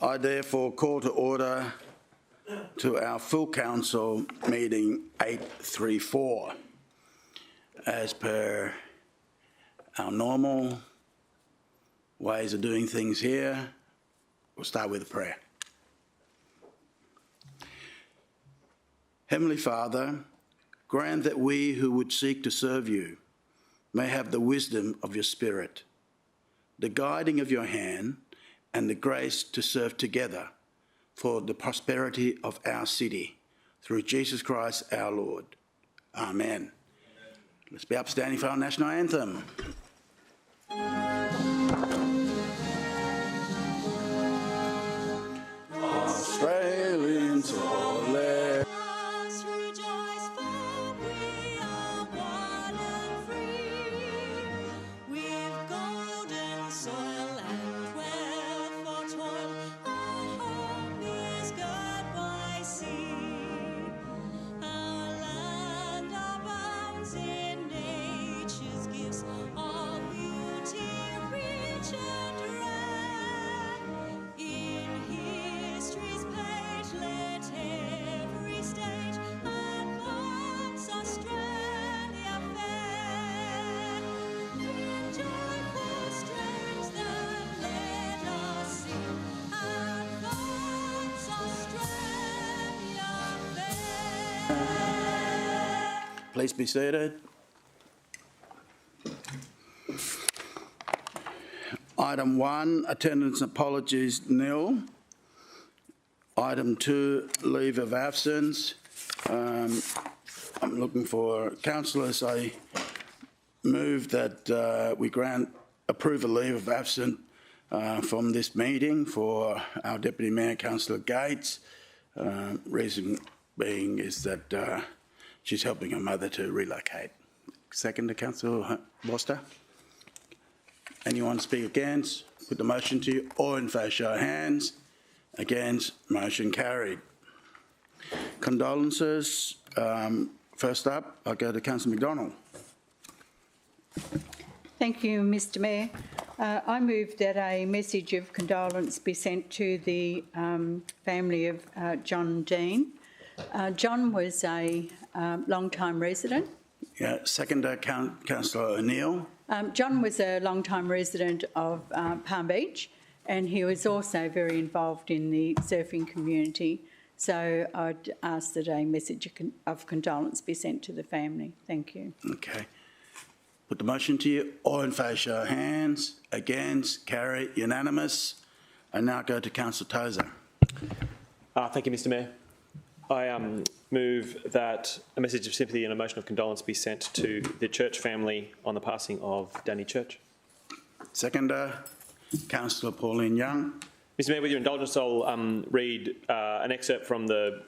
I therefore call to order to our full council meeting 834. As per our normal ways of doing things here, we'll start with a prayer. Heavenly Father, grant that we who would seek to serve you may have the wisdom of your Spirit, the guiding of your hand, and the grace to serve together for the prosperity of our city. Through Jesus Christ our Lord. Amen. Let's be upstanding for our national anthem. Australians all let us rejoice, for we are one and free. We've golden soil and wealth for toil. Our home is God by sea. Our land abounds in nature's gifts, all beauty rich and rare. In history's page, let every stage advance Australia fair. In joyful strains that let us sing, advance Australia fair. Please be seated. Item 1, attendance apologies nil. Item 2, leave of absence. I'm looking for councillors. I move that we approve a leave of absence from this meeting for our Deputy Mayor, Councillor Gates. Reason being is that she's helping her mother to relocate. Second to Councillor Boster. Anyone speak against? Put the motion to you. All in favour, show of hands. Against, motion carried. Condolences. First up, I'll go to Councillor McDonald. Thank you, Mr Mayor. I move that a message of condolence be sent to the family of John Dean. John was a long-time resident. Yeah, second to Councillor O'Neill. John was a long-time resident of Palm Beach, and he was also very involved in the surfing community. So I'd ask that a message of condolence be sent to the family. Thank you. Okay. Put the motion to you. All in favour, show of hands. Against, carry, unanimous. I now go to Councillor Tozer. Thank you, Mr Mayor. I move that a message of sympathy and a motion of condolence be sent to the Church family on the passing of Danny Church. Seconder, Councillor Pauline Young. Mr Mayor, with your indulgence, I'll read an excerpt from the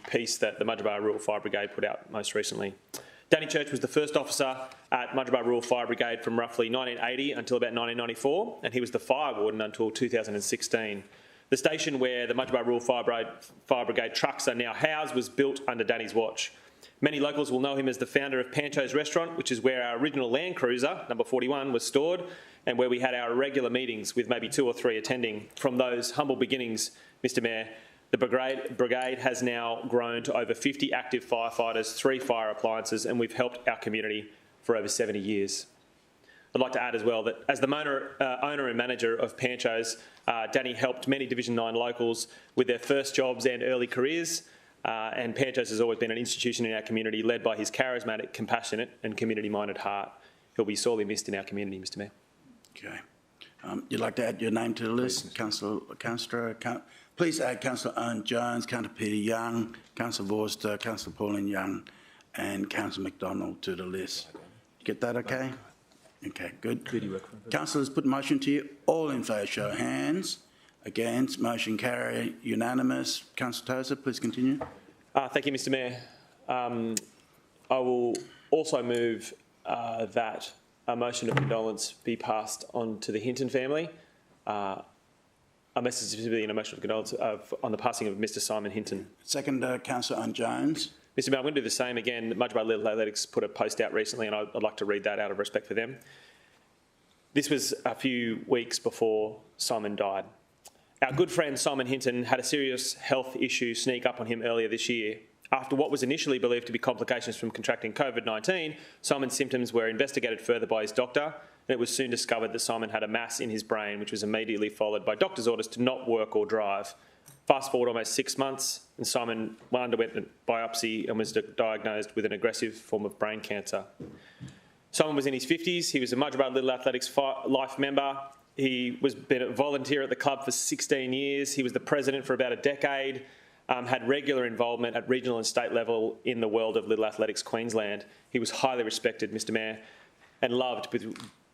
piece that the Mudgeeraba Rural Fire Brigade put out most recently. Danny Church was the first officer at Mudgeeraba Rural Fire Brigade from roughly 1980 until about 1994, and he was the fire warden until 2016. The station where the Mudgeeraba Rural Fire Brigade trucks are now housed was built under Danny's watch. Many locals will know him as the founder of Pancho's Restaurant, which is where our original Land Cruiser, number 41, was stored, and where we had our regular meetings with maybe 2 or 3 attending. From those humble beginnings, Mr Mayor, the brigade has now grown to over 50 active firefighters, 3 fire appliances, and we've helped our community for over 70 years. I'd like to add as well that as the owner and manager of Pancho's, Danny helped many Division 9 locals with their first jobs and early careers, and Pancho's has always been an institution in our community led by his charismatic, compassionate and community-minded heart. He'll be sorely missed in our community, Mr Mayor. Okay. You'd like to add your name to the list? Councillor, please add Councillor Owen Jones, Councillor Peter Young, Councillor Vorster, Councillor Pauline Young and Councillor McDonald to the list. Get that okay? Okay, good. Councillors, put motion to you. All in favour, show of hands. Against, motion carried, unanimous. Councillor Tozer, please continue. Thank you, Mr Mayor. I will also move that a motion of condolence be passed on to the Hinton family. A message of sympathy and a motion of condolence on the passing of Mr Simon Hinton. Second, Councillor Owen Jones. Mr Mayor, I'm going to do the same again. Mudgeeraba Athletics put a post out recently and I'd like to read that out of respect for them. This was a few weeks before Simon died. Our good friend Simon Hinton had a serious health issue sneak up on him earlier this year. After what was initially believed to be complications from contracting COVID-19, Simon's symptoms were investigated further by his doctor, and it was soon discovered that Simon had a mass in his brain, which was immediately followed by doctor's orders to not work or drive. Fast forward almost 6 months, and Simon underwent a biopsy and was diagnosed with an aggressive form of brain cancer. Simon was in his 50s. He was a Mudgeeraba Little Athletics Life member. He was been a volunteer at the club for 16 years. He was the president for about a decade, had regular involvement at regional and state level in the world of Little Athletics Queensland. He was highly respected, Mr Mayor, and loved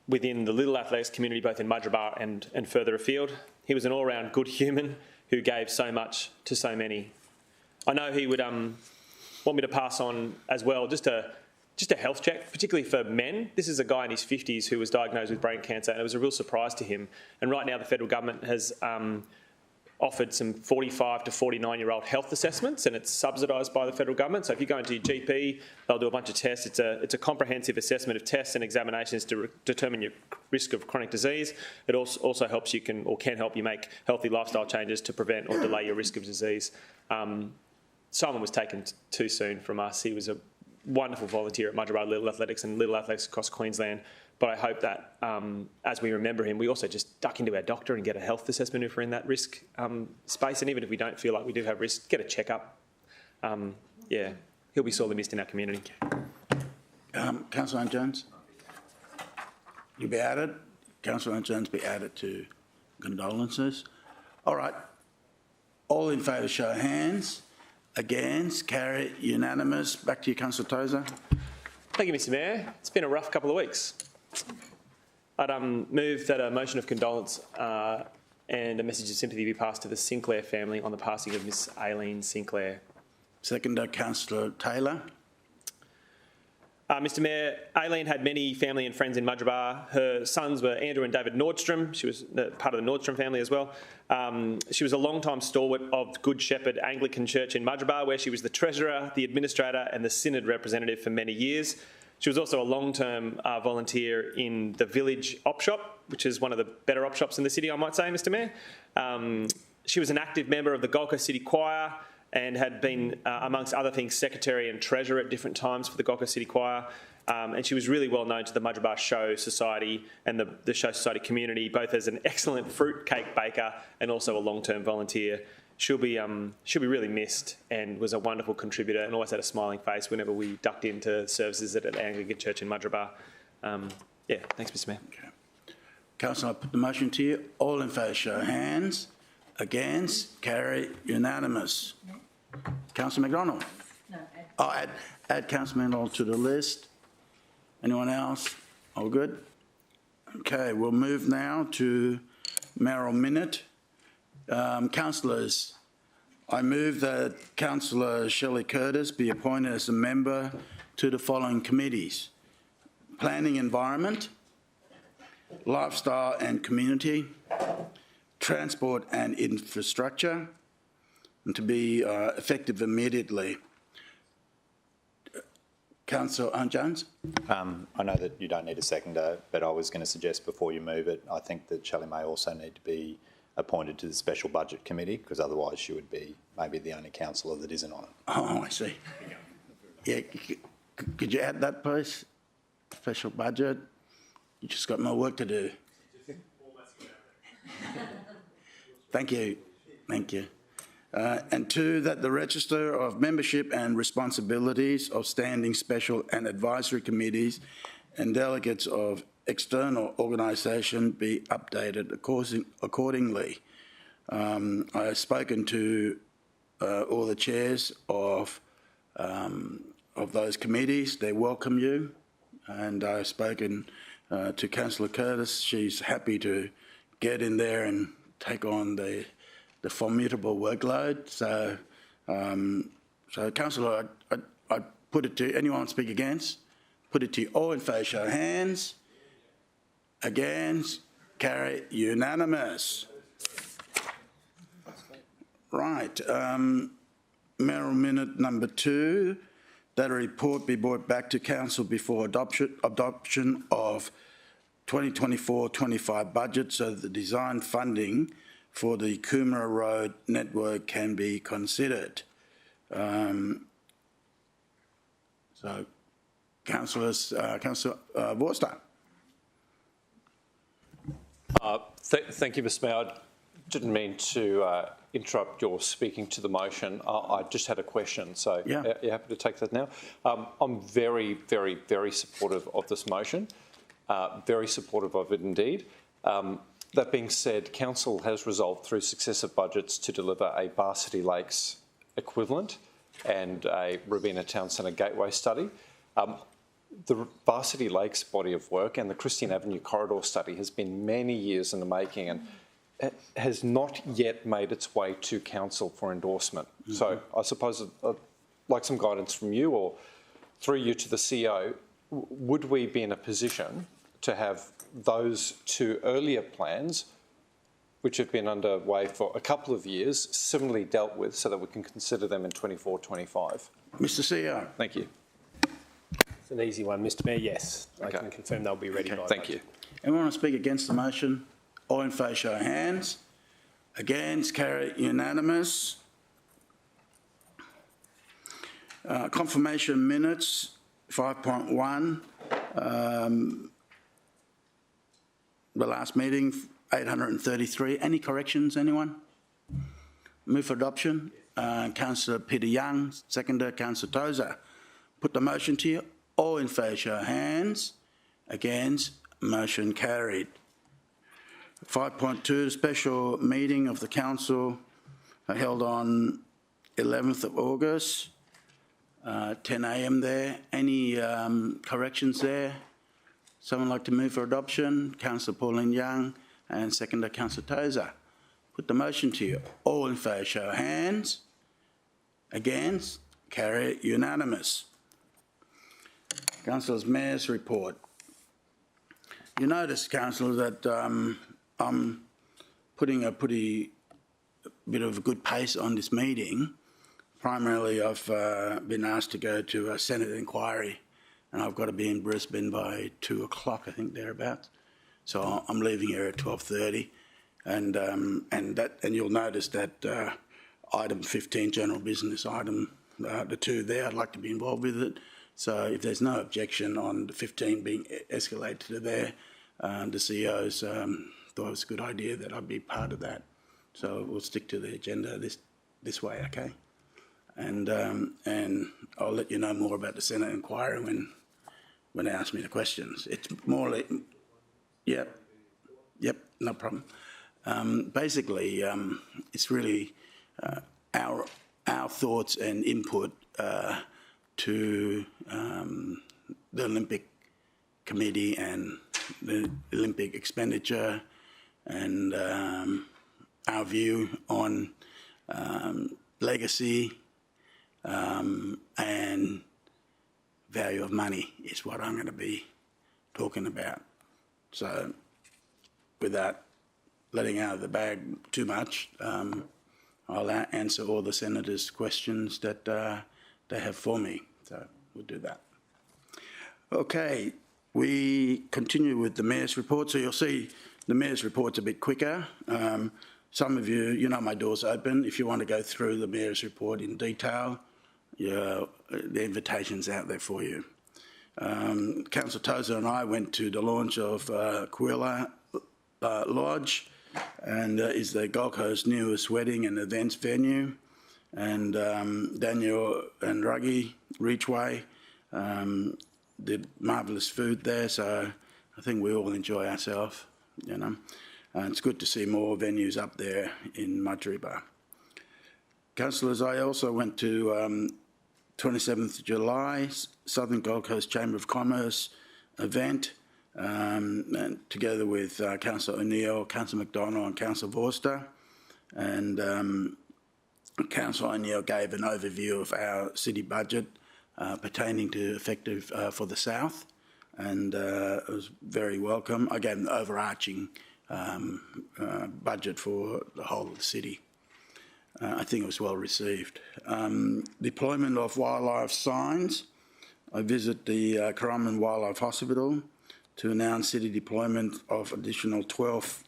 within the Little Athletics community, both in Mudgeeraba and further afield. He was an all-round good human who gave so much to so many. I know he would want me to pass on as well just a health check, particularly for men. This is a guy in his 50s who was diagnosed with brain cancer, and it was a real surprise to him. And right now the federal government has offered some 45 to 49-year-old health assessments, and it's subsidised by the federal government. So if you go into your GP, they'll do a bunch of tests. It's a comprehensive assessment of tests and examinations to determine your risk of chronic disease. It also helps can help you make healthy lifestyle changes to prevent or delay your risk of disease. Simon was taken too soon from us. He was a wonderful volunteer at Mudgeeraba Little Athletics and Little Athletics across Queensland. But I hope that as we remember him, we also just duck into our doctor and get a health assessment if we're in that risk space. And even if we don't feel like we do have risk, get a checkup. Yeah, he'll be sorely missed in our community. Councillor Jones, you'll be added. Councillor Jones be added to condolences. All right. All in favour, show of hands. Against, carry, unanimous. Back to you, Councillor Tozer. Thank you, Mr Mayor. It's been a rough couple of weeks. I'd move that a motion of condolence and a message of sympathy be passed to the Sinclair family on the passing of Miss Aileen Sinclair. Seconder, Councillor Taylor. Mr Mayor, Aileen had many family and friends in Mudgeeraba. Her sons were Andrew and David Nordstrom. She was part of the Nordstrom family as well. She was a long-time stalwart of Good Shepherd Anglican Church in Mudgeeraba, where she was the treasurer, the administrator and the synod representative for many years. She was also a long-term volunteer in the village op shop, which is one of the better op shops in the city, I might say, Mr Mayor. She was an active member of the Gold Coast City Choir and had been, amongst other things, secretary and treasurer at different times for the Gold Coast City Choir. And she was really well known to the Mudgeeraba Show Society and the Show Society community, both as an excellent fruit cake baker and also a long-term volunteer. She'll be really missed and was a wonderful contributor and always had a smiling face whenever we ducked into services at an Anglican church in Mudgeeraba. Yeah, thanks, Mr Mayor. Okay. Councillor, I put the motion to you. All in favour, show of hands. Against, carry, unanimous. Councillor McDonald. No, add Councillor McDonald to the list. Anyone else? All good? Okay, we'll move now to Mayoral Minute. Councillors, I move that Councillor Shelley Curtis be appointed as a member to the following committees: Planning Environment, Lifestyle and Community, Transport and Infrastructure, and to be effective immediately. Councillor Jones? I know that you don't need a seconder, but I was going to suggest before you move it, I think that Shelley may also need to be appointed to the Special Budget Committee, because otherwise she would be maybe the only councillor that isn't on it. Oh, I see. Yeah, could you add that, please? Special Budget? You just got more work to do. Thank you. Thank you. And two, that the register of membership and responsibilities of standing special and advisory committees and delegates of external organisation be updated accordingly. I have spoken to all the chairs of those committees. They welcome you, and I've spoken to Councillor Curtis. She's happy to get in there and take on the formidable workload. So, Councillor, I put it to anyone speak against. Put it to you. All in favour, show of hands. Against, carry, unanimous. Right. Mayoral Minute number 2, that a report be brought back to Council before adoption of 2024-25 budget, so the design funding for the Coomera Road network can be considered. So, Councillor Vorster. Thank you, Mr Mayor. I didn't mean to interrupt your speaking to the motion. I just had a question, so Yeah. you're happy to take that now? I'm very, very, very supportive of this motion, very supportive of it indeed. That being said, Council has resolved through successive budgets to deliver a Bar City Lakes equivalent and a Robina Town Centre Gateway study. The Bar City Lakes body of work and the Christian Avenue corridor study has been many years in the making and it has not yet made its way to Council for endorsement. So I suppose I'd like some guidance from you or through you to the CEO, would we be in a position to have those two earlier plans, which have been underway for a couple of years, similarly dealt with so that we can consider them in 24-25? Mr CEO. Thank you. It's an easy one, Mr Mayor. Yes, Okay. I can confirm they'll be ready by Thank you. Anyone want to speak against the motion? All in favour, show of hands. Against, carry unanimous. Confirmation minutes, 5.1. The last meeting, 833. Any corrections, anyone? Move for adoption. Councillor Peter Young, seconder, Councillor Tozer. Put the motion to you. All in favour, show of hands. Against, motion carried. 5.2, special meeting of the council held on 11th of August, 10 a.m. there. Any corrections there? Someone like to move for adoption? Councillor Pauline Young and seconder, Councillor Tozer. Put the motion to you. All in favour, show of hands. Against, carry unanimous. Councillors, Mayor's report. You notice, Councillor, that I'm putting a pretty bit of a good pace on this meeting. Primarily, I've been asked to go to a Senate inquiry and I've got to be in Brisbane by 2 o'clock, I think, thereabouts. So I'm leaving here at 12:30 and you'll notice that item 15, general business item, the two there, I'd like to be involved with it. So if there's no objection on the 15 being escalated to there, the CEOs thought it was a good idea that I'd be part of that. So we'll stick to the agenda this way, okay? And I'll let you know more about the Senate inquiry when they ask me the questions. It's more like, yep, no problem. Basically, it's really our thoughts and input to the Olympic Committee and the Olympic expenditure and our view on legacy and value of money is what I'm going to be talking about. So without letting out of the bag too much, I'll answer all the senators' questions that they have for me. So we'll do that. Okay, we continue with the Mayor's report. So you'll see the Mayor's report's a bit quicker. Some of you, you know my door's open. If you want to go through the Mayor's report in detail, the invitation's out there for you. Councillor Tozer and I went to the launch of Aquila Lodge, and is the Gold Coast's newest wedding and events venue. And Daniel and Ruggie Reachway did marvellous food there, so I think we all enjoy ourselves, you know. And it's good to see more venues up there in Mudgeeraba. Councillors, I also went to 27th July, Southern Gold Coast Chamber of Commerce event, and together with Councillor O'Neill, Councillor McDonald and Councillor Vorster. And Councillor O'Neill gave an overview of our city budget pertaining to effective for the South, and it was very welcome. I gave an overarching budget for the whole of the city. I think it was well received. Deployment of wildlife signs. I visit the Currumbin Wildlife Hospital to announce city deployment of additional 12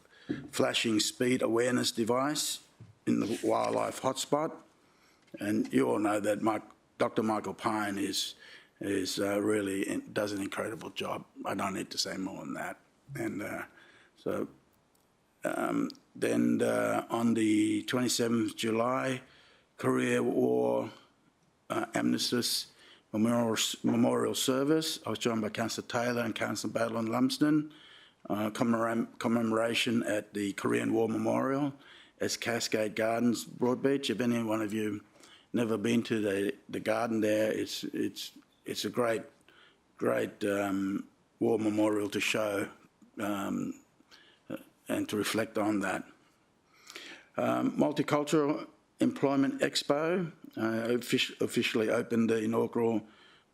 flashing speed awareness device in the wildlife hotspot. And you all know that Dr. Michael Pine really does an incredible job. I don't need to say more than that. And then on the 27th of July, Korea War Armistice Memorial Service. I was joined by Councillor Taylor and Councillor Battle and Lumsden. Commemoration at the Korean War Memorial as Cascade Gardens, Broadbeach. If any one of you never been to the garden there, it's a great war memorial to show and to reflect on that. Multicultural Employment Expo officially opened the inaugural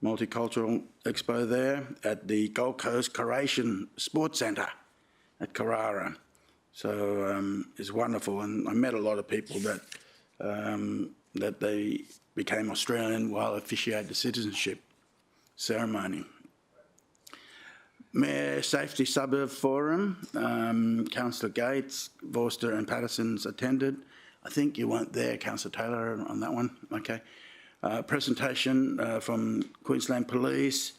Multicultural Expo there at the Gold Coast Croatian Sports Centre at Carrara. So it's wonderful, and I met a lot of people that they became Australian while officiating the citizenship ceremony. Mayor Safety Suburb Forum, Councillor Gates, Vorster and Patterson's attended. I think you weren't there, Councillor Taylor, on that one. Okay. Presentation from Queensland Police,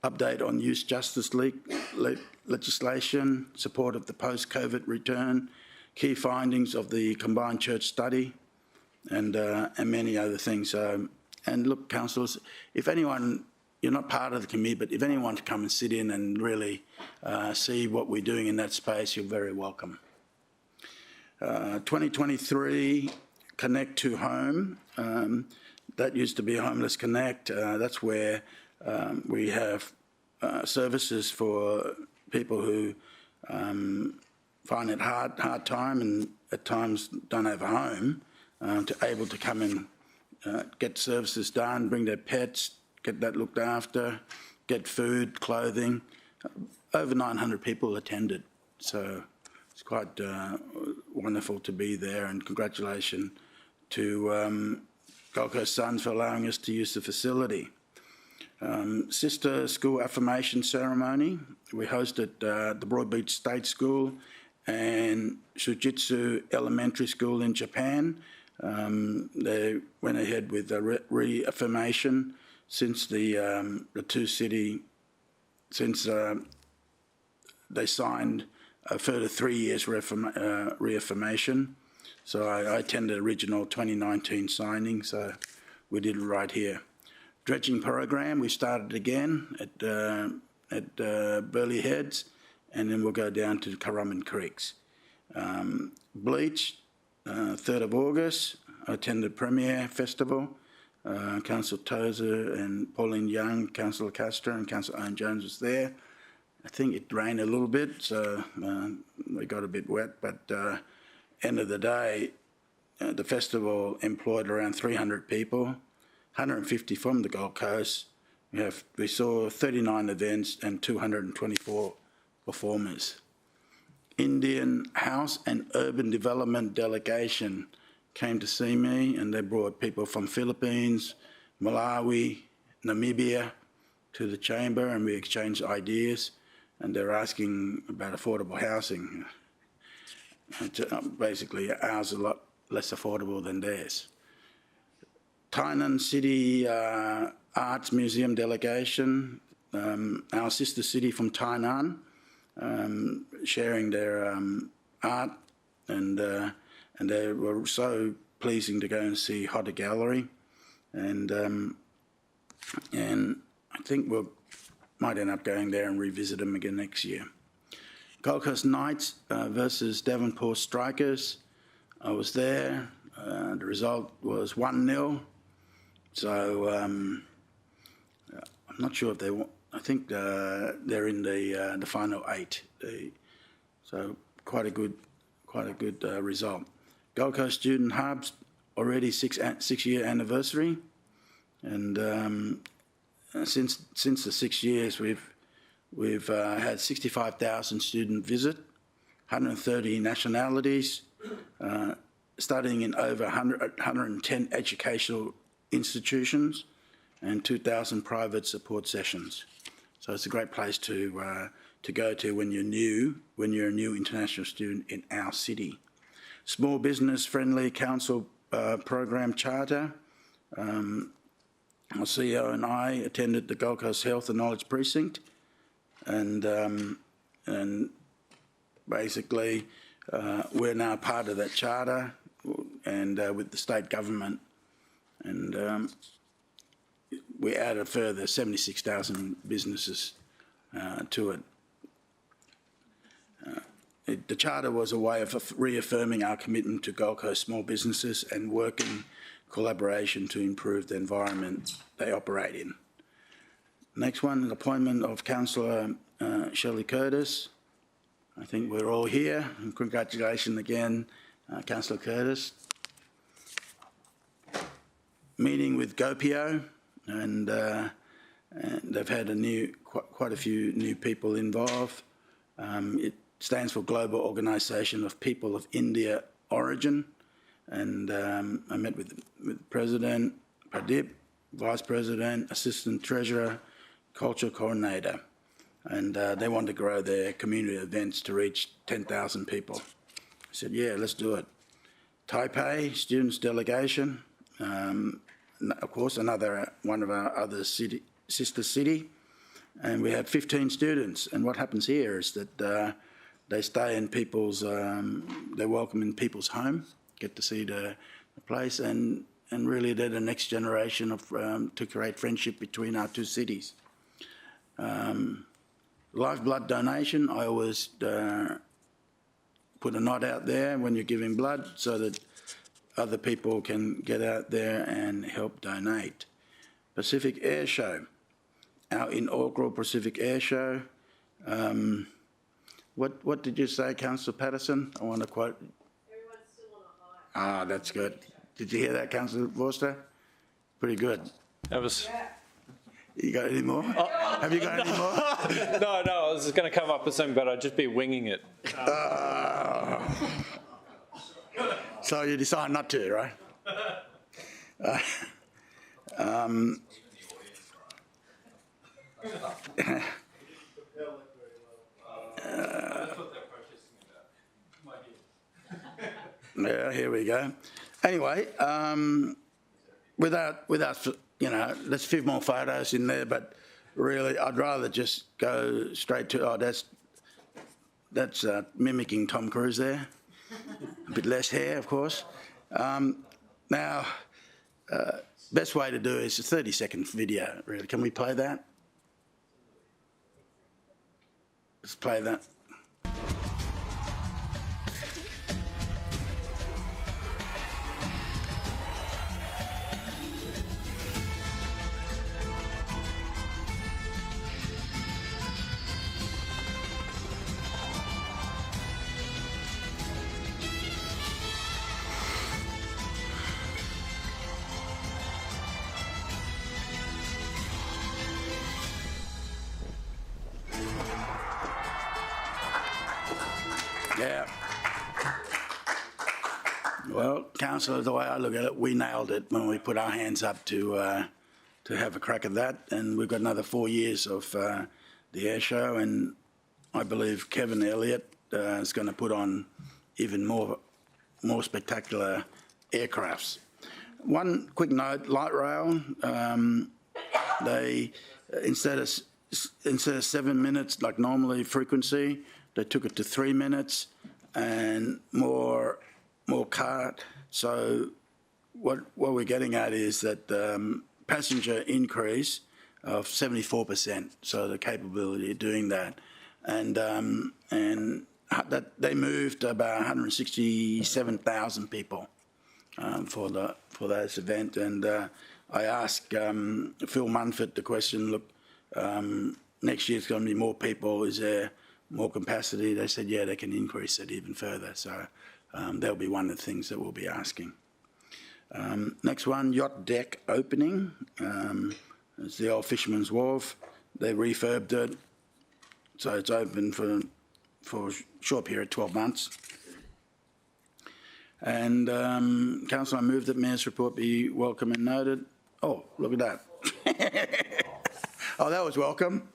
update on Youth Justice League legislation, support of the post-COVID return, key findings of the combined church study, and many other things. And look, councillors, if anyone, you're not part of the committee, but if anyone to come and sit in and really see what we're doing in that space, you're very welcome. 2023 Connect to Home. That used to be Homeless Connect. That's where we have services for people who find it hard time and at times don't have a home, to able to come and get services done, bring their pets, get that looked after, get food, clothing. Over 900 people attended, so it's quite wonderful to be there, and congratulations to Gold Coast Suns for allowing us to use the facility. Sister School Affirmation Ceremony. We hosted the Broadbeach State School and Shujitsu Elementary School in Japan. They went ahead with the reaffirmation since the two city, since they signed a further 3 years reaffirmation. So I attended the original 2019 signing, so we did it right here. Dredging program, we started again at Burleigh Heads, and then we'll go down to Currumbin Creeks. Bleach, 3rd of August, I attended Premier Festival. Councillor Tozer and Pauline Young, Councillor Castro and Councillor Owen Jones was there. I think it rained a little bit, so we got a bit wet, but end of the day, the festival employed around 300 people, 150 from the Gold Coast. We saw 39 events and 224 performers. Indian House and Urban Development Delegation came to see me, and they brought people from Philippines, Malawi, Namibia to the chamber, and we exchanged ideas, and they're asking about affordable housing. Basically, ours is a lot less affordable than theirs. Tainan City Arts Museum Delegation, our sister city from Tainan, sharing their art, and they were so pleasing to go and see Hodder Gallery, and I think we might end up going there and revisit them again next year. Gold Coast Knights versus Devonport Strikers. I was there. The result was 1-0. So I'm not sure if they want. I think they're in the final 8. So quite a good result. Gold Coast Student Hubs already 6-year anniversary, and since the 6 years we've had 65,000 student visit, 130 nationalities, studying in over 110 educational institutions, and 2,000 private support sessions. So it's a great place to to go to when you're a new international student in our city. Small business friendly council program charter. Our CEO and I attended the Gold Coast Health and Knowledge Precinct, and basically we're now part of that charter and with the state government, and we added a further 76,000 businesses to it. The charter was a way of reaffirming our commitment to Gold Coast small businesses and working collaboration to improve the environment they operate in. Next one, an appointment of Councillor Shelley Curtis. I think we're all here, and congratulations again, Councillor Curtis. Meeting with GoPio, and they've had quite a few new people involved. It stands for Global Organisation of People of India Origin, and I met with President Pradip, Vice President, Assistant Treasurer, Culture Coordinator, and they want to grow their community events to reach 10,000 people. I said, yeah, let's do it. Taipei, students delegation, of course, another one of our other sister city, and we have 15 students. And what happens here is that they stay in people's, they're welcome in people's home, get to see the place, and really they're the next generation of to create friendship between our two cities. Live blood donation, I always put a nod out there when you're giving blood so that other people can get out there and help donate. Pacific Air Show, our inaugural Pacific Air Show. What did you say, Councillor Patterson? I want to quote. Everyone's still on a high. Ah, that's good. Did you hear that, Councillor Forster? Pretty good. That was... You got any more? Have you got any more? No, I was going to come up with something, but I'd just be winging it. So you decide not to, right? Yeah, here we go. Anyway, without there's a few more photos in there, but really I'd rather just go straight to, that's mimicking Tom Cruise there. A bit less hair, of course. Now, best way to do it is a 30-second video, really. Can we play that? Let's play that. Yeah. Well, Councillor, the way I look at it, we nailed it when we put our hands up to have a crack at that, and we've got another 4 years of the air show, and I believe Kevin Elliott is going to put on even more spectacular aircrafts. One quick note: light rail. They instead of 7 minutes like normally frequency, they took it to 3 minutes and more car. So what we're getting at is that passenger increase of 74%. So the capability of doing that, and that they moved about 167,000 people for that event. And I asked Phil Munford the question: look, next year's going to be more people. Is there more capacity? They said, yeah, they can increase it even further. So that'll be one of the things that we'll be asking. Next one, yacht deck opening. It's the old Fisherman's Wharf. They refurbed it, so it's open for a short period, 12 months. And Councillor, I move that Mayor's report be welcome and noted. Oh, look at that. Oh, that was welcome.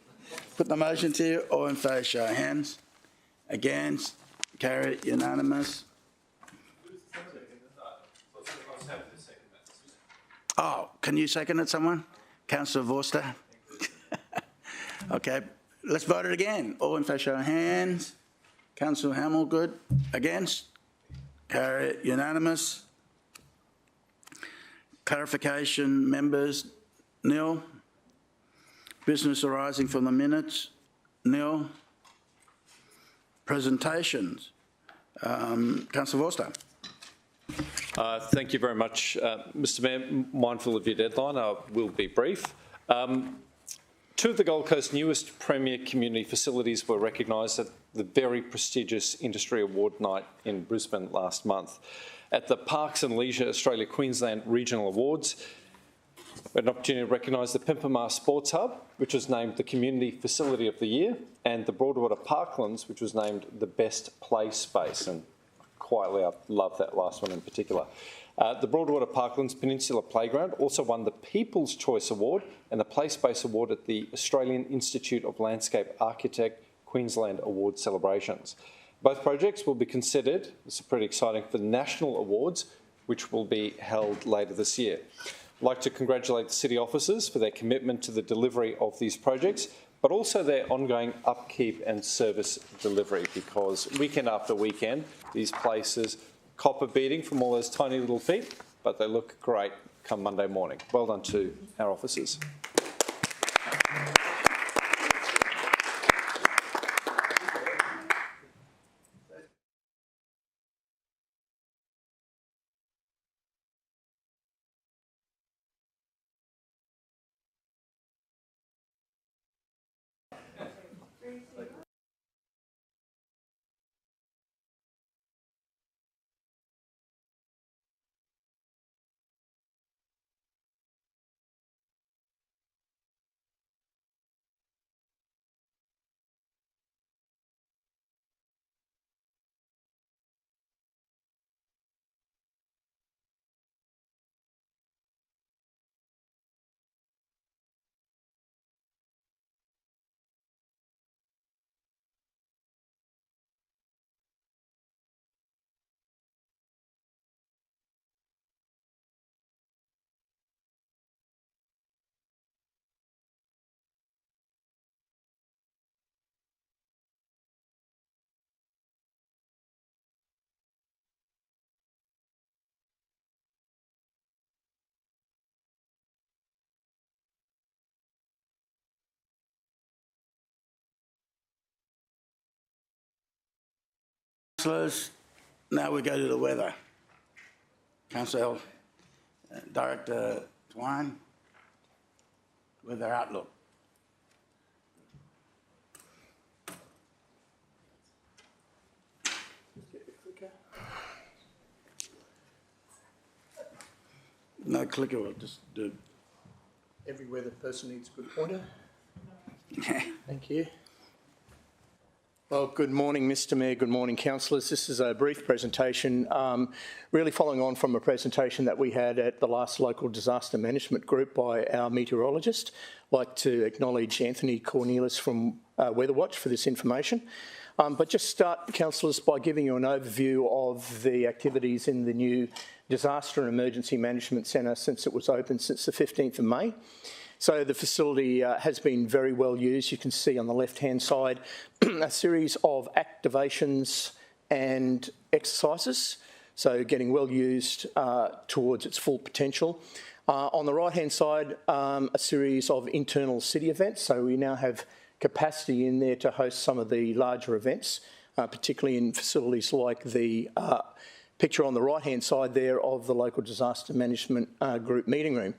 Put the motion to you. All in favour, show of hands. Against? Carried. Unanimous. Oh, can you second it, someone? Councillor Vorster? Okay, let's vote it again. All in favour, show of hands. Councillor Hamill, good. Against? Carried. Unanimous. Clarification, members, nil. Business arising from the minutes, nil. Presentations. Councillor Vorster. Thank you very much, Mr Mayor. Mindful of your deadline, I will be brief. Two of the Gold Coast's newest premier community facilities were recognised at the very prestigious Industry Award Night in Brisbane last month. At the Parks and Leisure Australia Queensland Regional Awards, we had an opportunity to recognise the Pimpamar Sports Hub, which was named the Community Facility of the Year, and the Broadwater Parklands, which was named the Best Play Space. And quietly, I love that last one in particular. The Broadwater Parklands Peninsula Playground also won the People's Choice Award and the Play Space Award at the Australian Institute of Landscape Architect Queensland Award celebrations. Both projects will be considered, this is pretty exciting, for the national awards, which will be held later this year. I'd like to congratulate the city officers for their commitment to the delivery of these projects, but also their ongoing upkeep and service delivery, because weekend after weekend, these places cop a beating from all those tiny little feet, but they look great come Monday morning. Well done to our officers. Councillors, now we go to the weather. Councillor, Director Twine, weather outlook. No clicker, we'll just do. Every weather person needs a good pointer. Thank you. Well, good morning, Mr Mayor. Good morning, councillors. This is a brief presentation, really following on from a presentation that we had at the last local disaster management group by our meteorologist. I'd like to acknowledge Anthony Cornelis from Weatherwatch for this information. But just start, councillors, by giving you an overview of the activities in the new Disaster and Emergency Management Centre since it was opened since the 15th of May. So the facility has been very well used. You can see on the left-hand side a series of activations and exercises, so getting well used towards its full potential. On the right-hand side, a series of internal city events, so we now have capacity in there to host some of the larger events, particularly in facilities like the picture on the right-hand side there of the local disaster management group meeting room.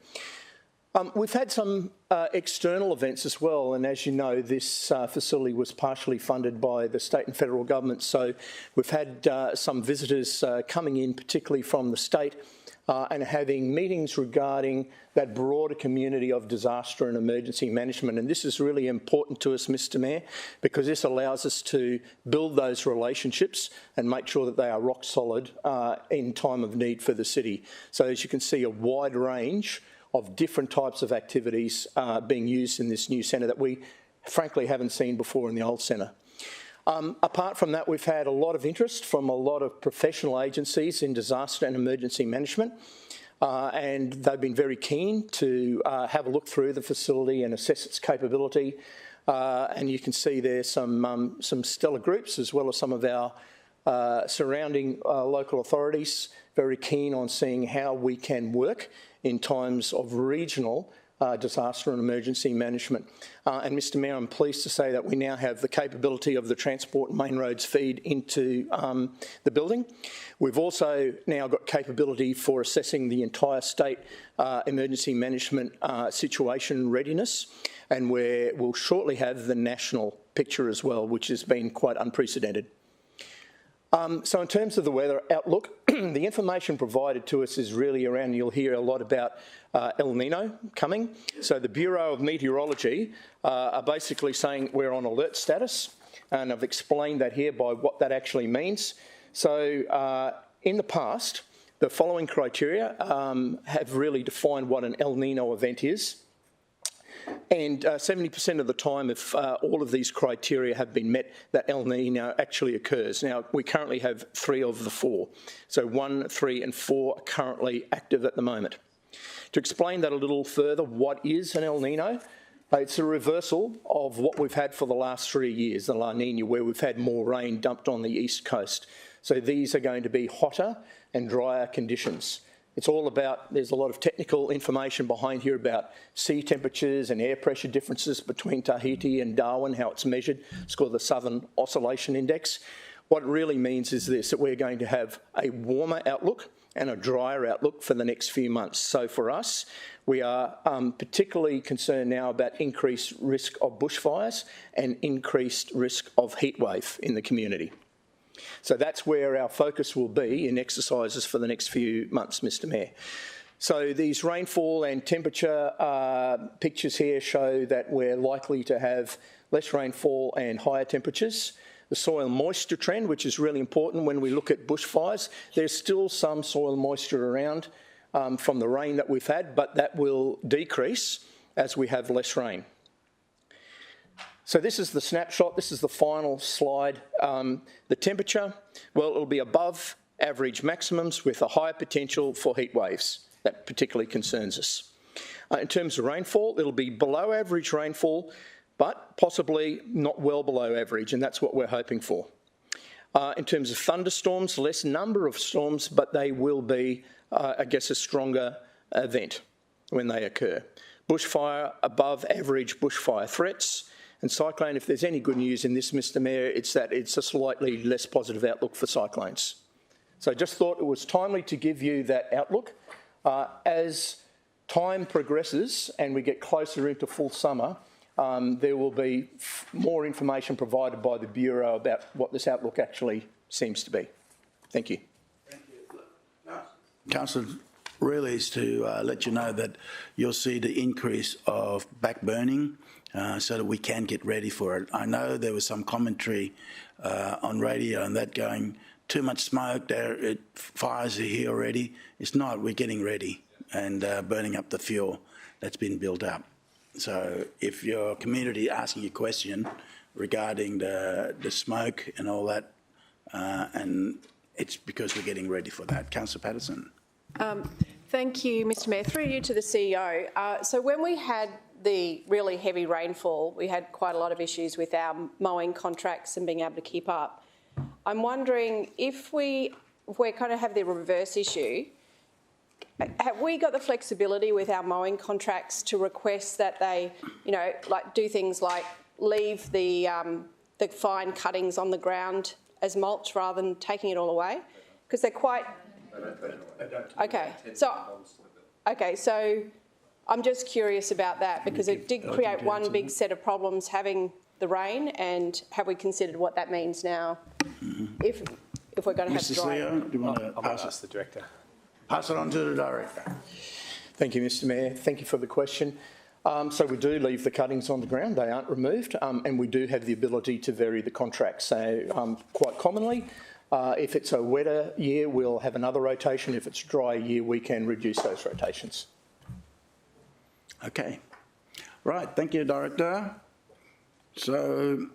We've had some external events as well, and as you know, this facility was partially funded by the state and federal government, so we've had some visitors coming in, particularly from the state, and having meetings regarding that broader community of disaster and emergency management. And this is really important to us, Mr Mayor, because this allows us to build those relationships and make sure that they are rock solid in time of need for the city. So as you can see, a wide range of different types of activities being used in this new centre that we frankly haven't seen before in the old centre. Apart from that, we've had a lot of interest from a lot of professional agencies in disaster and emergency management, and they've been very keen to have a look through the facility and assess its capability. And you can see there some stellar groups, as well as some of our surrounding local authorities, very keen on seeing how we can work in times of regional disaster and emergency management. And Mr Mayor, I'm pleased to say that we now have the capability of the transport and main roads feed into the building. We've also now got capability for assessing the entire state emergency management situation readiness, and we'll shortly have the national picture as well, which has been quite unprecedented. So in terms of the weather outlook, the information provided to us is really around, you'll hear a lot about El Nino coming. So the Bureau of Meteorology are basically saying we're on alert status, and I've explained that here by what that actually means. So in the past, the following criteria have really defined what an El Nino event is. And 70% of the time, if all of these criteria have been met, that El Nino actually occurs. Now, we currently have 3 of the 4. So 1, 3 and 4 are currently active at the moment. To explain that a little further, what is an El Nino? It's a reversal of what we've had for the last 3 years, the La Nina, where we've had more rain dumped on the east coast. So these are going to be hotter and drier conditions. It's all about, there's a lot of technical information behind here about sea temperatures and air pressure differences between Tahiti and Darwin, how it's measured. It's called the Southern Oscillation Index. What it really means is this, that we're going to have a warmer outlook and a drier outlook for the next few months. So for us, we are particularly concerned now about increased risk of bushfires and increased risk of heatwave in the community. So that's where our focus will be in exercises for the next few months, Mr Mayor. So these rainfall and temperature pictures here show that we're likely to have less rainfall and higher temperatures. The soil moisture trend, which is really important when we look at bushfires, there's still some soil moisture around from the rain that we've had, but that will decrease as we have less rain. So this is the snapshot, this is the final slide. The temperature, well, it'll be above average maximums with a higher potential for heat waves. That particularly concerns us. In terms of rainfall, it'll be below average rainfall, but possibly not well below average, and that's what we're hoping for. In terms of thunderstorms, less number of storms, but they will be, I guess, a stronger event when they occur. Bushfire, above average bushfire threats. And cyclone, if there's any good news in this, Mr Mayor, it's that it's a slightly less positive outlook for cyclones. So I just thought it was timely to give you that outlook. As time progresses and we get closer into full summer, there will be more information provided by the Bureau about what this outlook actually seems to be. Thank you. Thank you. Councillor, really is to let you know that you'll see the increase of backburning so that we can get ready for it. I know there was some commentary on radio and that going, too much smoke, there, fires are here already. It's not, we're getting ready and burning up the fuel that's been built up. So if your community asking you a question regarding the smoke and all that, and it's because we're getting ready for that. Councillor Patterson. Thank you, Mr Mayor. Through you to the CEO. So when we had the really heavy rainfall, we had quite a lot of issues with our mowing contracts and being able to keep up. I'm wondering if we kind of have the reverse issue, have we got the flexibility with our mowing contracts to request that they, you know, like do things like leave the fine cuttings on the ground as mulch rather than taking it all away? Because they're quite... Okay, so I'm just curious about that because it did create one big set of problems having the rain, and have we considered what that means now if we're going to have dry? Mr. CEO, do you want to Ask the Director. pass it on to the Director? Thank you, Mr Mayor. Thank you for the question. So we do leave the cuttings on the ground, they aren't removed, and we do have the ability to vary the contract. So quite commonly, if it's a wetter year, we'll have another rotation. If it's a dry year, we can reduce those rotations. Okay. Right, thank you, Director. So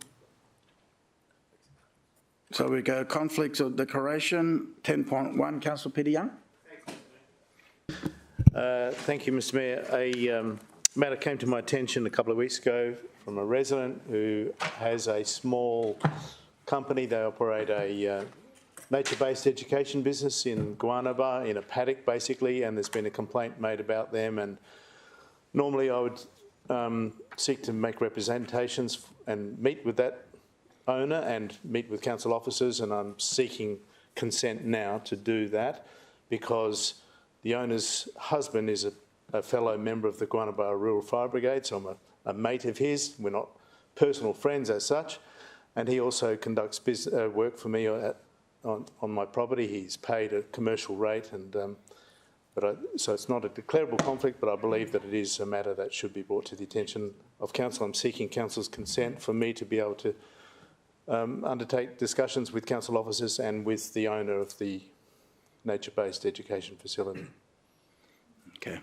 we go conflicts of declaration, 10.1, Councillor Peter Young. Thank you, Mr Mayor. A matter came to my attention a couple of weeks ago from a resident who has a small company. They operate a nature-based education business in Guanaba, in a paddock basically, and there's been a complaint made about them. And normally I would seek to make representations and meet with that owner and meet with council officers, and I'm seeking consent now to do that because the owner's husband is a fellow member of the Guanaba Rural Fire Brigade, so I'm a mate of his. We're not personal friends as such, and he also conducts work for me on my property. He's paid a commercial rate, and so it's not a declarable conflict, but I believe that it is a matter that should be brought to the attention of council. I'm seeking council's consent for me to be able to undertake discussions with council officers and with the owner of the nature-based education facility. Okay.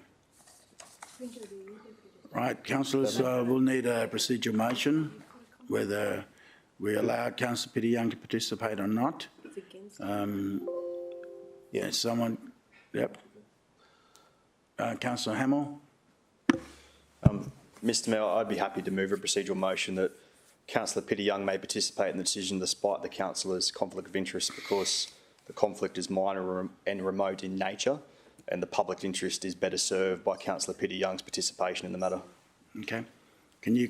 Right, councillors, we'll need a procedural motion, whether we allow Councillor Peter Young to participate or not. Yeah, someone, yep. Councillor Hamill. Mr Mayor, I'd be happy to move a procedural motion that Councillor Peter Young may participate in the decision despite the councillor's conflict of interest, because the conflict is minor and remote in nature, and the public interest is better served by Councillor Peter Young's participation in the matter. Okay. Can you...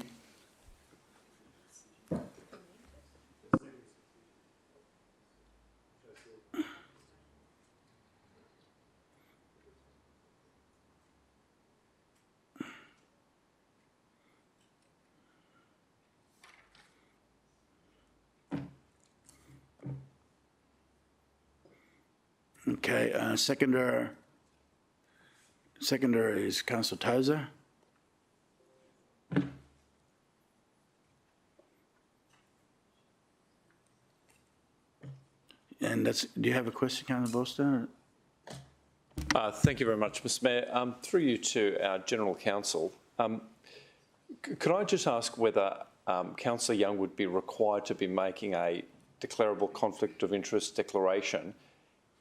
Okay, seconder is Councillor Tozer. And do you have a question, Councillor Borster? Thank you very much, Mr Mayor. Through you to our General Counsel, could I just ask whether Councillor Young would be required to be making a declarable conflict of interest declaration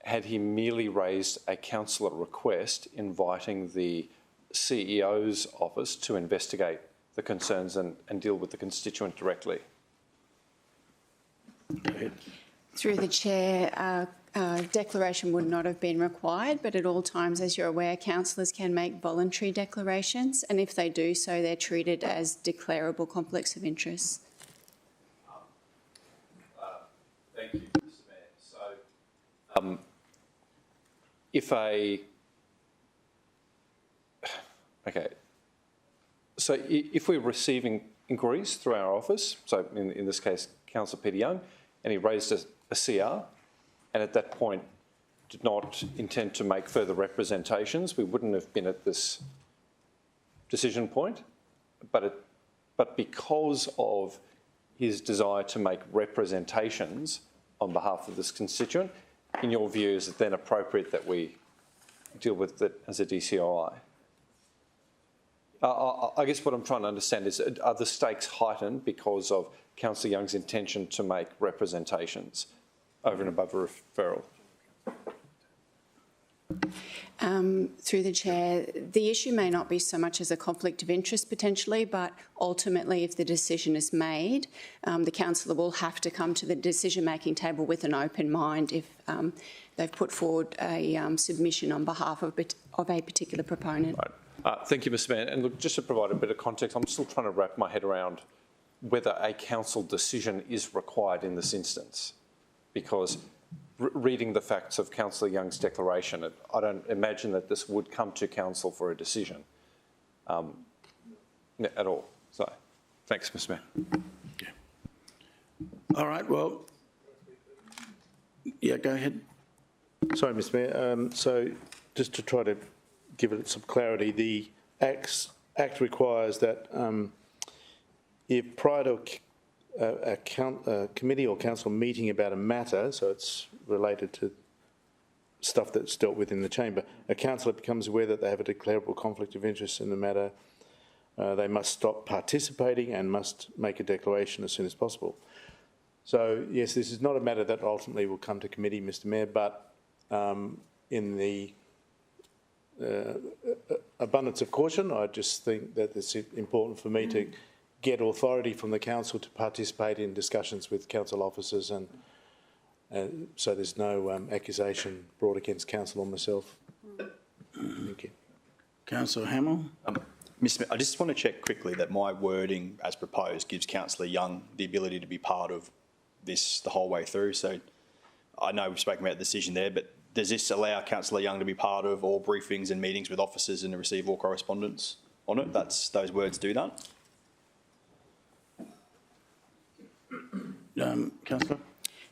had he merely raised a councillor request inviting the CEO's office to investigate the concerns and deal with the constituent directly? Go ahead. Through the Chair, declaration would not have been required, but at all times, as you're aware, councillors can make voluntary declarations, and if they do so, they're treated as declarable conflicts of interest. Thank you, Mr Mayor. So, if we're receiving inquiries through our office, so in this case, Councillor Peter Young, and he raised a CR, and at that point did not intend to make further representations, we wouldn't have been at this decision point. But because of his desire to make representations on behalf of this constituent, in your view, is it then appropriate that we deal with it as a DCOI? I guess what I'm trying to understand is, are the stakes heightened because of Councillor Young's intention to make representations over and above a referral? Through the Chair, the issue may not be so much as a conflict of interest potentially, but ultimately if the decision is made, the councillor will have to come to the decision-making table with an open mind if they've put forward a submission on behalf of a particular proponent. Right. Thank you, Mr Mayor. And look, just to provide a bit of context, I'm still trying to wrap my head around whether a council decision is required in this instance, because reading the facts of Councillor Young's declaration, I don't imagine that this would come to council for a decision at all. So, thanks, Mr Mayor. Okay. All right, well, yeah, go ahead. Sorry, Mr Mayor. So just to try to give it some clarity, the Act requires that if prior to a committee or council meeting about a matter, so it's related to stuff that's dealt with in the chamber, a councillor becomes aware that they have a declarable conflict of interest in the matter, they must stop participating and must make a declaration as soon as possible. So, yes, this is not a matter that ultimately will come to committee, Mr Mayor, but in the abundance of caution, I just think that it's important for me to get authority from the council to participate in discussions with council officers, and so there's no accusation brought against council or myself. Thank you. Councillor Hamill. Mr. Mayor, I just want to check quickly that my wording as proposed gives Councillor Young the ability to be part of this the whole way through. So I know we've spoken about the decision there, but does this allow Councillor Young to be part of all briefings and meetings with officers and to receive all correspondence on it? Those words do that. Councillor?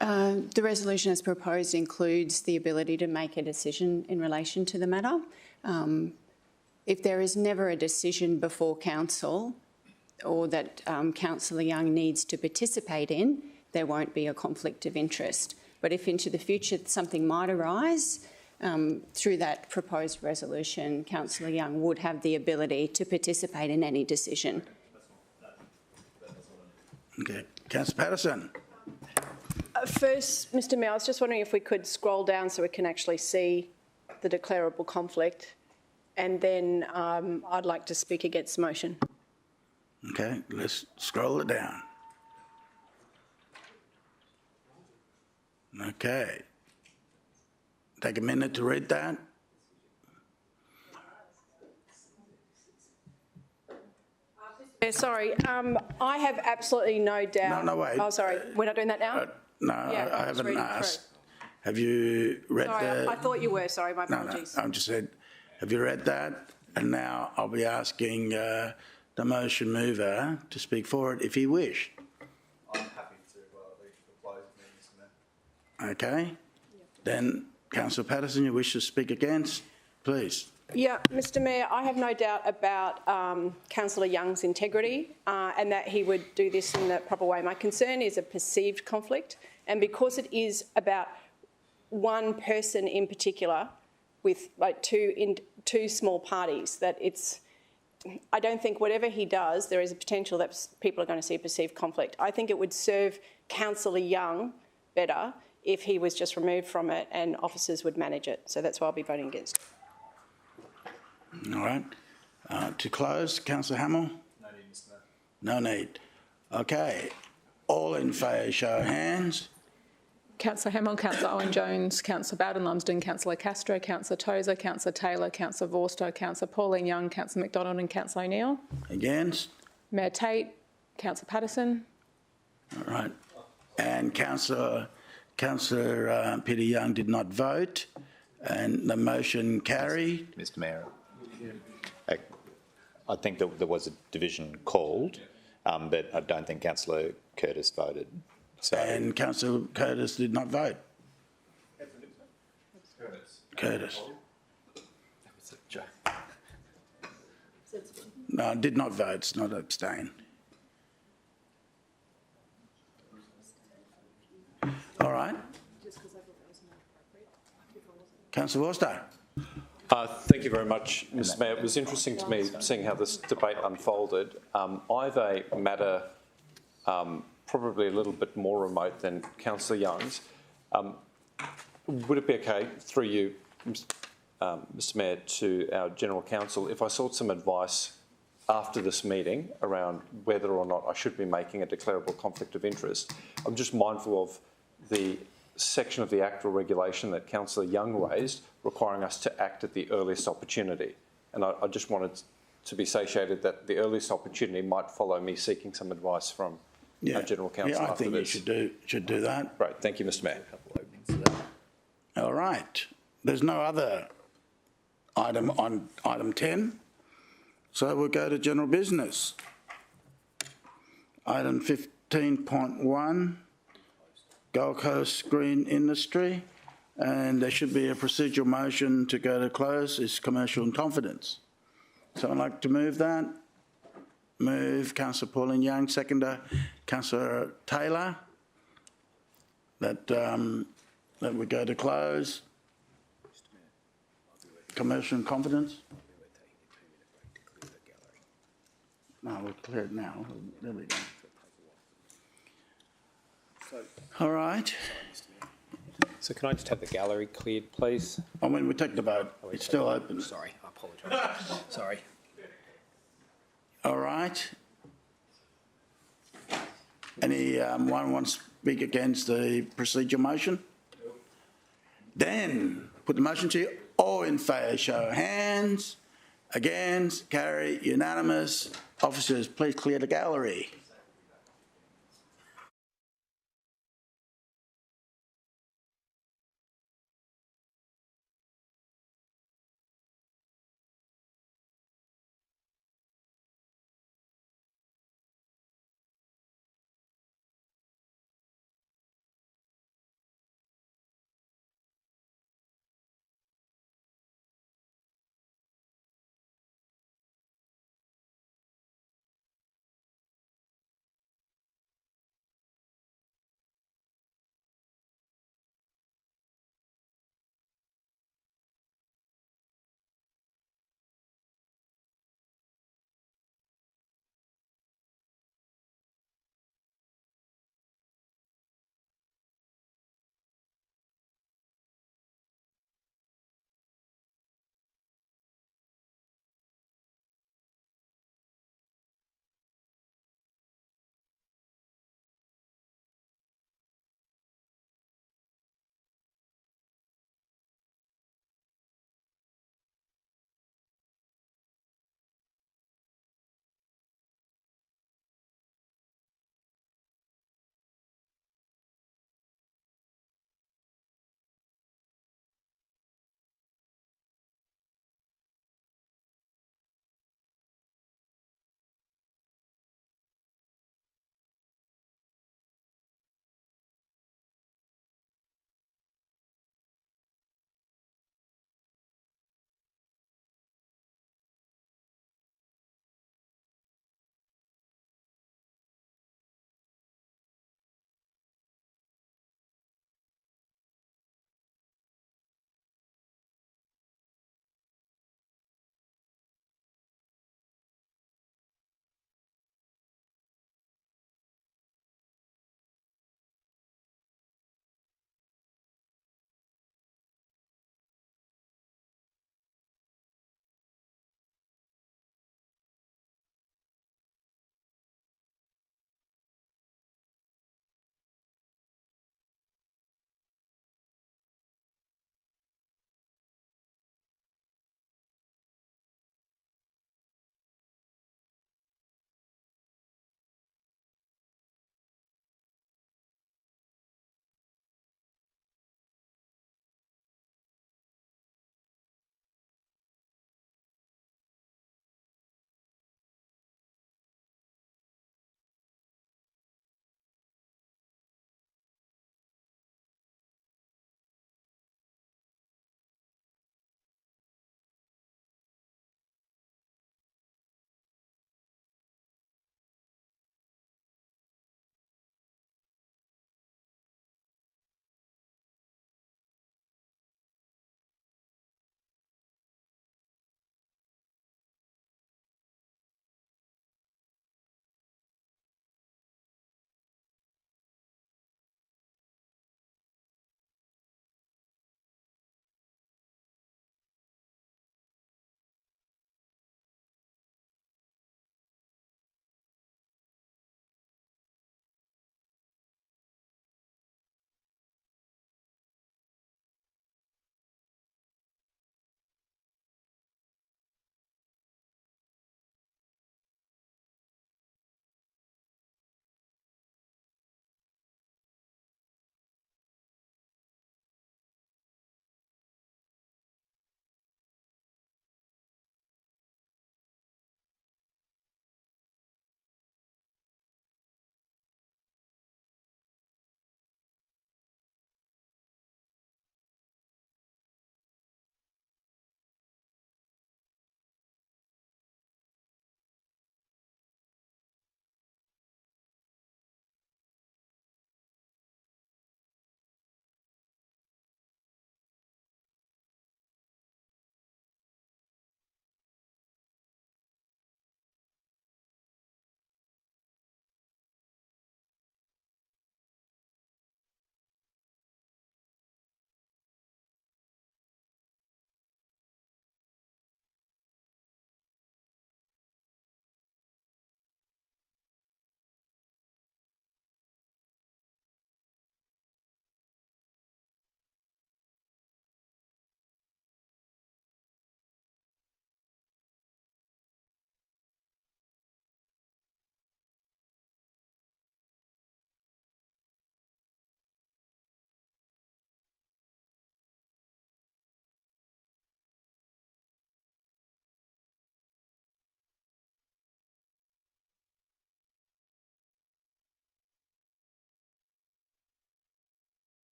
The resolution as proposed includes the ability to make a decision in relation to the matter. If there is never a decision before council or that Councillor Young needs to participate in, there won't be a conflict of interest. But if into the future something might arise, through that proposed resolution, Councillor Young would have the ability to participate in any decision. Okay. Councillor Patterson. First, Mr Mayor, I was just wondering if we could scroll down so we can actually see the declarable conflict, and then I'd like to speak against the motion. Okay, let's scroll it down. Okay. Take a minute to read that. Sorry, I have absolutely no doubt. No, wait. Oh, sorry, we're not doing that now? No, Yeah, I just haven't reading asked. through. Have you read Sorry, I thought you were, sorry, my apologies. No, I just said, have you read that? And now I'll be asking the motion mover to speak for it if he wished. I'm happy to leave the close of the meeting, Mr Mayor. Okay. Then, Councillor Patterson, you wish to speak against? Please. Yeah, Mr Mayor, I have no doubt about Councillor Young's integrity and that he would do this in the proper way. My concern is a perceived conflict, and because it is about one person in particular with like two small parties, that it's, I don't think whatever he does, there is a potential that people are going to see a perceived conflict. I think it would serve Councillor Young better if he was just removed from it and officers would manage it. So that's why I'll be voting against. All right. To close, Councillor Hamill? No need, Mr Mayor. No need. Okay. All in favour, show of hands. Councillor Hamill, Councillor Owen-Jones, Councillor Bowden-Lumsden, Councillor Castro, Councillor Tozer, Councillor Taylor, Councillor Vorster, Councillor Pauline Young, Councillor McDonald and Councillor O'Neill. Against? Mayor Tate, Councillor Patterson. All right. And Councillor Peter Young did not vote, and the motion carried. Mr Mayor, I think that there was a division called, but I don't think Councillor Curtis voted. So. And Councillor Curtis did not vote. Curtis. No, did not vote, it's not abstain. All right. Councillor Vorster. Thank you very much, Mr Mayor. It was interesting to me seeing how this debate unfolded. I have a matter probably a little bit more remote than Councillor Young's. Would it be okay, through you, Mr Mayor, to our General Counsel, if I sought some advice after this meeting around whether or not I should be making a declarable conflict of interest? I'm just mindful of the section of the Act or regulation that Councillor Young raised requiring us to act at the earliest opportunity. And I just wanted to be satiated that the earliest opportunity might follow me seeking some advice from our General Counsel I after think this. you should do that. Right, thank you, Mr Mayor. All right. There's no other item on item 10, so we'll go to general business. Item 15.1. Gold Coast Green Industry, and there should be a procedural motion to go to close. Is commercial in confidence. Someone like to move that? Move, Councillor Pauline Young, seconder, Councillor Taylor, that we go to close. Commercial in confidence. No, we'll clear it now. There we go. All right. So can I just have the gallery cleared, please? I mean, we take the vote. It's still open. Sorry, I apologise. Sorry. All right. Anyone want to speak against the procedure motion? Then put the motion to you. All in favour, show of hands. Against, carry, unanimous. Officers, please clear the gallery.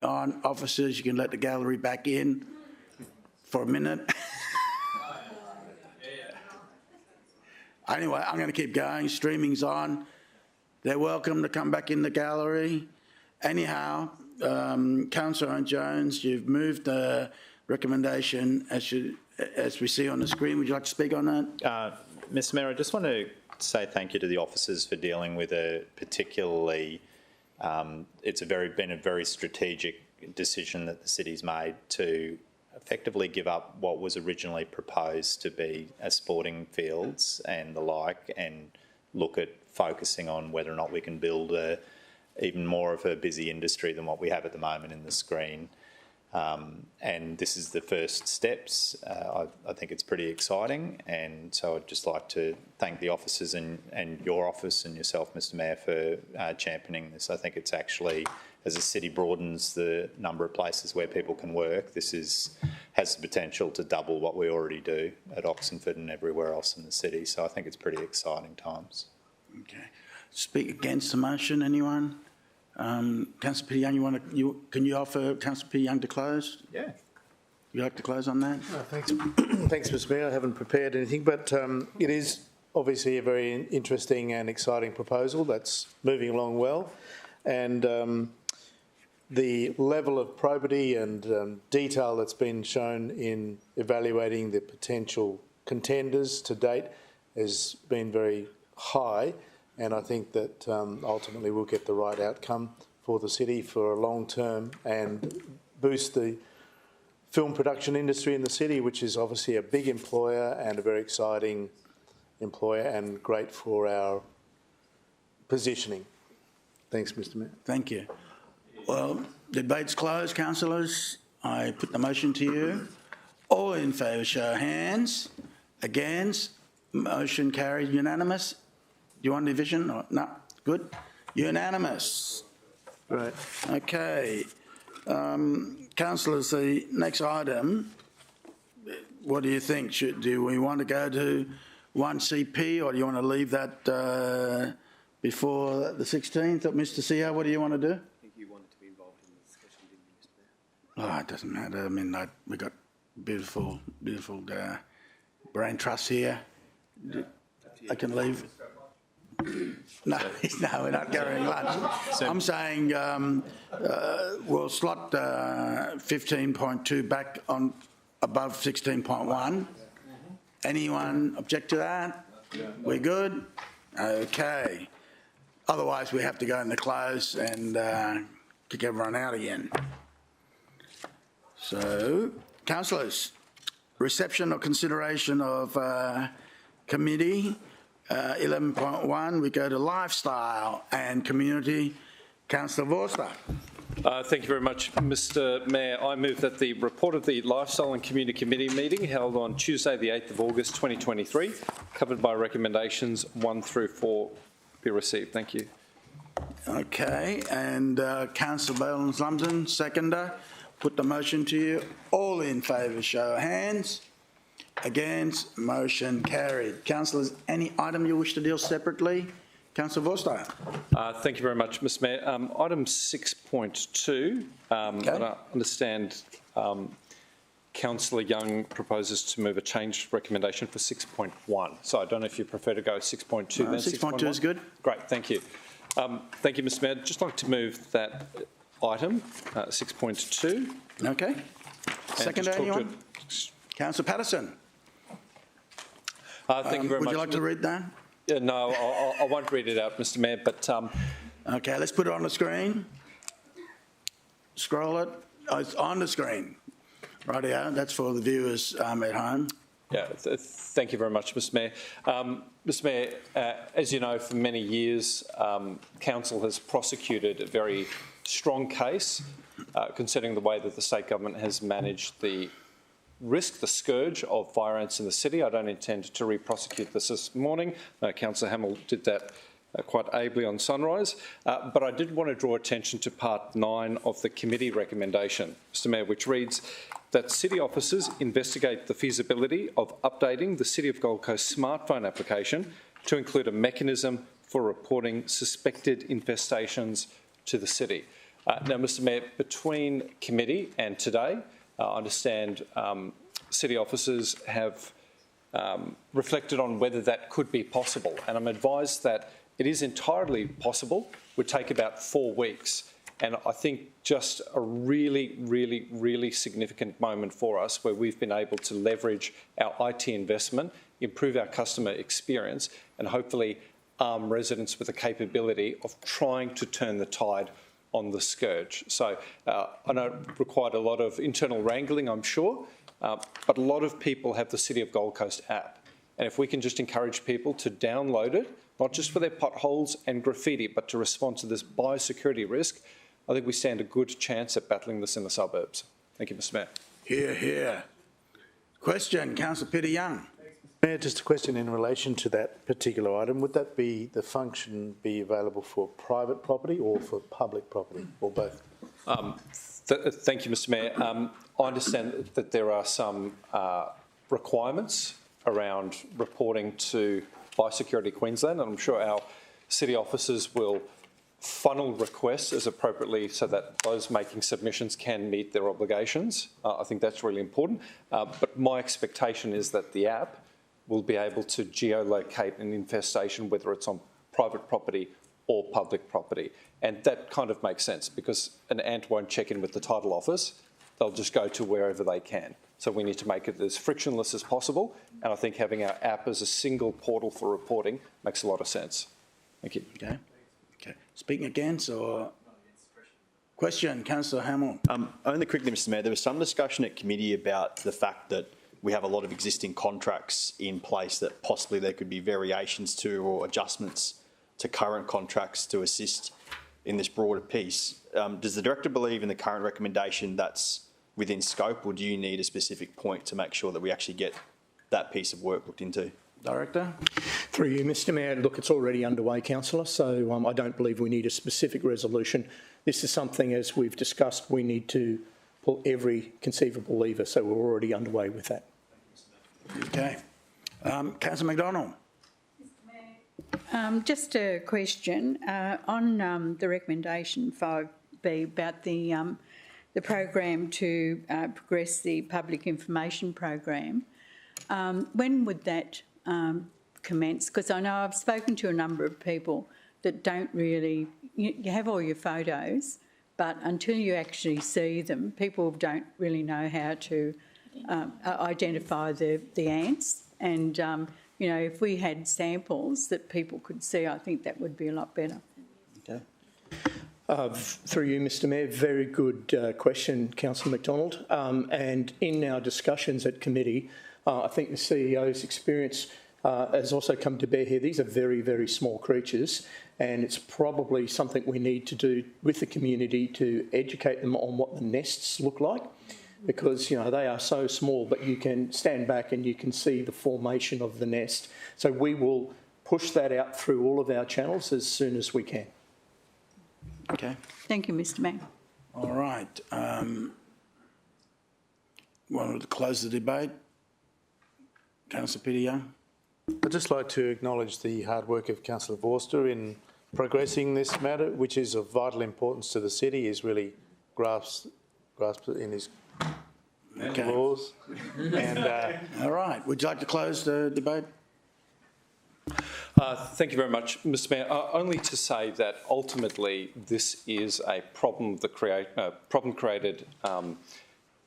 on. Officers, you can let the gallery back in for a minute. Anyway, I'm going to keep going. Streaming's on. They're welcome to come back in the gallery. Anyhow, Councillor Jones, you've moved the recommendation as we see on the screen. Would you like to speak on that? Mr Mayor, I just want to say thank you to the officers for dealing with a particularly, it's been a very strategic decision that the city's made to effectively give up what was originally proposed to be as sporting fields and the like, and look at focusing on whether or not we can build even more of a busy industry than what we have at the moment in the screen. And this is the first steps. I think it's pretty exciting, and so I'd just like to thank the officers and your office and yourself, Mr Mayor, for championing this. I think it's actually, as the city broadens the number of places where people can work, this has the potential to double what we already do at Oxenford and everywhere else in the city. So I think it's pretty exciting times. Okay. Speak against the motion, anyone? Councillor Peter Young, can you offer Councillor Peter Young to close? Yeah. Would you like to close on that? Oh, thanks. Thanks, Mr Mayor. I haven't prepared anything, but it is obviously a very interesting and exciting proposal that's moving along well. And the level of probity and detail that's been shown in evaluating the potential contenders to date has been very high. And I think that ultimately we'll get the right outcome for the city for a long term and boost the film production industry in the city, which is obviously a big employer and a very exciting employer and great for our positioning. Thanks, Mr Mayor. Thank you. Well, the debate's closed, councillors. I put the motion to you. All in favour, show of hands. Against, motion carried, unanimous. Do you want division? Or, no, good. Unanimous. Right. Okay. Councillors, the next item, what do you think? Do we want to go to 1CP, or do you want to leave that before the 16th? Mr CEO, what do you want to do? I think you wanted to be involved in the discussion, didn't you, Mr Mayor? Oh, it doesn't matter. I mean, we've got beautiful brain trust here. I can leave. No, we're not going lunch. I'm saying we'll slot 15.2 back on above 16.1. Anyone object to that? We're good? Okay. Otherwise, we have to go in the close and kick everyone out again. So, councillors, reception or consideration of committee. 11.1, we go to lifestyle and community. Councillor Vorster. Thank you very much, Mr Mayor. I move that the report of the Lifestyle and Community Committee meeting held on Tuesday the 8th of August 2023, covered by recommendations 1 through 4, be received. Thank you. Okay, and Councillor Boland-Lumsden, seconder. Put the motion to you. All in favour, show of hands. Against, motion carried. Councillors, any item you wish to deal separately? Councillor Vorster. Thank you very much, Mr Mayor. Item 6.2, Okay. I understand Councillor Young proposes to move a changed recommendation for 6.1. So I don't know if you prefer to go 6.2 then 6.2 is good. Great, thank you. Thank you, Mr Mayor. I'd just like to move that item, 6.2. Okay. Seconder, anyone? Councillor Patterson. Thank you very much. Would you like to read that? No, I won't read it out, Mr Mayor, but... Okay, let's put it on the screen. Scroll it. Oh, it's on the screen. Rightio, that's for the viewers at home. Yeah, thank you very much, Mr Mayor. Mr Mayor, as you know, for many years, Council has prosecuted a very strong case considering the way that the state government has managed the scourge of fire ants in the city. I don't intend to re-prosecute this morning. Councillor Hamill did that quite ably on Sunrise. But I did want to draw attention to part 9 of the committee recommendation, Mr Mayor, which reads that city officers investigate the feasibility of updating the City of Gold Coast smartphone application to include a mechanism for reporting suspected infestations to the city. Now, Mr Mayor, between committee and today, I understand city officers have reflected on whether that could be possible, and I'm advised that it is entirely possible. It would take about 4 weeks, and I think just a really significant moment for us where we've been able to leverage our IT investment, improve our customer experience, and hopefully arm residents with the capability of trying to turn the tide on the scourge. So I know it required a lot of internal wrangling, I'm sure, but a lot of people have the City of Gold Coast app. And if we can just encourage people to download it, not just for their potholes and graffiti, but to respond to this biosecurity risk, I think we stand a good chance at battling this in the suburbs. Thank you, Mr Mayor. Hear, hear. Question, Councillor Peter Young. Mayor, just a question in relation to that particular item. Would that be, the function be available for private property or for public property, or both? Thank you, Mr Mayor. I understand that there are some requirements around reporting to Biosecurity Queensland, and I'm sure our city officers will funnel requests as appropriately so that those making submissions can meet their obligations. I think that's really important. But my expectation is that the app will be able to geolocate an infestation, whether it's on private property or public property. And that kind of makes sense because an ant won't check in with the title office. They'll just go to wherever they can. So we need to make it as frictionless as possible. And I think having our app as a single portal for reporting makes a lot of sense. Thank you. Okay. Speaking against or question, Councillor Hamill. Only quickly, Mr Mayor, there was some discussion at committee about the fact that we have a lot of existing contracts in place that possibly there could be variations to or adjustments to current contracts to assist in this broader piece. Does the Director believe in the current recommendation that's within scope, or do you need a specific point to make sure that we actually get that piece of work looked into? Director? Through you, Mr Mayor. Look, it's already underway, Councillor, so I don't believe we need a specific resolution. This is something, as we've discussed, we need to pull every conceivable lever, so we're already underway with that. Okay. Councillor McDonald. Just a question on the recommendation 5B about the program to progress the public information program. When would that commence? Because I know I've spoken to a number of people that don't really, you have all your photos, but until you actually see them, people don't really know how to identify the ants. And, you know, if we had samples that people could see, I think that would be a lot better. Okay. Through you, Mr Mayor, very good question, Councillor McDonald. And in our discussions at committee, I think the CEO's experience has also come to bear here. These are very small creatures, and it's probably something we need to do with the community to educate them on what the nests look like, because, you know, they are so small, but you can stand back and you can see the formation of the nest. So we will push that out through all of our channels as soon as we can. Okay. Thank you, Mr Mayor. All right. Want to close the debate? Councillor Peter Young. I'd just like to acknowledge the hard work of Councillor Vorster in progressing this matter, which is of vital importance to the city. He's really grasped it in his laws. And, all right. Would you like to close the debate? Thank you very much, Mr Mayor. Only to say that ultimately this is a problem created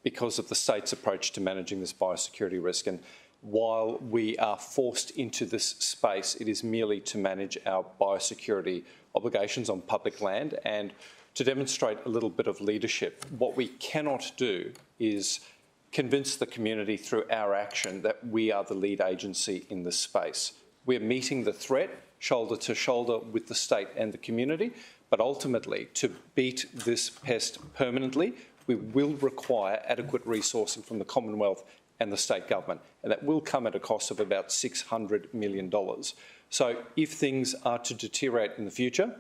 because of the state's approach to managing this biosecurity risk. And while we are forced into this space, it is merely to manage our biosecurity obligations on public land and to demonstrate a little bit of leadership. What we cannot do is convince the community through our action that we are the lead agency in this space. We're meeting the threat shoulder to shoulder with the state and the community, but ultimately to beat this pest permanently, we will require adequate resourcing from the Commonwealth and the state government, and that will come at a cost of about $600 million. So if things are to deteriorate in the future,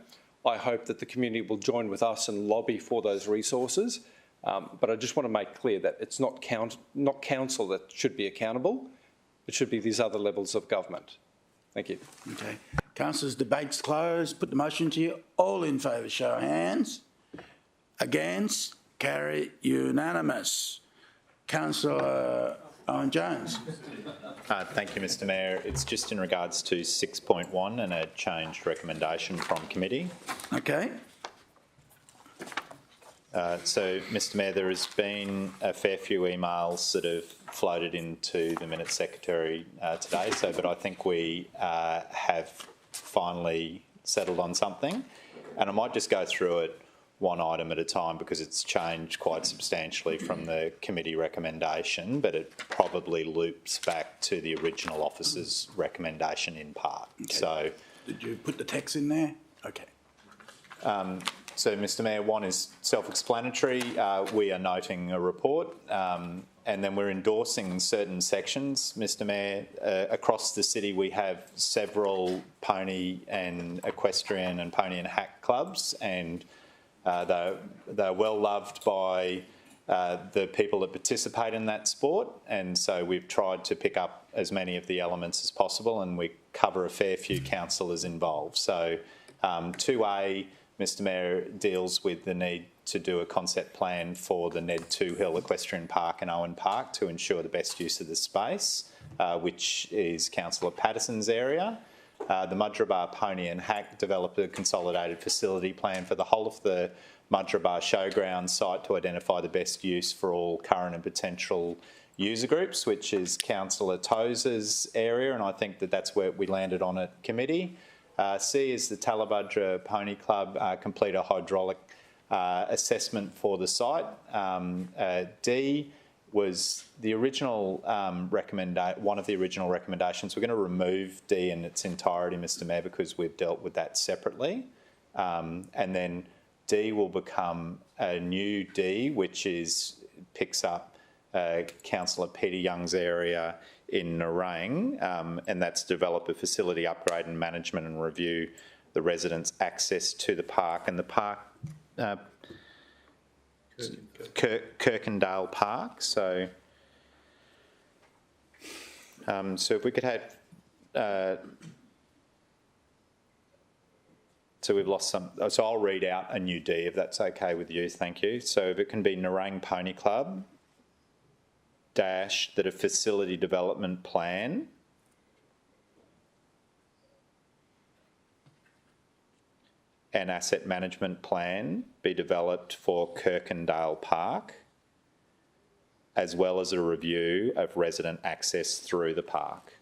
I hope that the community will join with us and lobby for those resources. But I just want to make clear that it's not council that should be accountable. It should be these other levels of government. Thank you. Okay. Councillors, debate's closed. Put the motion to you. All in favour, show of hands. Against? Carry unanimous. Councillor Owen Jones. Thank you, Mr Mayor. It's just in regards to 6.1 and a changed recommendation from committee. Okay. So, Mr Mayor, there has been a fair few emails that have floated into the Minutes Secretary today, but I think we have finally settled on something. And I might just go through it one item at a time because it's changed quite substantially from the committee recommendation, but it probably loops back to the original officer's recommendation in part. Okay. So, did you put the text in there? Okay. So, Mr Mayor, one is self-explanatory. We are noting a report and then we're endorsing certain sections. Mr Mayor, across the city we have several pony and equestrian and pony and hack clubs, and they're well loved by the people that participate in that sport, and so we've tried to pick up as many of the elements as possible, and we cover a fair few councillors involved. So 2A, Mr Mayor, deals with the need to do a concept plan for the Ned Two Hill Equestrian Park and Owen Park to ensure the best use of the space, which is Councillor Patterson's area. The Mudgeeraba Pony and Hack developed a consolidated facility plan for the whole of the Mudgeeraba Showground site to identify the best use for all current and potential user groups, which is Councillor Tozer's area, and I think that that's where we landed on at committee. C is the Tallabudra Pony Club complete a hydraulic assessment for the site. D was the original one of the original recommendations. We're going to remove D in its entirety, Mr Mayor, because we've dealt with that separately. And then D will become a new D, which picks up Councillor Peter Young's area in Nerang, and that's develop a facility upgrade and management and review the residents' access to the park. And the park, Kirkendale Park. So, so if we could have, so we've lost some. So I'll read out a new D if that's okay with you. Thank you. So if it can be Nerang Pony Club dash that a facility development plan and asset management plan be developed for Kirkendale Park, as well as a review of resident access through the park.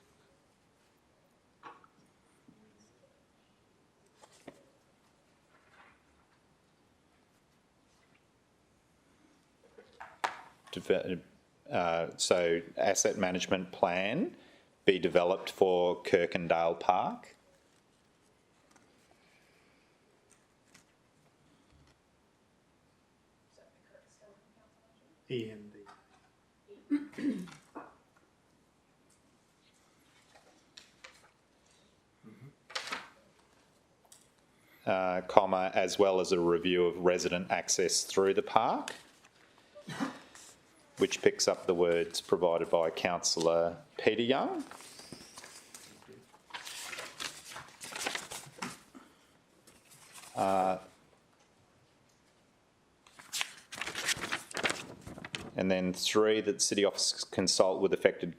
So asset management plan be developed for Kirkendale Park. END. Comma, as well as a review of resident access through the park, which picks up the words provided by Councillor Peter Young. And then 3, that City Office consult with affected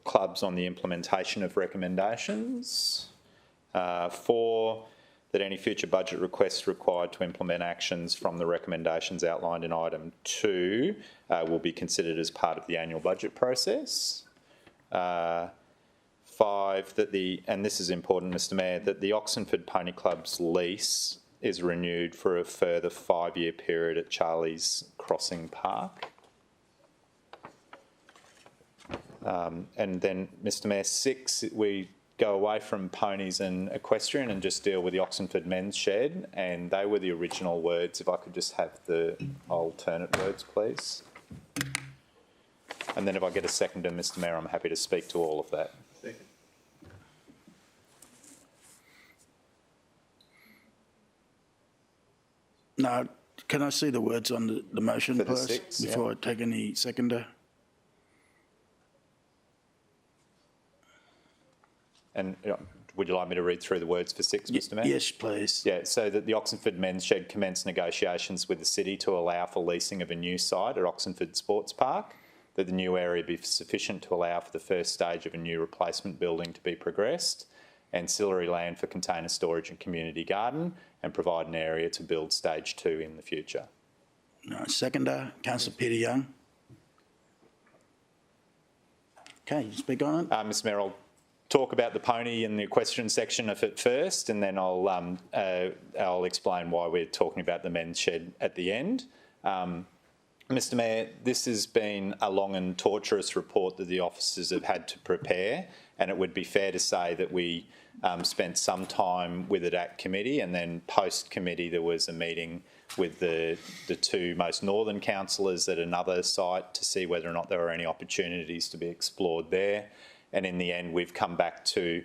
clubs on the implementation of recommendations. 4, that any future budget requests required to implement actions from the recommendations outlined in item 2 will be considered as part of the annual budget process. 5, that and this is important, Mr Mayor, that the Oxenford Pony Club's lease is renewed for a further 5-year period at Charlie's Crossing Park. And then, Mr Mayor, 6, we go away from ponies and equestrian and just deal with the Oxenford Men's Shed, and they were the original words. If I could just have the alternate words, please. And then if I get a seconder, Mr Mayor, I'm happy to speak to all of that. Second. No, can I see the words on the motion, For the please, 6, before I take any seconder? And would you like me to read through the words for 6, Mr Mayor? Yes, please. Yeah, so that the Oxenford Men's Shed commence negotiations with the city to allow for leasing of a new site at Oxenford Sports Park, that the new area be sufficient to allow for the first stage of a new replacement building to be progressed, ancillary land for container storage and community garden, and provide an area to build stage 2 in the future. No, seconder, Councillor Peter Young. Okay, you speak on it. Mr Mayor, I'll talk about the pony in the equestrian section of it first, and then I'll explain why we're talking about the men's shed at the end. Mr Mayor, this has been a long and torturous report that the officers have had to prepare, and it would be fair to say that we spent some time with it at committee, and then post-committee there was a meeting with the 2 most northern councillors at another site to see whether or not there were any opportunities to be explored there. And in the end, we've come back to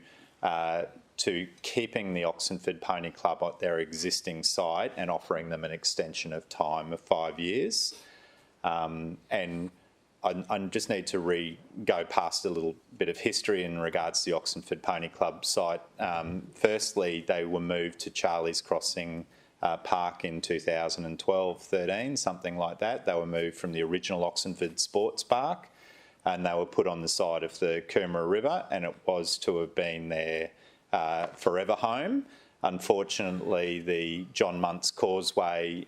keeping the Oxenford Pony Club at their existing site and offering them an extension of time of 5 years. And I just need to go past a little bit of history in regards to the Oxenford Pony Club site. Firstly, they were moved to Charlie's Crossing Park in 2012-13, something like that. They were moved from the original Oxenford Sports Park, and they were put on the side of the Coomera River, and it was to have been their forever home. Unfortunately, the John Muntz Causeway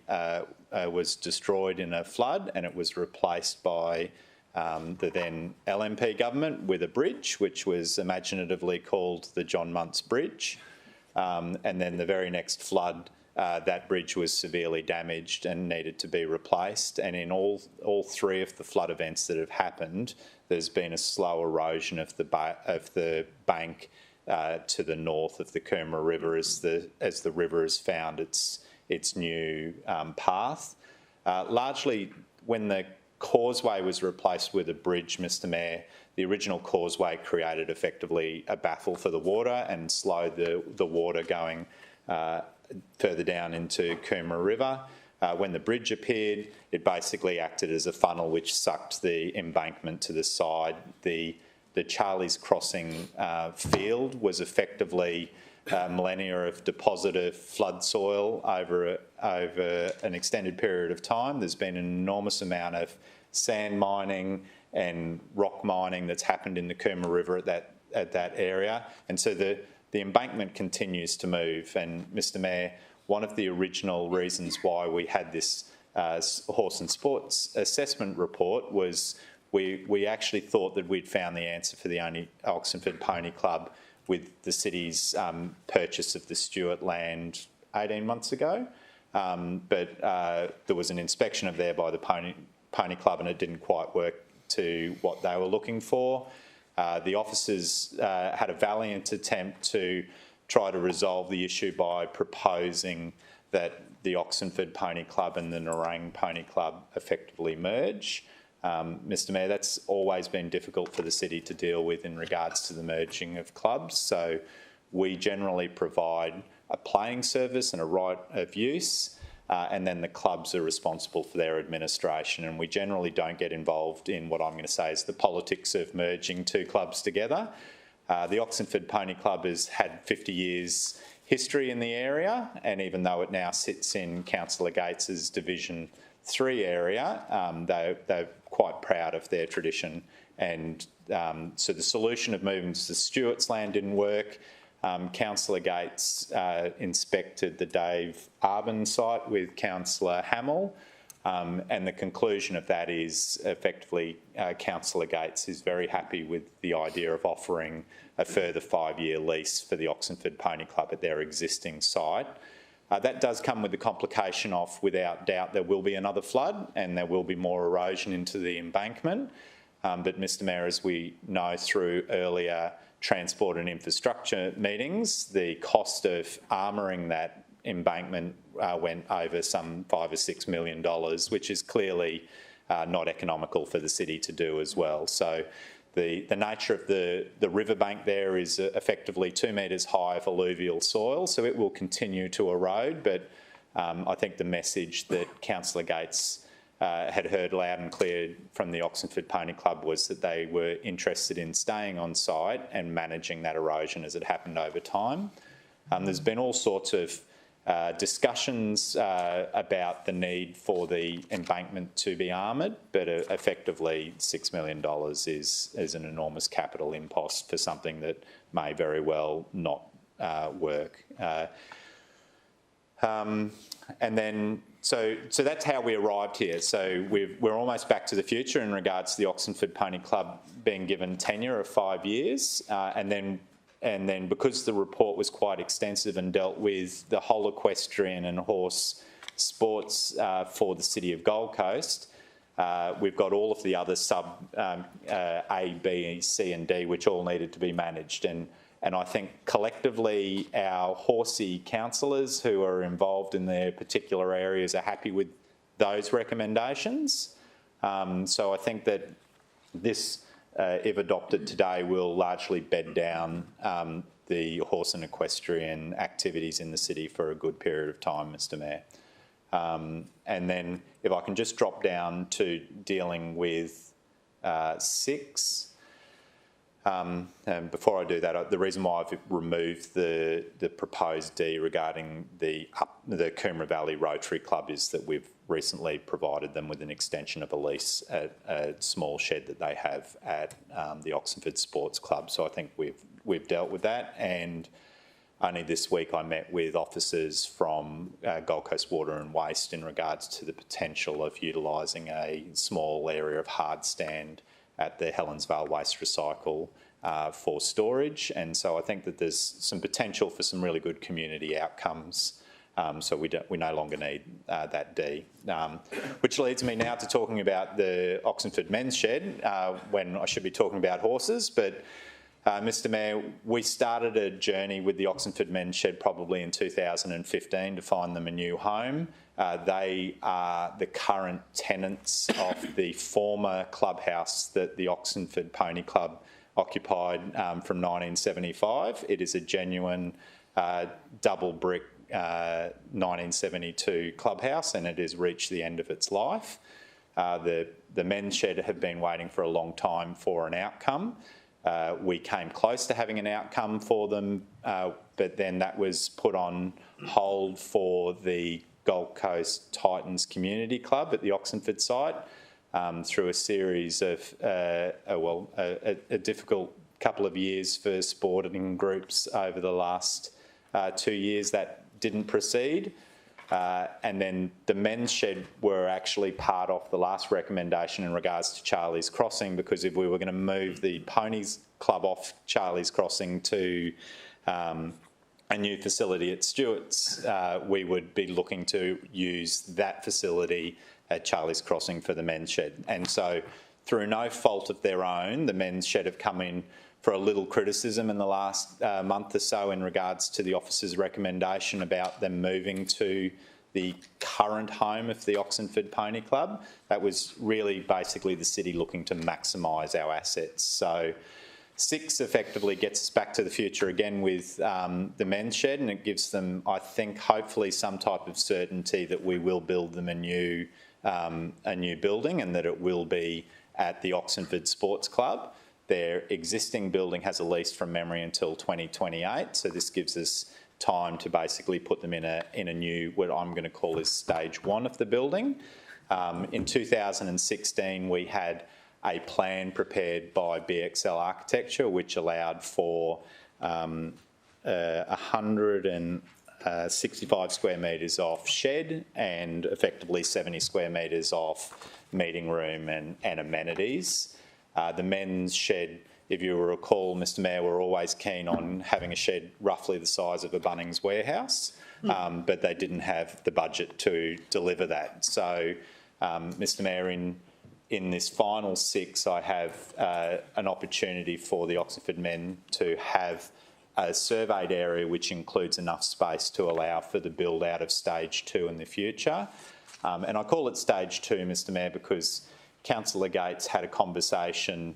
was destroyed in a flood, and it was replaced by the then LNP government with a bridge, which was imaginatively called the John Muntz Bridge. And then the very next flood, that bridge was severely damaged and needed to be replaced. And in all 3 of the flood events that have happened, there's been a slow erosion of the bank to the north of the Coomera River as the river has found its new path. Largely, when the causeway was replaced with a bridge, Mr Mayor, the original causeway created effectively a baffle for the water and slowed the water going further down into Coomera River. When the bridge appeared, it basically acted as a funnel which sucked the embankment to the side. The Charlie's Crossing field was effectively millennia of deposited flood soil over an extended period of time. There's been an enormous amount of sand mining and rock mining that's happened in the Coomera River at that area, and so the embankment continues to move. And Mr Mayor, one of the original reasons why we had this horse and sports assessment report was we actually thought that we'd found the answer for the only Oxenford Pony Club with the city's purchase of the Stewart land 18 months ago. But there was an inspection of there by the Pony Club, and it didn't quite work to what they were looking for. The officers had a valiant attempt to try to resolve the issue by proposing that the Oxenford Pony Club and the Nerang Pony Club effectively merge. Mr Mayor, that's always been difficult for the city to deal with in regards to the merging of clubs. So we generally provide a playing service and a right of use, and then the clubs are responsible for their administration. And we generally don't get involved in what I'm going to say is the politics of merging 2 clubs together. The Oxenford Pony Club has had 50 years history in the area, and even though it now sits in Councillor Gates's Division 3 area, they're quite proud of their tradition. And so the solution of moving to the Stewart's land didn't work. Councillor Gates inspected the Dave Arbin site with Councillor Hamill, and the conclusion of that is effectively Councillor Gates is very happy with the idea of offering a further 5-year lease for the Oxenford Pony Club at their existing site. That does come with the complication of, without doubt, there will be another flood and there will be more erosion into the embankment. But Mr Mayor, as we know through earlier transport and infrastructure meetings, the cost of armouring that embankment went over some $5 or $6 million, which is clearly not economical for the city to do as well. So the nature of the riverbank there is effectively 2 metres high of alluvial soil, so it will continue to erode. But I think the message that Councillor Gates had heard loud and clear from the Oxenford Pony Club was that they were interested in staying on site and managing that erosion as it happened over time. There's been all sorts of discussions about the need for the embankment to be armoured, but effectively $6 million is an enormous capital impost for something that may very well not work. And then, so that's how we arrived here. So we're almost back to the future in regards to the Oxenford Pony Club being given tenure of 5 years, and then because the report was quite extensive and dealt with the whole equestrian and horse sports for the City of Gold Coast, we've got all of the other sub A, B, C and D, which all needed to be managed. And I think collectively our horsey councillors who are involved in their particular areas are happy with those recommendations. So I think that this, if adopted today, will largely bed down the horse and equestrian activities in the city for a good period of time, Mr Mayor. And then if I can just drop down to dealing with 6. And before I do that, the reason why I've removed the proposed D regarding the Coomera Valley Rotary Club is that we've recently provided them with an extension of a lease at a small shed that they have at the Oxenford Sports Club. So I think we've dealt with that. And only this week I met with officers from Gold Coast Water and Waste in regards to the potential of utilising a small area of hard stand at the Helensvale Waste Recycle for storage. And so I think that there's some potential for some really good community outcomes. So we no longer need that D. Which leads me now to talking about the Oxenford Men's Shed, when I should be talking about horses. But Mr Mayor, we started a journey with the Oxenford Men's Shed probably in 2015 to find them a new home. They are the current tenants of the former clubhouse that the Oxenford Pony Club occupied from 1975. It is a genuine double brick 1972 clubhouse, and it has reached the end of its life. The men's shed have been waiting for a long time for an outcome. We came close to having an outcome for them, but then that was put on hold for the Gold Coast Titans Community Club at the Oxenford site through a series of, a difficult couple of years for sporting groups over the last 2 years. That didn't proceed. And then the men's shed were actually part of the last recommendation in regards to Charlie's Crossing, because if we were going to move the Ponies Club off Charlie's Crossing to a new facility at Stewart's, we would be looking to use that facility at Charlie's Crossing for the men's shed. And so through no fault of their own, the men's shed have come in for a little criticism in the last month or so in regards to the officer's recommendation about them moving to the current home of the Oxenford Pony Club. That was really basically the city looking to maximise our assets. So 6 effectively gets us back to the future again with the men's shed, and it gives them, I think, hopefully some type of certainty that we will build them a new building and that it will be at the Oxenford Sports Club. Their existing building has a lease from memory until 2028, so this gives us time to basically put them in a new, what I'm going to call is stage 1 of the building. In 2016, we had a plan prepared by BXL Architecture, which allowed for 165 square metres of shed and effectively 70 square metres of meeting room and amenities. The men's shed, if you recall, Mr Mayor, we're always keen on having a shed roughly the size of a Bunnings warehouse, but they didn't have the budget to deliver that. So, Mr Mayor, in this final 6, I have an opportunity for the Oxenford men to have a surveyed area which includes enough space to allow for the build out of stage 2 in the future. And I call it stage 2, Mr Mayor, because Councillor Gates had a conversation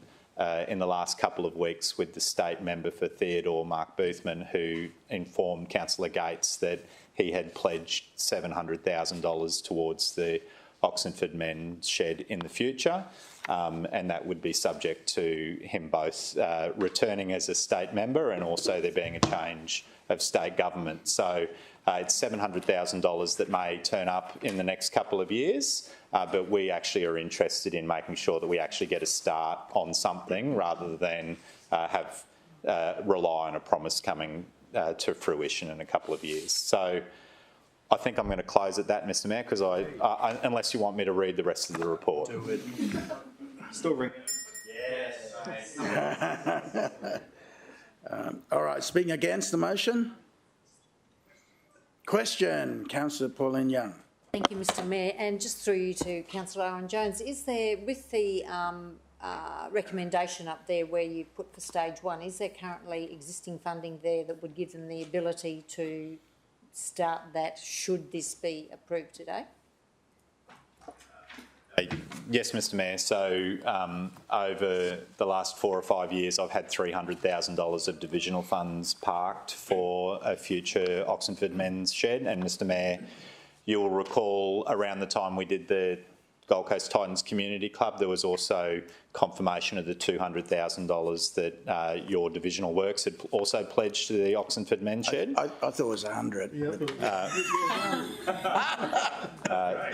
in the last couple of weeks with the state member for Theodore, Mark Boothman, who informed Councillor Gates that he had pledged $700,000 towards the Oxenford men's shed in the future, and that would be subject to him both returning as a state member and also there being a change of state government. So it's $700,000 that may turn up in the next couple of years, but we actually are interested in making sure that we actually get a start on something rather than rely on a promise coming to fruition in a couple of years. So I think I'm going to close at that, Mr Mayor, because unless you want me to read the rest of the report. Do it. Still ringing. Yes. All right, speaking against the motion? Question, Councillor Pauline Young. Thank you, Mr Mayor. And just through you to Councillor Owen-Jones, is there, with the recommendation up there where you put for stage 1, is there currently existing funding there that would give them the ability to start that should this be approved today? Yes, Mr Mayor. So over the last 4 or 5 years, I've had $300,000 of divisional funds parked for a future Oxenford men's shed. And Mr Mayor, you'll recall around the time we did the Gold Coast Titans Community Club, there was also confirmation of the $200,000 that your divisional works had also pledged to the Oxenford men's shed. I thought it was 100.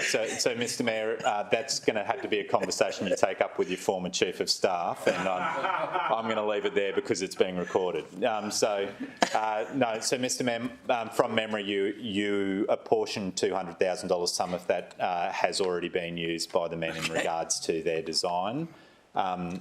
So, Mr Mayor, that's going to have to be a conversation you take up with your former Chief of Staff, and I'm going to leave it there because it's being recorded. So, Mr Mayor, from memory, you apportioned $200,000. Some of that has already been used by the men in regards to their design. And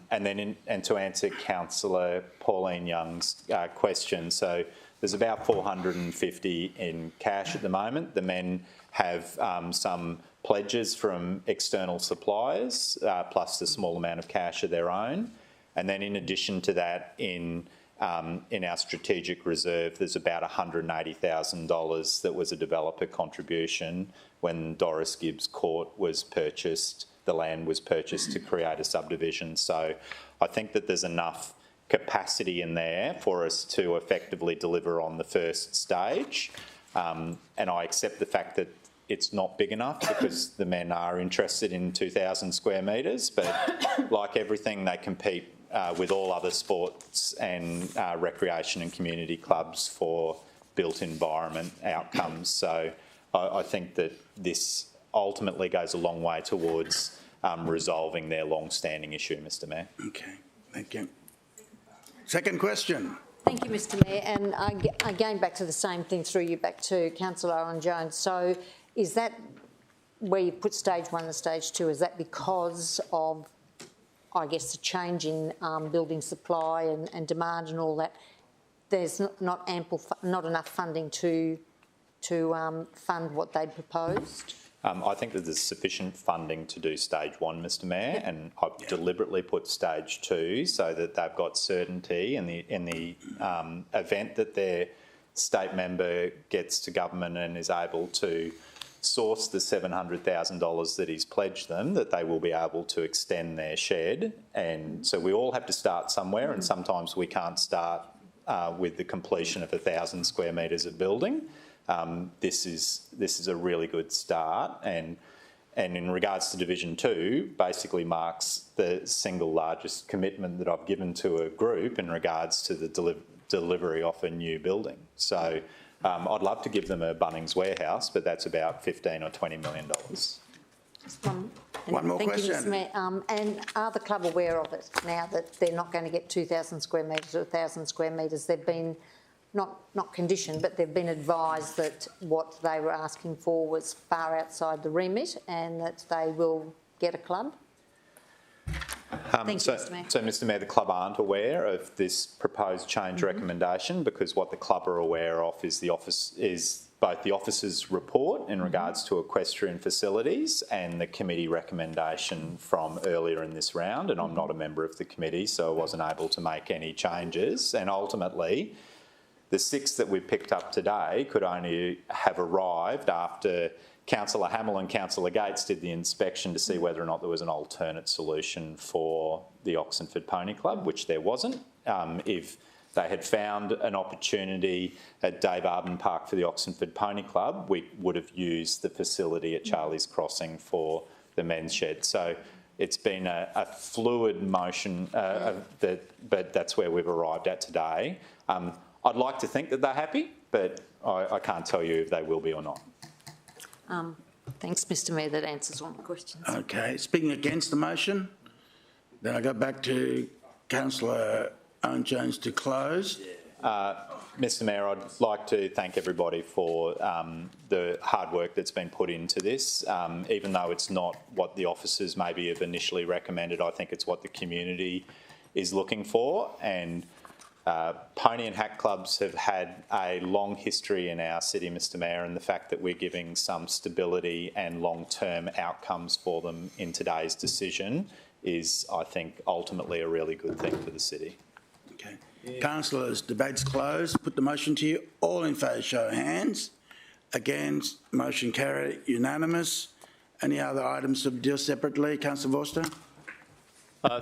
to answer Councillor Pauline Young's question, so there's about 450 in cash at the moment. The men have some pledges from external suppliers, plus the small amount of cash of their own. And then in addition to that, in our strategic reserve, there's about $180,000 that was a developer contribution when Doris Gibbs Court was purchased. The land was purchased to create a subdivision. So I think that there's enough capacity in there for us to effectively deliver on the first stage. And I accept the fact that it's not big enough because the men are interested in 2,000 square metres, but like everything, they compete with all other sports and recreation and community clubs for built environment outcomes. So I think that this ultimately goes a long way towards resolving their long-standing issue, Mr Mayor. Okay, thank you. Second question. Thank you, Mr Mayor. And again, back to the same thing, through you back to Councillor Owen-Jones. So is that where you put stage 1 and stage 2, is that because of, I guess, the change in building supply and demand and all that? There's not enough funding to fund what they proposed? I think that there's sufficient funding to do stage 1, Mr Mayor, and I've deliberately put stage 2 so that they've got certainty in the event that their state member gets to government and is able to source the $700,000 that he's pledged them, that they will be able to extend their shed. And so we all have to start somewhere, and sometimes we can't start with the completion of 1,000 square metres of building. This is a really good start, and in regards to Division 2, basically marks the single largest commitment that I've given to a group in regards to the delivery of a new building. So I'd love to give them a Bunnings warehouse, but that's about $15 or $20 million. One more question. Thank you, Mr Mayor. And are the club aware of it now that they're not going to get 2,000 square metres or 1,000 square metres? They've been not conditioned, but they've been advised that what they were asking for was far outside the remit and that they will get a club? Thank you, Mr Mayor. So, Mr Mayor, the club aren't aware of this proposed change recommendation, because what the club are aware of is both the officer's report in regards to equestrian facilities and the committee recommendation from earlier in this round. And I'm not a member of the committee, so I wasn't able to make any changes. And ultimately, the 6 that we picked up today could only have arrived after Councillor Hamill and Councillor Gates did the inspection to see whether or not there was an alternate solution for the Oxenford Pony Club, which there wasn't. If they had found an opportunity at Dave Arden Park for the Oxenford Pony Club, we would have used the facility at Charlie's Crossing for the men's shed. So it's been a fluid motion, but that's where we've arrived at today. I'd like to think that they're happy, but I can't tell you if they will be or not. Thanks, Mr Mayor. That answers all my questions. Okay. Speaking against the motion, then I go back to Councillor Owen Jones to close. Mr Mayor, I'd like to thank everybody for the hard work that's been put into this. Even though it's not what the officers maybe have initially recommended, I think it's what the community is looking for. And pony and hack clubs have had a long history in our city, Mr Mayor, and the fact that we're giving some stability and long-term outcomes for them in today's decision is, I think, ultimately a really good thing for the city. Okay. Councillors, debate's closed. Put the motion to you. All in favour, show of hands. Against, motion carried, unanimous. Any other items to deal separately? Councillor Vorster?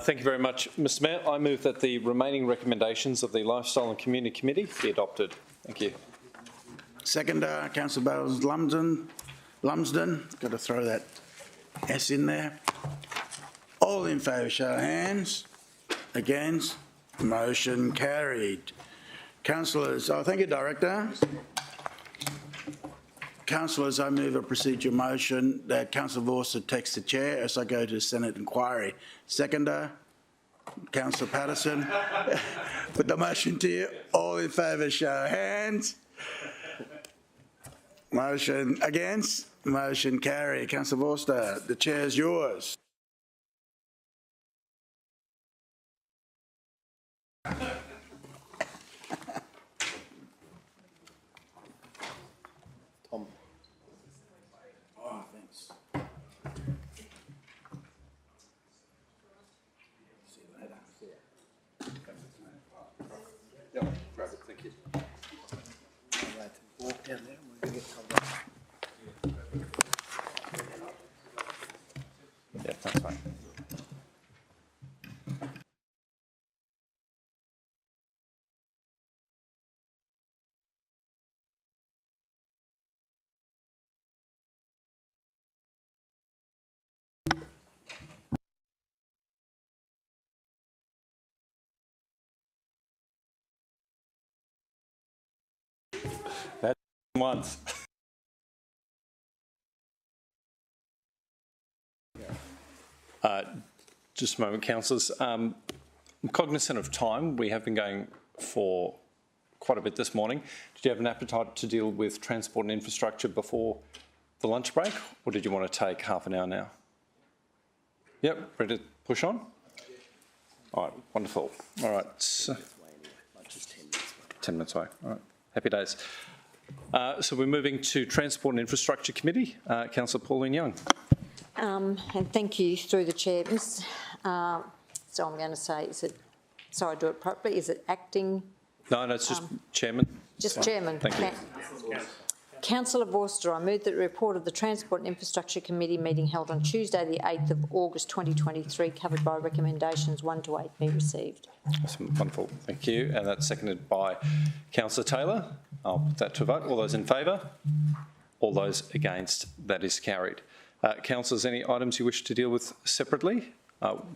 Thank you very much, Mr Mayor. I move that the remaining recommendations of the Lifestyle and Community Committee be adopted. Thank you. Seconder, Councillor Bowles-Lumsden. Got to throw that S in there. All in favour, show of hands. Against, motion carried. Councillors, thank you, Director. Councillors, I move a procedural motion that Councillor Vorster takes the chair as I go to Senate inquiry. Seconder, Councillor Patterson. Put the motion to you. All in favour, show of hands. Motion against, motion carried. Councillor Vorster, the chair is yours. Tom. Oh, thanks. See you later. Yep, grab it, thank you. Walk down there and we're going to get Yeah, that's fine. That's once. Just a moment, councillors. I'm cognisant of time. We have been going for quite a bit this morning. Did you have an appetite to deal with transport and infrastructure before the lunch break, or did you want to take half an hour now? Yep, ready to push on? All right, wonderful. All right, so 10 minutes away. All right, happy days. So we're moving to Transport and Infrastructure Committee. Councillor Pauline Young. And thank you through the chair, Miss. So I'm going to say, so I do it properly, is it acting? No, it's just chairman. Just chairman. Thank you. Councillor Vorster, I move that the report of the Transport and Infrastructure Committee meeting held on Tuesday the 8th of August 2023, covered by recommendations 1 to 8, be received. That's wonderful, thank you. And that's seconded by Councillor Taylor. I'll put that to a vote. All those in favour? All those against? That is carried. Councillors, any items you wish to deal with separately?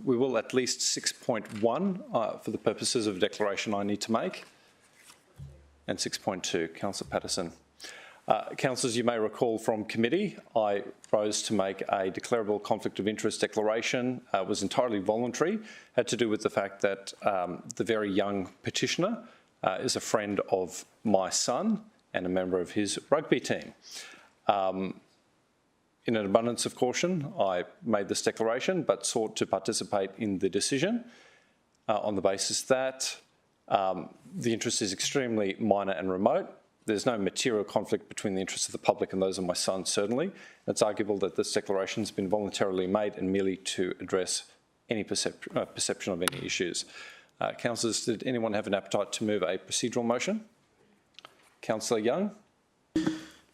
We will at least 6.1 for the purposes of a declaration I need to make. And 6.2, Councillor Patterson. Councillors, you may recall from committee, I rose to make a declarable conflict of interest declaration. It was entirely voluntary, had to do with the fact that the very young petitioner is a friend of my son and a member of his rugby team. In an abundance of caution, I made this declaration but sought to participate in the decision on the basis that the interest is extremely minor and remote. There's no material conflict between the interests of the public and those of my son, certainly. It's arguable that this declaration has been voluntarily made and merely to address any perception of any issues. Councillors, did anyone have an appetite to move a procedural motion? Councillor Young.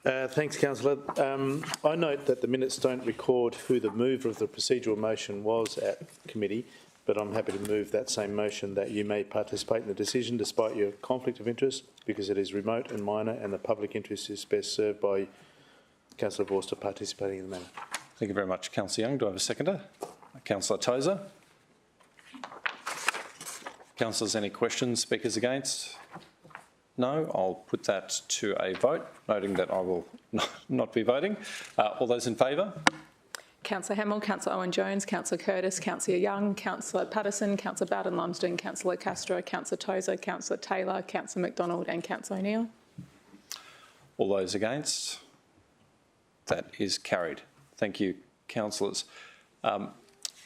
Thanks, Councillor. I note that the minutes don't record who the mover of the procedural motion was at committee. but I'm happy to move that same motion that you may participate in the decision despite your conflict of interest because it is remote and minor and the public interest is best served by Councillor Vorster participating in the matter. Thank you very much, Councillor Young. Do I have a seconder? Councillor Tozer. Councillors, any questions? Speakers against? No. I'll put that to a vote, noting that I will not be voting. All those in favour? Councillor Hamill, Councillor Owen-Jones, Councillor Curtis, Councillor Young, Councillor Patterson, Councillor Bowden-Lumsden, Councillor Castro, Councillor Tozer, Councillor Taylor, Councillor McDonald and Councillor O'Neill. All those against? That is carried. Thank you, councillors.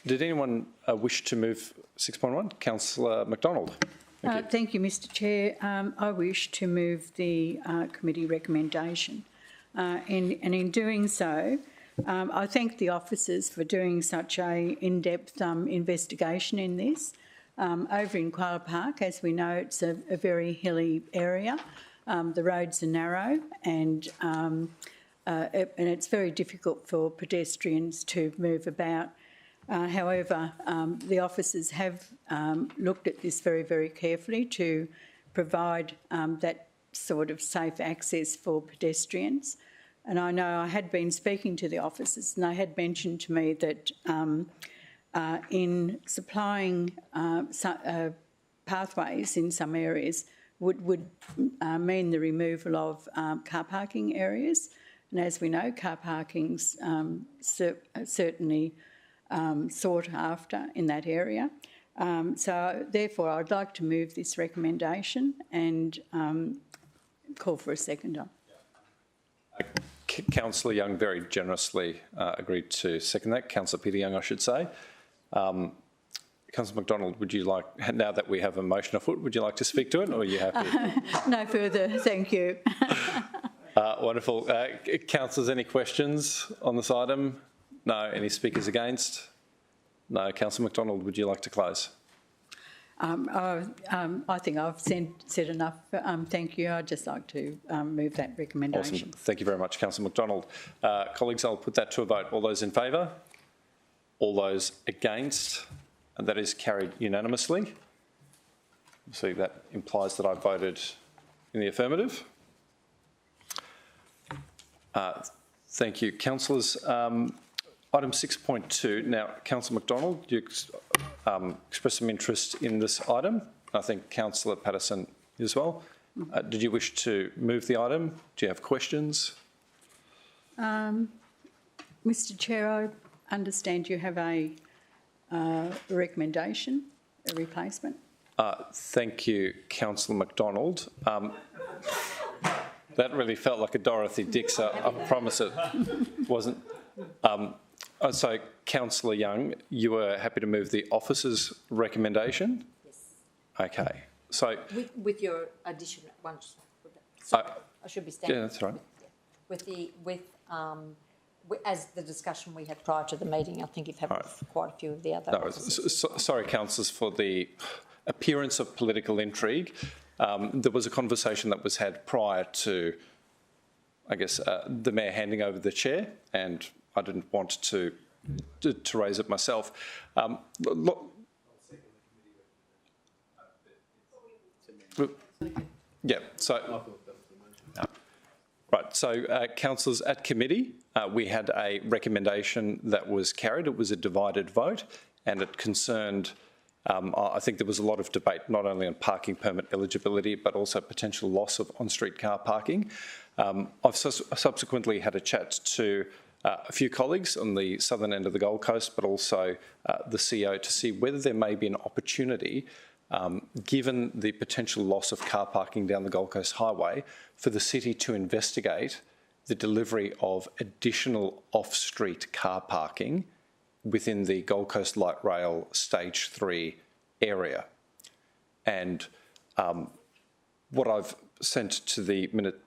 Did anyone wish to move 6.1? Councillor McDonald. Thank you, Mr Chair. I wish to move the committee recommendation. In doing so, I thank the officers for doing such a in-depth investigation in this. Over in Koala Park, as we know, it's a very hilly area. The roads are narrow and it's very difficult for pedestrians to move about. However, the officers have looked at this very, very carefully to provide that sort of safe access for pedestrians. And I know I had been speaking to the officers and they had mentioned to me that in supplying pathways in some areas would mean the removal of car parking areas. And as we know, car parking's certainly sought after in that area. So therefore, I'd like to move this recommendation and call for a seconder. Councillor Young very generously agreed to second that. Councillor Peter Young, I should say. Councillor McDonald, would you like, now that we have a motion afoot, would you like to speak to it or are you happy? No further, thank you. Wonderful. Councillors, any questions on this item? No. Any speakers against? No. Councillor McDonald, would you like to close? I think I've said enough. Thank you. I'd just like to move that recommendation. Awesome. Thank you very much, Councillor McDonald. Colleagues, I'll put that to a vote. All those in favour? All those against? And that is carried unanimously. So that implies that I voted in the affirmative. Thank you. Councillors, item 6.2. Now, Councillor McDonald, you expressed some interest in this item. I think Councillor Patterson as well. Did you wish to move the item? Do you have questions? Mr Chair, I understand you have a recommendation, a replacement. Thank you, Councillor McDonald. That really felt like a Dorothy Dix. I promise it wasn't. So, Councillor Young, you were happy to move the officer's recommendation? Yes. Okay. So with your addition once. Sorry, I should be standing. Yeah, that's right. As the discussion we had prior to the meeting, I think you've had quite a few of the other. No, sorry, councillors, for the appearance of political intrigue. There was a conversation that was had prior to, I guess, the mayor handing over the chair, and I didn't want to raise it myself. Yeah, so, right, so councillors, at committee, we had a recommendation that was carried. It was a divided vote, and it concerned, I think there was a lot of debate, not only on parking permit eligibility, but also potential loss of on-street car parking. I've subsequently had a chat to a few colleagues on the southern end of the Gold Coast, but also the CEO, to see whether there may be an opportunity, given the potential loss of car parking down the Gold Coast Highway, for the city to investigate the delivery of additional off-street car parking within the Gold Coast Light Rail Stage 3 area. And what I've sent to the minute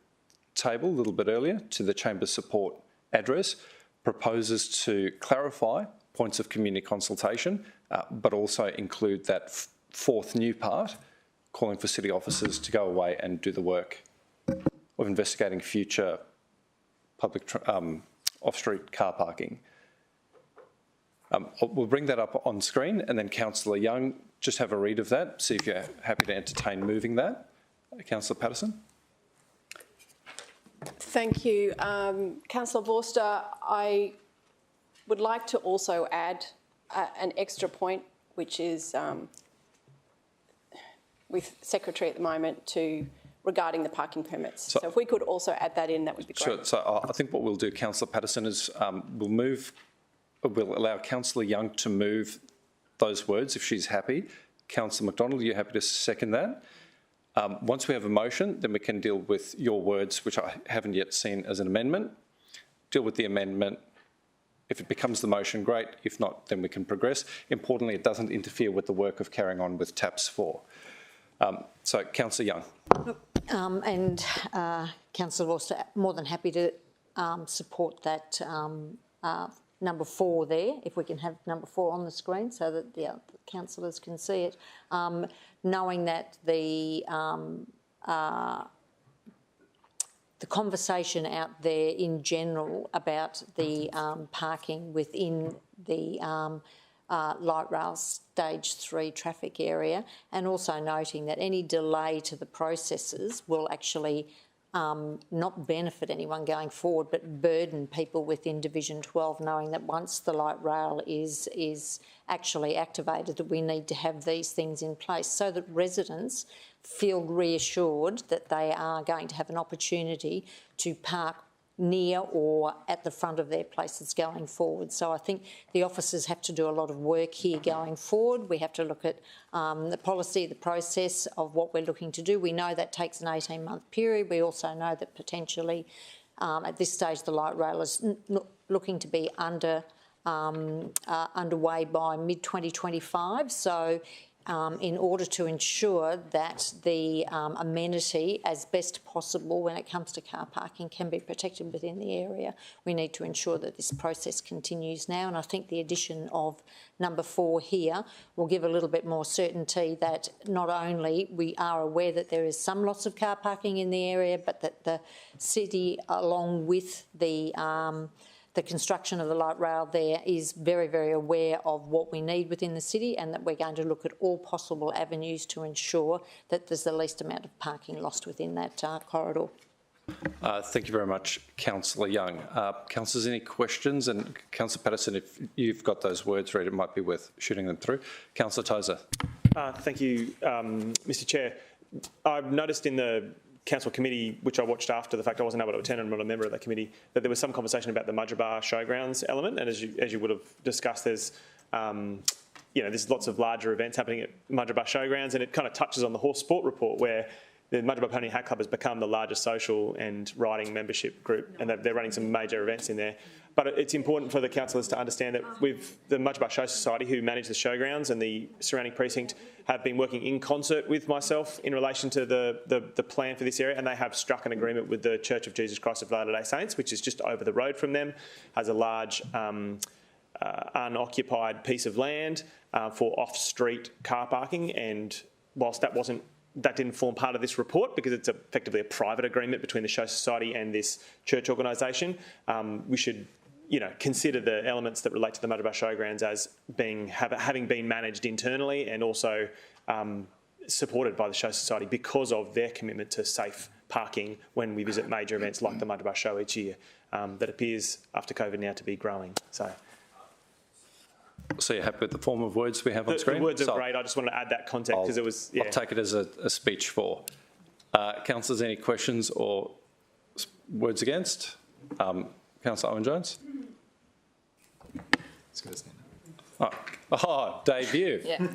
table a little bit earlier, to the Chamber support address, proposes to clarify points of community consultation, but also include that fourth new part, calling for city officers to go away and do the work of investigating future public off-street car parking. We'll bring that up on screen, and then Councillor Young, just have a read of that, see if you're happy to entertain moving that. Councillor Patterson. Thank you. Councillor Vorster, I would like to also add an extra point, which is with Secretary at the moment regarding the parking permits. So if we could also add that in, that would be great. Sure. So I think what we'll do, Councillor Patterson, is we'll allow Councillor Young to move those words if she's happy. Councillor McDonald, are you happy to second that? Once we have a motion, then we can deal with your words, which I haven't yet seen as an amendment. Deal with the amendment. If it becomes the motion, great. If not, then we can progress. Importantly, it doesn't interfere with the work of carrying on with TAPS 4. So, Councillor Young. Councillor Vorster, more than happy to support that number 4 there, if we can have number 4 on the screen so that the councillors can see it, knowing that the conversation out there in general about the parking within the light rail stage 3 traffic area, and also noting that any delay to the processes will actually not benefit anyone going forward, but burden people within Division 12, knowing that once the light rail is actually activated, that we need to have these things in place so that residents feel reassured that they are going to have an opportunity to park near or at the front of their places going forward. So I think the officers have to do a lot of work here going forward. We have to look at the policy, the process of what we're looking to do. We know that takes an 18-month period. We also know that potentially at this stage the light rail is looking to be underway by mid-2025. So in order to ensure that the amenity as best possible when it comes to car parking can be protected within the area, we need to ensure that this process continues now. And I think the addition of number 4 here will give a little bit more certainty that not only we are aware that there is some loss of car parking in the area, but that the city, along with the construction of the light rail there, is very, very aware of what we need within the city, and that we're going to look at all possible avenues to ensure that there's the least amount of parking lost within that corridor. Thank you very much, Councillor Young. Councillors, any questions? And Councillor Patterson, if you've got those words read, it might be worth shooting them through. Councillor Tozer. Thank you, Mr Chair. I've noticed in the Council committee, which I watched after the fact, I wasn't able to attend, I'm not a member of that committee, that there was some conversation about the Mudgeerbar Showgrounds element, and as you would have discussed, there's there's lots of larger events happening at Mudgeerbar Showgrounds, and it kind of touches on the horse sport report where the Mudgeerbar Pony Hat Club has become the largest social and riding membership group, and they're running some major events in there. But it's important for the councillors to understand that with the Mudgeerbar Show Society, who manage the showgrounds and the surrounding precinct, have been working in concert with myself in relation to the plan for this area, and they have struck an agreement with the Church of Jesus Christ of Latter-day Saints, which is just over the road from them, has a large unoccupied piece of land for off-street car parking. And whilst that didn't form part of this report because it's effectively a private agreement between the Show Society and this church organisation, we should consider the elements that relate to the Mudgeerbar Showgrounds as having been managed internally and also supported by the Show Society because of their commitment to safe parking when we visit major events like the Mudgeerbar Show each year, that appears after COVID now to be growing. So you're happy with the form of words we have on screen? The words are great. I just wanted to add that context because it was. Yeah. I'll take it as a speech for. Councillors, any questions or words against? Councillor Owen-Jones. Debut. Yeah.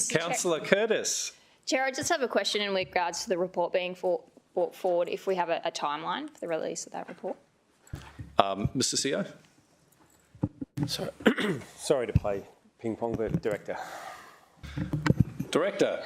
Councillor Curtis. Chair, I just have a question in regards to the report being brought forward, if we have a timeline for the release of that report. Mr CEO. Sorry to play ping pong, but Director. Director.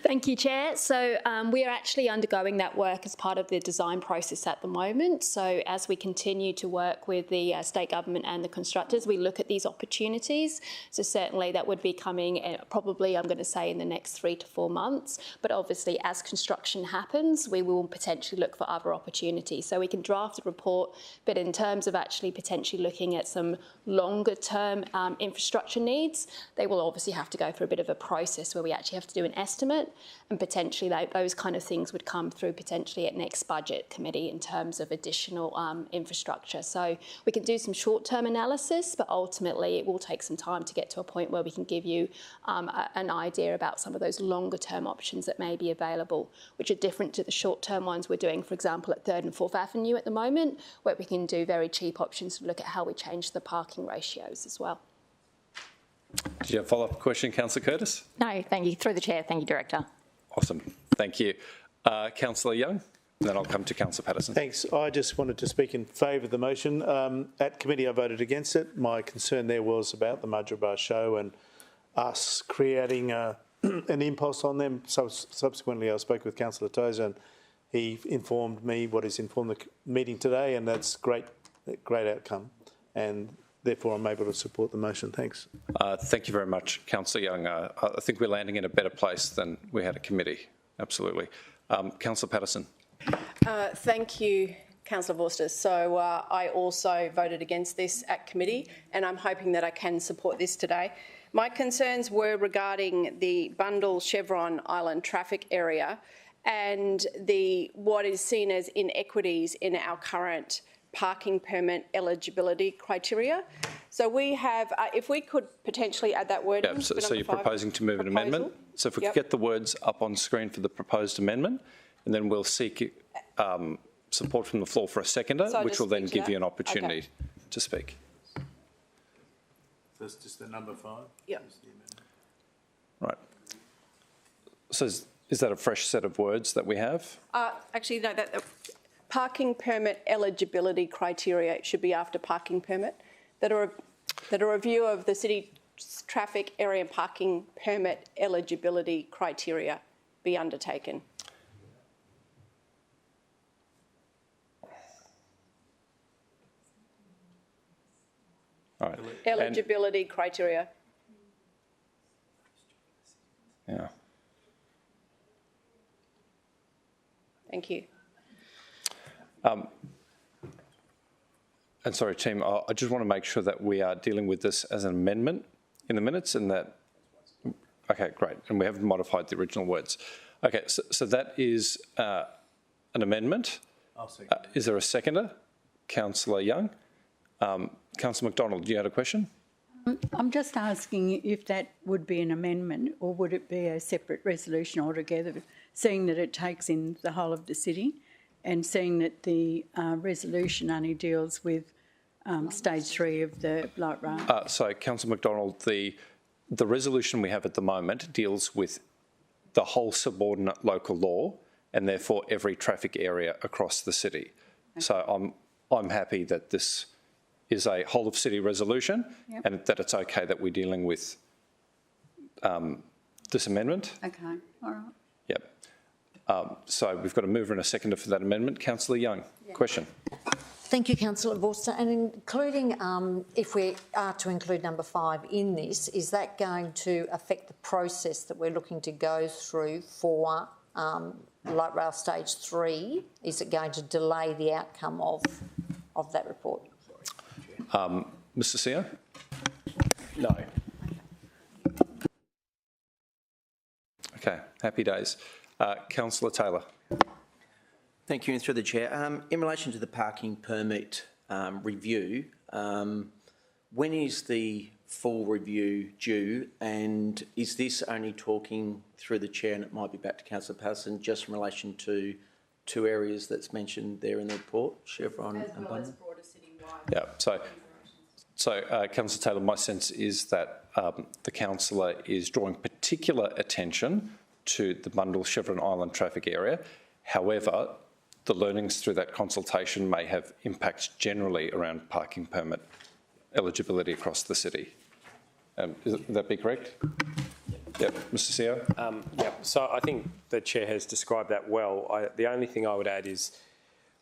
Thank you, Chair. So we are actually undergoing that work as part of the design process at the moment. So as we continue to work with the state government and the constructors, we look at these opportunities. So certainly that would be coming probably, I'm going to say, in the next 3 to 4 months. But obviously as construction happens, we will potentially look for other opportunities. So we can draft a report, but in terms of actually potentially looking at some longer term infrastructure needs, they will obviously have to go through a bit of a process where we actually have to do an estimate, and potentially those kind of things would come through potentially at next budget committee in terms of additional infrastructure. So we can do some short-term analysis, but ultimately it will take some time to get to a point where we can give you an idea about some of those longer-term options that may be available, which are different to the short-term ones we're doing, for example, at 3rd and 4th Avenue at the moment, where we can do very cheap options to look at how we change the parking ratios as well. Did you have a follow-up question, Councillor Curtis? No, thank you. Through the chair, thank you, Director. Awesome. Thank you. Councillor Young, and then I'll come to Councillor Patterson. Thanks. I just wanted to speak in favour of the motion. At committee, I voted against it. My concern there was about the Mudgeeraba show and us creating an impulse on them. So subsequently, I spoke with Councillor Tozer, and he informed me what he's informed the meeting today, and that's great outcome. And therefore, I'm able to support the motion. Thanks. Thank you very much, Councillor Young. I think we're landing in a better place than we had a committee. Absolutely. Councillor Patterson. Thank you, Councillor Vorster. So I also voted against this at committee, and I'm hoping that I can support this today. My concerns were regarding the Bundle Chevron Island traffic area and what is seen as inequities in our current parking permit eligibility criteria. So we have, if we could potentially add that word. Yeah, so you're proposing to move an amendment? So if we could get the words up on screen for the proposed amendment, and then we'll seek support from the floor for a seconder, which will then give you an opportunity to speak. That's just the number 5? Yep. Right. So is that a fresh set of words that we have? Actually, no, parking permit eligibility criteria, it should be after parking permit, that a review of the city traffic area parking permit eligibility criteria be undertaken. All right. Eligibility criteria. Yeah. Thank you. And sorry, team, I just want to make sure that we are dealing with this as an amendment in the minutes and that, okay, great. And we haven't modified the original words. Okay, so that is an amendment. I'll second. Is there a seconder? Councillor Young. Councillor McDonald, you had a question? I'm just asking if that would be an amendment or would it be a separate resolution altogether, seeing that it takes in the whole of the city and seeing that the resolution only deals with stage 3 of the light rail. So, Councillor McDonald, the resolution we have at the moment deals with the whole subordinate local law and therefore every traffic area across the city. Okay. So I'm happy that this is a whole of city resolution and that it's okay that we're dealing with this amendment. Okay, all right. Yep. So we've got a mover and a seconder for that amendment. Councillor Young, question. Thank you, Councillor Vorster. And including, if we are to include number 5 in this, is that going to affect the process that we're looking to go through for light rail stage 3? Is it going to delay the outcome of that report? Mr. Seo? No. Okay, happy days. Councillor Taylor. Thank you, and through the chair. In relation to the parking permit review, when is the full review due, and is this only talking through the chair, and it might be back to Councillor Patterson, just in relation to 2 areas that's mentioned there in the report, Chevron and Bundle? Yeah, so Councillor Taylor, my sense is that the councillor is drawing particular attention to the Bundle Chevron Island traffic area. However, the learnings through that consultation may have impacts generally around parking permit eligibility across the city. Would that be correct? Yep, Mr CEO. Yep. So I think the Chair has described that well. The only thing I would add is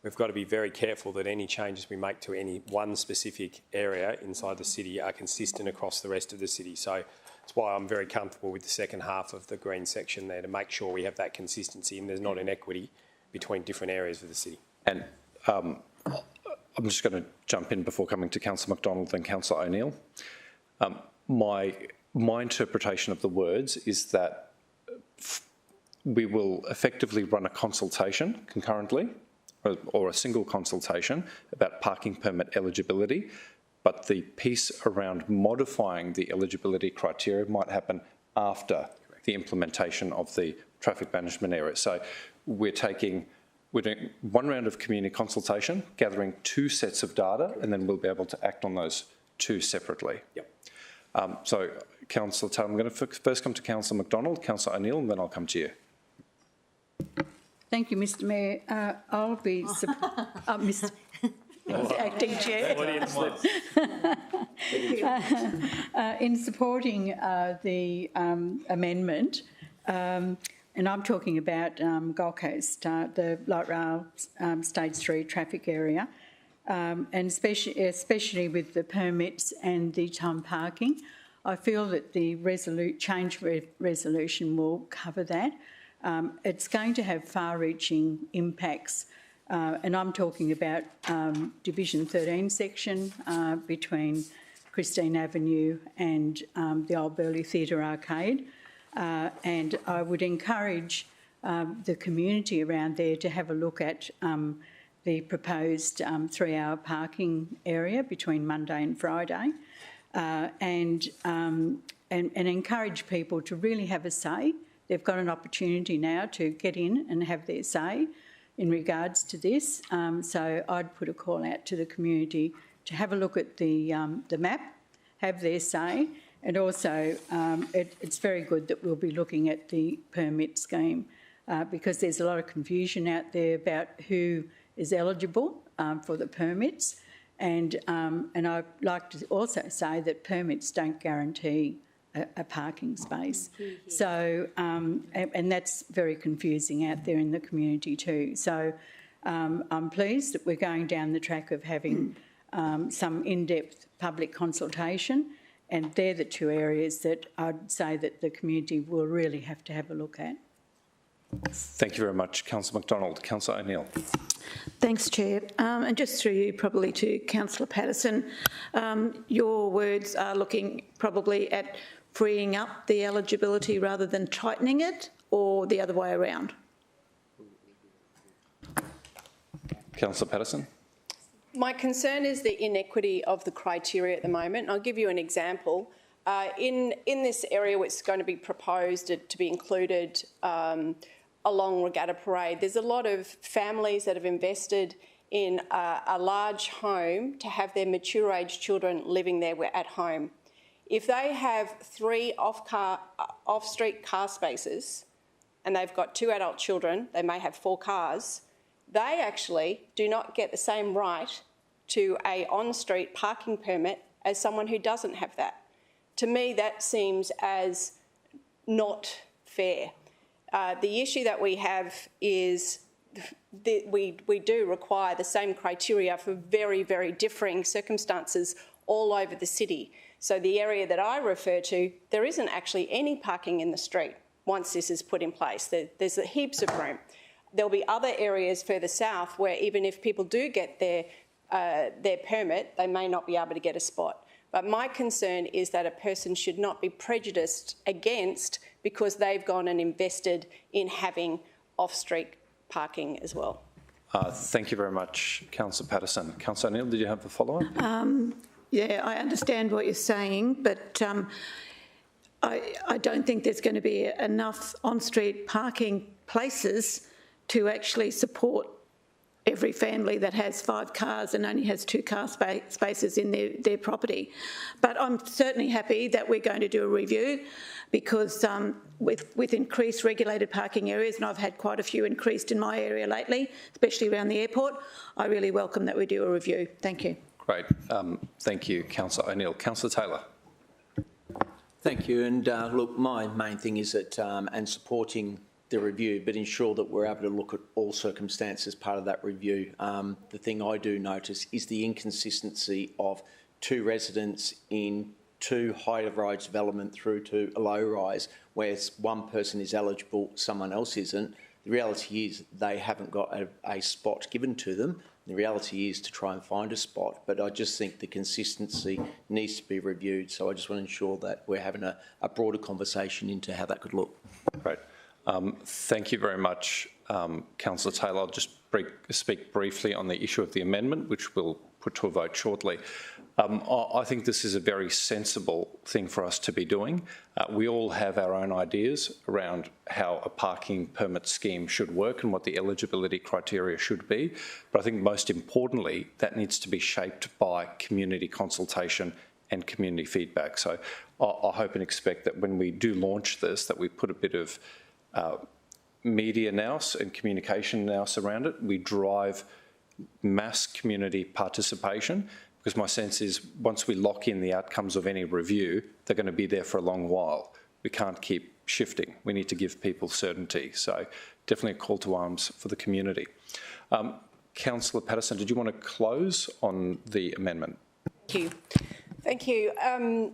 we've got to be very careful that any changes we make to any one specific area inside the city are consistent across the rest of the city. So that's why I'm very comfortable with the second half of the green section there, to make sure we have that consistency and there's not inequity between different areas of the city. And I'm just going to jump in before coming to Councillor McDonald and Councillor O'Neill. My interpretation of the words is that we will effectively run a consultation concurrently, or a single consultation about parking permit eligibility, but the piece around modifying the eligibility criteria might happen after the implementation of the traffic management area. So we're doing one round of community consultation, gathering 2 sets of data, and then we'll be able to act on those 2 separately. Yep. So, Councillor Taylor, I'm going to first come to Councillor McDonald, Councillor O'Neill, and then I'll come to you. Thank you, Mr Mayor. I'll be... Mr Acting Chair. In supporting the amendment, and I'm talking about Gold Coast, the light rail stage 3 traffic area, and especially with the permits and the time parking, I feel that the resolution will cover that. It's going to have far-reaching impacts, and I'm talking about Division 13 section between Christine Avenue and the Old Burleigh Theatre Arcade, and I would encourage the community around there to have a look at the proposed 3-hour parking area between Monday and Friday, and encourage people to really have a say. They've got an opportunity now to get in and have their say in regards to this. So I'd put a call out to the community to have a look at the map, have their say, and also it's very good that we'll be looking at the permit scheme because there's a lot of confusion out there about who is eligible for the permits, and I'd like to also say that permits don't guarantee a parking space. So, and that's very confusing out there in the community too. So I'm pleased that we're going down the track of having some in-depth public consultation, and they're the 2 areas that I'd say that the community will really have to have a look at. Thank you very much, Councillor McDonald. Councillor O'Neill. Thanks, Chair. And just through you probably to Councillor Patterson, your words are looking probably at freeing up the eligibility rather than tightening it, or the other way around? Councillor Patterson. My concern is the inequity of the criteria at the moment. I'll give you an example. In this area which is going to be proposed to be included along Regatta Parade, there's a lot of families that have invested in a large home to have their mature age children living there at home. If they have 3 off-street car spaces and they've got 2 adult children, they may have 4 cars, they actually do not get the same right to a on-street parking permit as someone who doesn't have that. To me, that seems as not fair. The issue that we have is that we do require the same criteria for very, very differing circumstances all over the city. So the area that I refer to, there isn't actually any parking in the street once this is put in place. There's heaps of room. There'll be other areas further south where even if people do get their permit, they may not be able to get a spot. But my concern is that a person should not be prejudiced against because they've gone and invested in having off-street parking as well. Thank you very much, Councillor Patterson. Councillor O'Neill, did you have a follow-up? Yeah, I understand what you're saying, but I don't think there's going to be enough on-street parking places to actually support every family that has 5 cars and only has 2 car spaces in their property. But I'm certainly happy that we're going to do a review because with increased regulated parking areas, and I've had quite a few increased in my area lately, especially around the airport, I really welcome that we do a review. Thank you. Great. Thank you, Councillor O'Neill. Councillor Taylor. Thank you. And look, my main thing is that, and supporting the review, but ensure that we're able to look at all circumstances as part of that review. The thing I do notice is the inconsistency of 2 residents in 2 high-rise development through to a low-rise, where one person is eligible, someone else isn't. The reality is they haven't got a spot given to them. The reality is to try and find a spot, but I just think the consistency needs to be reviewed. So I just want to ensure that we're having a broader conversation into how that could look. Great. Thank you very much, Councillor Taylor. I'll just speak briefly on the issue of the amendment, which we'll put to a vote shortly. I think this is a very sensible thing for us to be doing. We all have our own ideas around how a parking permit scheme should work and what the eligibility criteria should be. But I think most importantly, that needs to be shaped by community consultation and community feedback. So I hope and expect that when we do launch this, that we put a bit of media nous and communication nous around it. We drive mass community participation, because my sense is once we lock in the outcomes of any review, they're going to be there for a long while. We can't keep shifting. We need to give people certainty. So definitely a call to arms for the community. Councillor Patterson, did you want to close on the amendment? Thank you. Thank you.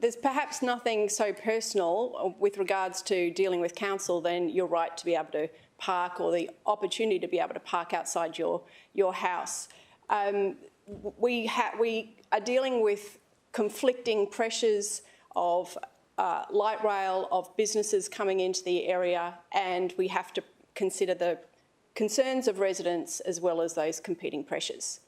There's perhaps nothing so personal with regards to dealing with council than your right to be able to park, or the opportunity to be able to park outside your house. We are dealing with conflicting pressures of light rail, of businesses coming into the area, and we have to consider the concerns of residents as well as those competing pressures.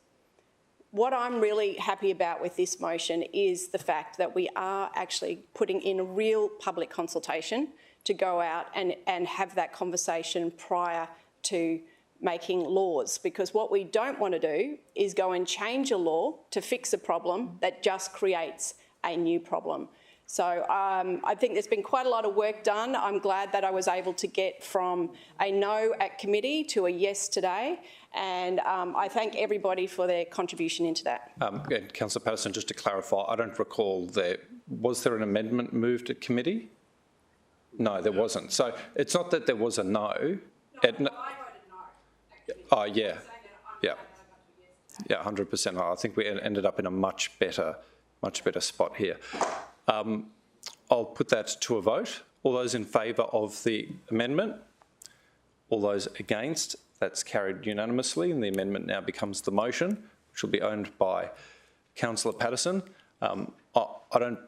What I'm really happy about with this motion is the fact that we are actually putting in a real public consultation to go out and have that conversation prior to making laws, because what we don't want to do is go and change a law to fix a problem that just creates a new problem. So I think there's been quite a lot of work done. I'm glad that I was able to get from a no at committee to a yes today, and I thank everybody for their contribution into that. And Councillor Patterson, just to clarify, I don't recall was there an amendment moved at committee? No, there wasn't. So it's not that there was a no. I voted no. Oh, yeah. Yeah. Yeah, 100%. I think we ended up in a much better spot here. I'll put that to a vote. All those in favour of the amendment? All those against? That's carried unanimously, and the amendment now becomes the motion, which will be owned by Councillor Patterson. I don't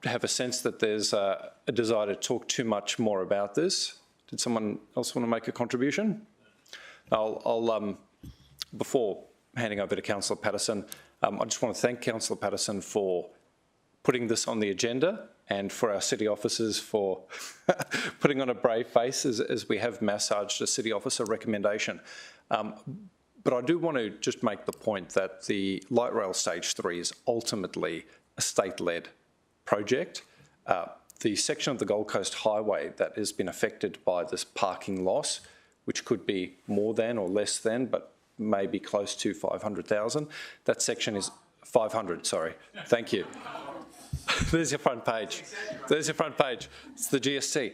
have a sense that there's a desire to talk too much more about this. Did someone else want to make a contribution? I'll before handing over to Councillor Patterson, I just want to thank Councillor Patterson for putting this on the agenda, and for our city officers for putting on a brave face as we have massaged a city officer recommendation. But I do want to just make the point that the light rail stage 3 is ultimately a state-led project. The section of the Gold Coast Highway that has been affected by this parking loss, which could be more than or less than, but maybe close to 500,000. That section is 500, sorry. Thank you. There's your front page. There's your front page. It's the GST.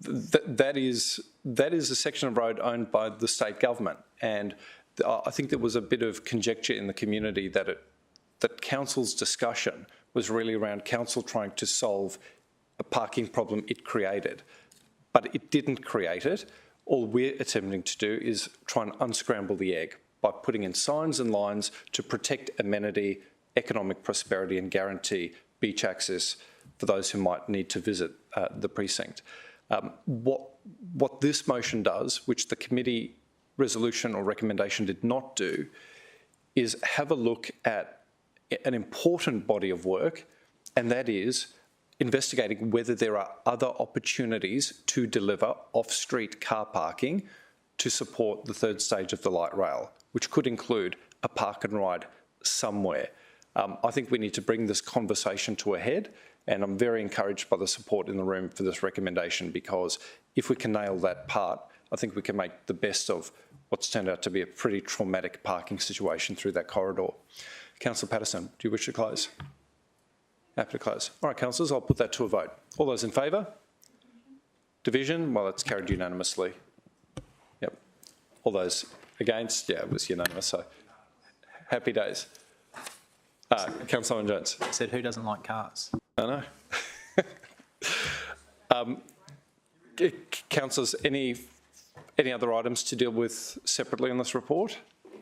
That is a section of road owned by the state government, and I think there was a bit of conjecture in the community that council's discussion was really around council trying to solve a parking problem it created, but it didn't create it. All we're attempting to do is try and unscramble the egg by putting in signs and lines to protect amenity, economic prosperity, and guarantee beach access for those who might need to visit the precinct. What this motion does, which the committee resolution or recommendation did not do, is have a look at an important body of work, and that is investigating whether there are other opportunities to deliver off-street car parking to support the third stage of the light rail, which could include a park and ride somewhere. I think we need to bring this conversation to a head, and I'm very encouraged by the support in the room for this recommendation, because if we can nail that part, I think we can make the best of what's turned out to be a pretty traumatic parking situation through that corridor. Councillor Patterson, do you wish to close? Happy to close. All right, councillors, I'll put that to a vote. All those in favour? Division? Well, it's carried unanimously. Yep. All those against? Yeah, it was unanimous, so happy days. Councillor Owen Jones. I said, who doesn't like cars? I know. Councillors, any other items to deal with separately on this report?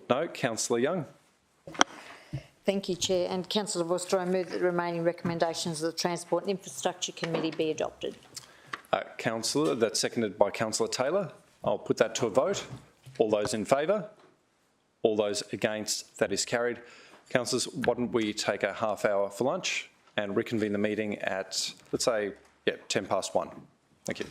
No. Councillor Young. Thank you, Chair. And Councillor Vorster, I move that the remaining recommendations of the Transport and Infrastructure Committee be adopted. Councillor, that's seconded by Councillor Taylor. I'll put that to a vote. All those in favour? All those against? That is carried. Councillors, why don't we take a half hour for lunch and reconvene the meeting at, let's say, 1:10 past. Thank you.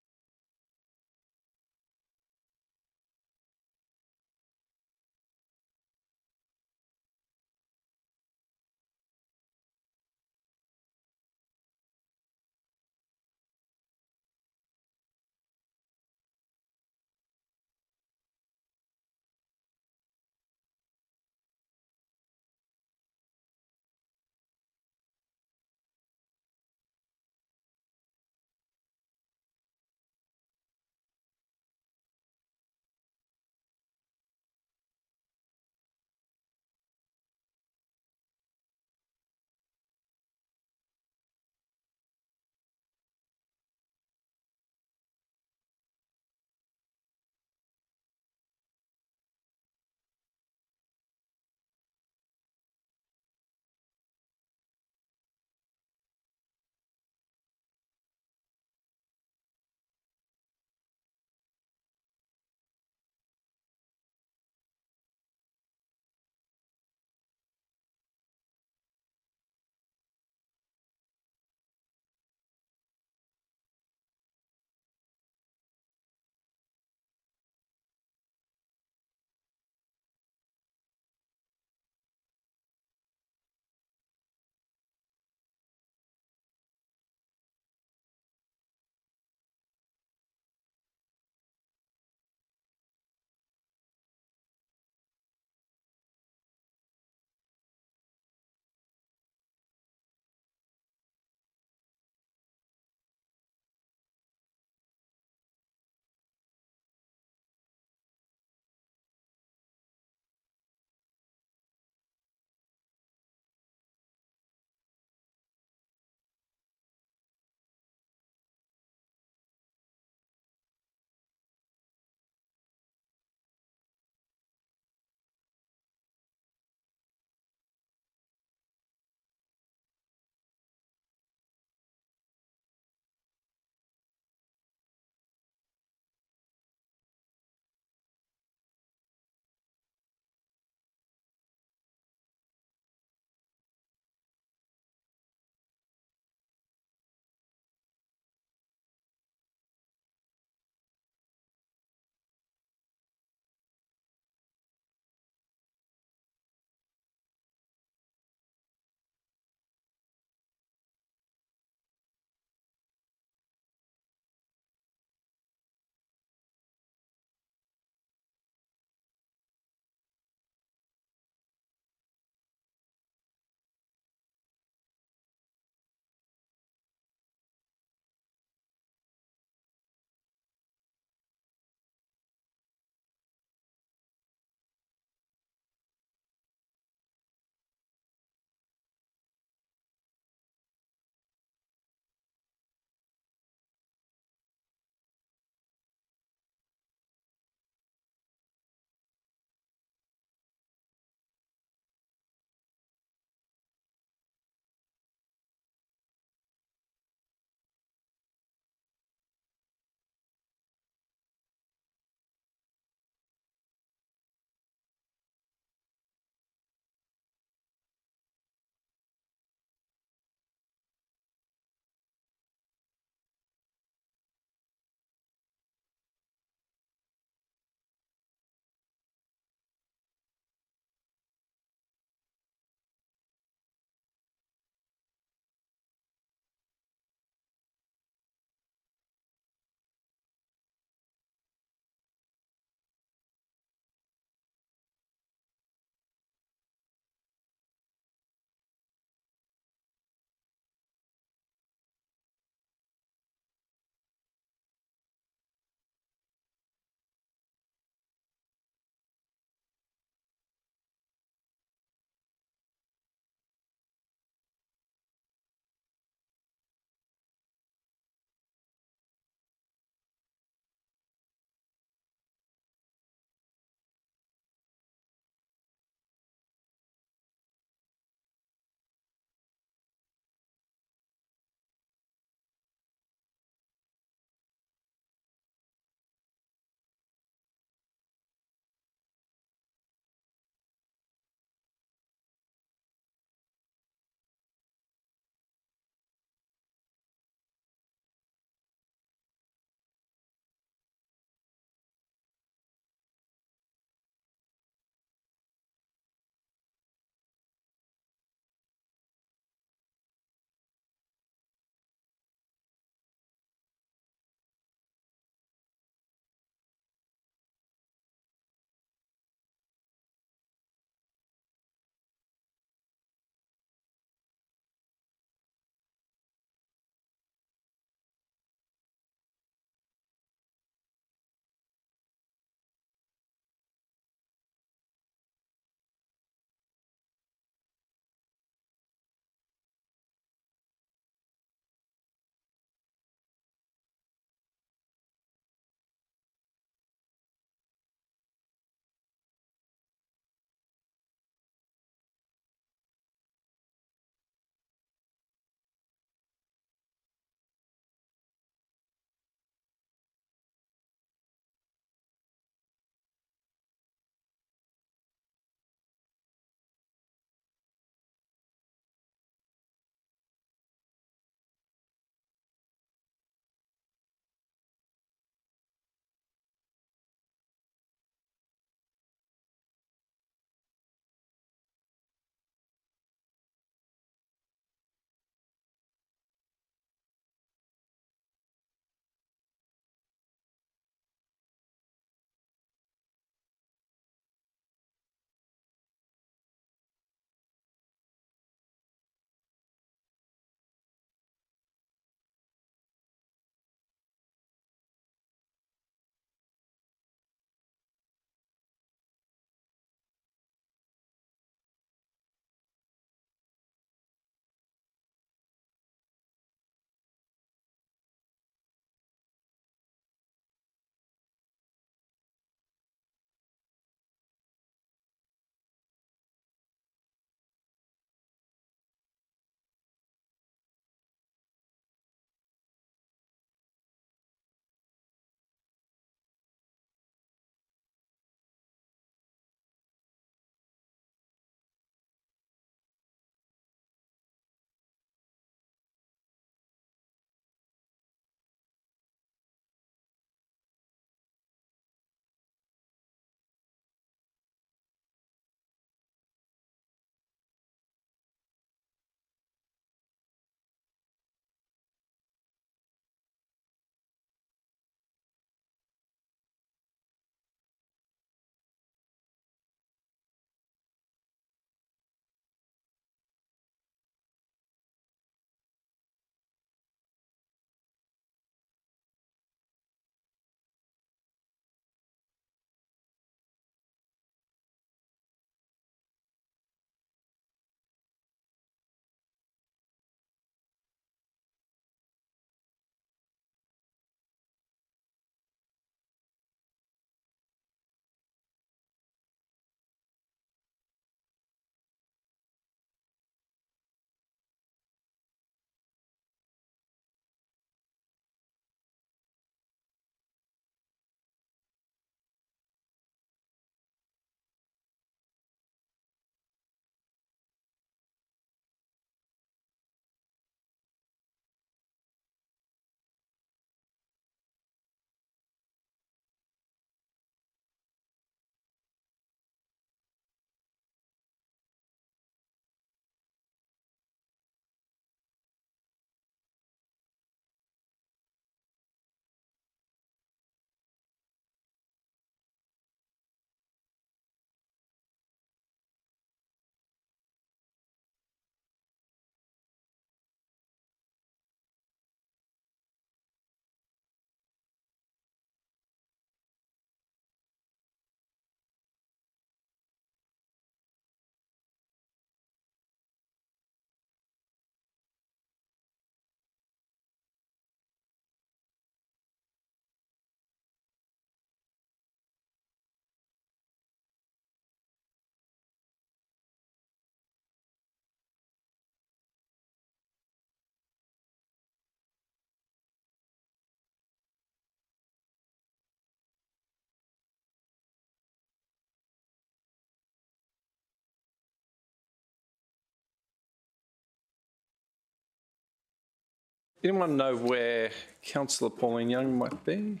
anyone know where Councillor Pauline Young might be?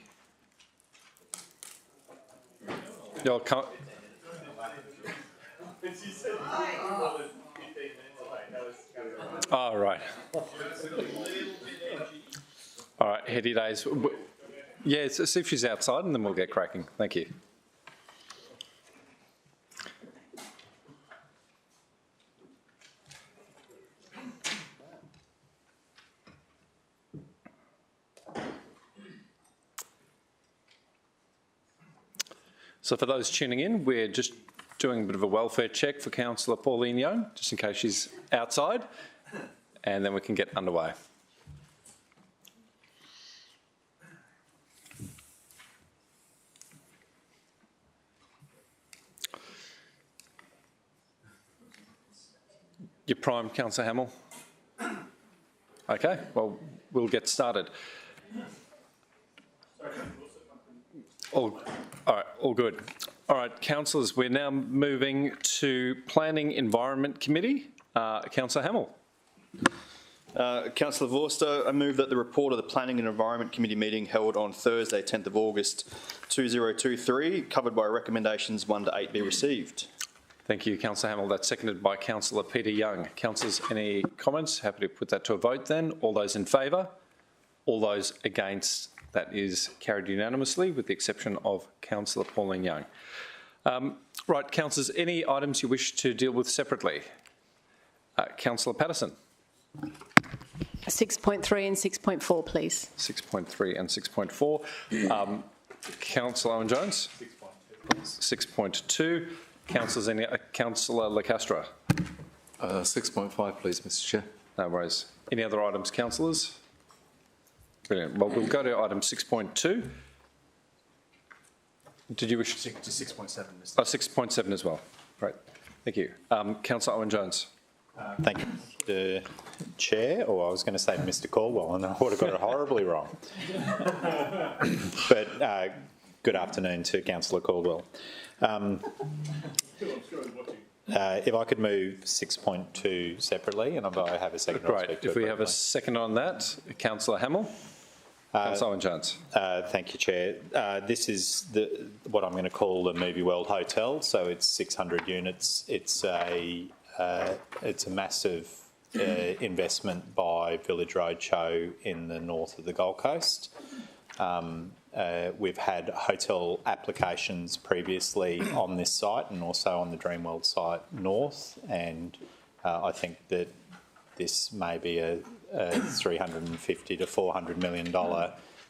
Y'all can't. Oh, right. All right, heady days. Yeah, so see if she's outside and then we'll get cracking. Thank you. So for those tuning in, we're just doing a bit of a welfare check for Councillor Pauline Young, just in case she's outside, and then we can get underway. You're primed, Councillor Hamill? Okay, well, we'll get started. All right, all good. All right, councillors, we're now moving to Planning Environment Committee. Councillor Hamill. Councillor Vorster, I move that the report of the Planning and Environment Committee meeting held on Thursday, 10th of August 2023, covered by recommendations 1 to 8, be received. Thank you, Councillor Hamill. That's seconded by Councillor Peter Young. Councillors, any comments? Happy to put that to a vote then. All those in favour? All those against? That is carried unanimously, with the exception of Councillor Pauline Young. Right, councillors, any items you wish to deal with separately? Councillor Patterson. 6.3 and 6.4, please. 6.3 and 6.4. Councillor Owen-Jones. 6.2. Councillors, any? Councillor Lacastra. 6.5, please, Mr. Chair. No worries. Any other items, councillors? Brilliant. Well, we'll go to item 6.2. Did you wish to 6.7? Oh, 6.7 as well. Great. Thank you. Councillor Owen-Jones. Thank you, Mr. Chair, or I was going to say Mr. Caldwell, and I would have got it horribly wrong. But good afternoon to Councillor Caldwell. If I could move 6.2 separately, and if I have a second, great. If we have a second on that, Councillor Hamill. Councillor Owen-Jones. Thank you, Chair. This is what I'm going to call the Movie World Hotel. So it's 600 units. It's a massive investment by Village Roadshow in the north of the Gold Coast. We've had hotel applications previously on this site and also on the Dreamworld site north, and I think that this may be a $350 to $400 million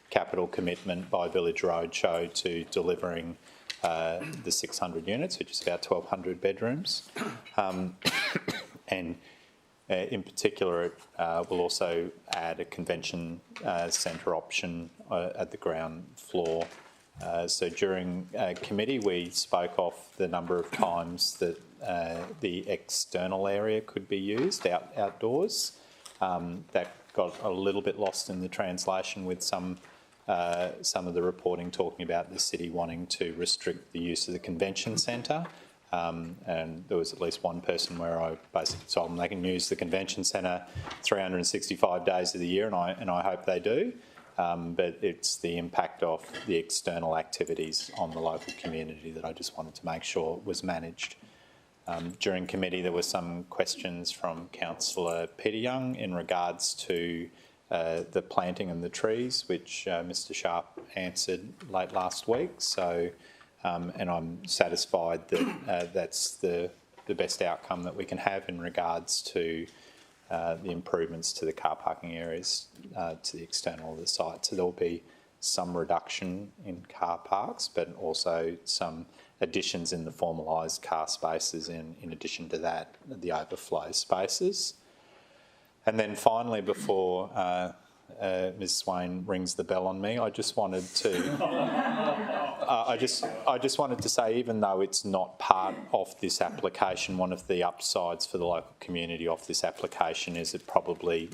capital commitment by Village Roadshow to delivering the 600 units, which is about 1,200 bedrooms. And in particular, it will also add a convention centre option at the ground floor. So during committee, we spoke off the number of times that the external area could be used outdoors. That got a little bit lost in the translation with some of the reporting talking about the city wanting to restrict the use of the convention centre. And there was at least one person where I basically told them they can use the convention centre 365 days of the year, and I hope they do. But it's the impact of the external activities on the local community that I just wanted to make sure was managed. During committee, there were some questions from Councillor Peter Young in regards to the planting and the trees, which Mr Sharp answered late last week. So, and I'm satisfied that that's the best outcome that we can have in regards to the improvements to the car parking areas to the external of the site. So there'll be some reduction in car parks, but also some additions in the formalised car spaces in addition to that, the overflow spaces. And then finally, before Ms Swain rings the bell on me, I just wanted to I just wanted to say, even though it's not part of this application, one of the upsides for the local community of this application is it probably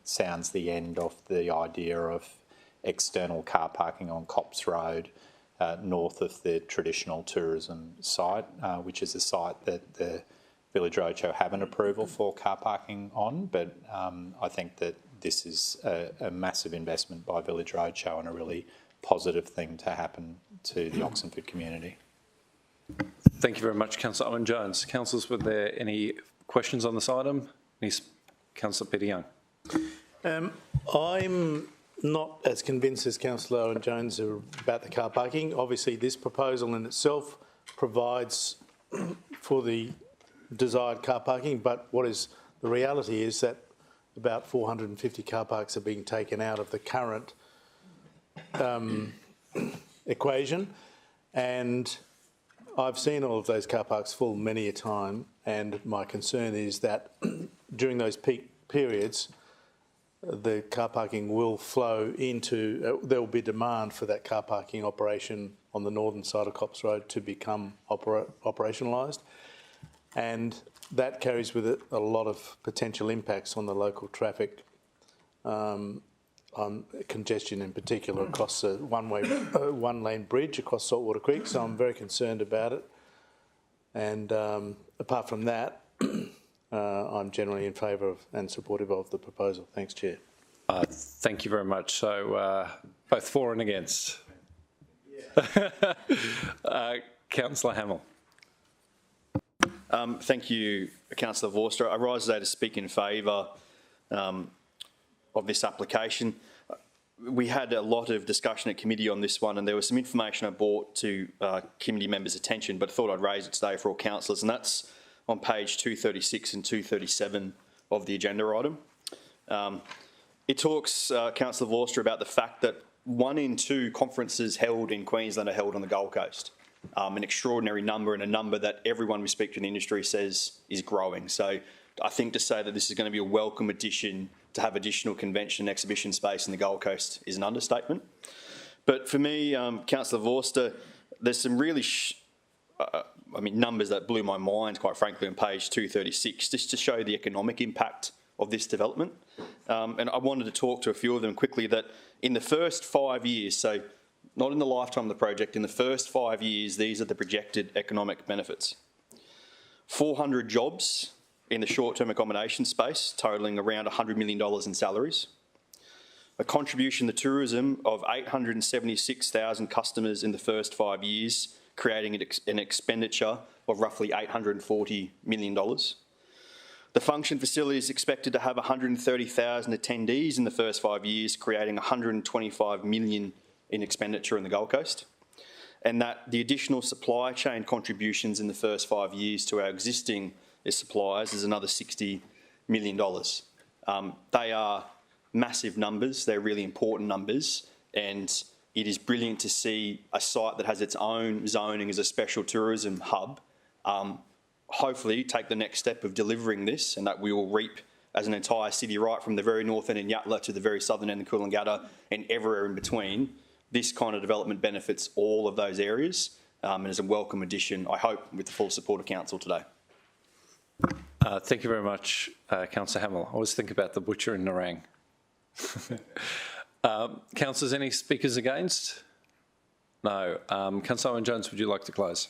sounds the end of the idea of external car parking on Cops Road north of the traditional tourism site, which is a site that the Village Roadshow have an approval for car parking on, but I think that this is a massive investment by Village Roadshow and a really positive thing to happen to the Oxenford community. Thank you very much, Councillor Owen-Jones. Councillors, were there any questions on this item? Councillor Peter Young. I'm not as convinced as Councillor Owen-Jones about the car parking. Obviously, this proposal in itself provides for the desired car parking, but the reality is that about 450 car parks are being taken out of the current equation, and I've seen all of those car parks full many a time, and my concern is that during those peak periods, the car parking will flow into, there will be demand for that car parking operation on the northern side of Copps Road to become operationalised, and that carries with it a lot of potential impacts on the local traffic, congestion in particular across a one-lane bridge across Saltwater Creek, so I'm very concerned about it. And apart from that, I'm generally in favour of and supportive of the proposal. Thanks, Chair. Thank you very much. So both for and against. Councillor Hamill. Thank you, Councillor Vorster. I rise today to speak in favour of this application. We had a lot of discussion at committee on this one, and there was some information I brought to committee members' attention, but I thought I'd raise it today for all councillors, and that's on page 236 and 237 of the agenda item. It talks, Councillor Vorster, about the fact that 1 in 2 conferences held in Queensland are held on the Gold Coast. An extraordinary number, and a number that everyone we speak to in the industry says is growing. So I think to say that this is going to be a welcome addition to have additional convention and exhibition space in the Gold Coast is an understatement. But for me, Councillor Vorster, there's some really numbers that blew my mind, quite frankly, on page 236, just to show the economic impact of this development. And I wanted to talk to a few of them quickly, that in the first 5 years, so not in the lifetime of the project, in the first 5 years, these are the projected economic benefits. 400 jobs in the short-term accommodation space, totalling around $100 million in salaries. A contribution to tourism of 876,000 customers in the first 5 years, creating an expenditure of roughly $840 million. The function facility is expected to have 130,000 attendees in the first 5 years, creating 125 million in expenditure in the Gold Coast. And that the additional supply chain contributions in the first 5 years to our existing suppliers is another $60 million. They are massive numbers, they're really important numbers, and it is brilliant to see a site that has its own zoning as a special tourism hub hopefully take the next step of delivering this, and that we will reap as an entire city, right from the very north end in Yatala to the very southern end in Coolangatta and everywhere in between. This kind of development benefits all of those areas and is a welcome addition, I hope, with the full support of Council today. Thank you very much, Councillor Hamill. I always think about the butcher in Nerang. Councillors, any speakers against? No. Councillor Owen-Jones, would you like to close?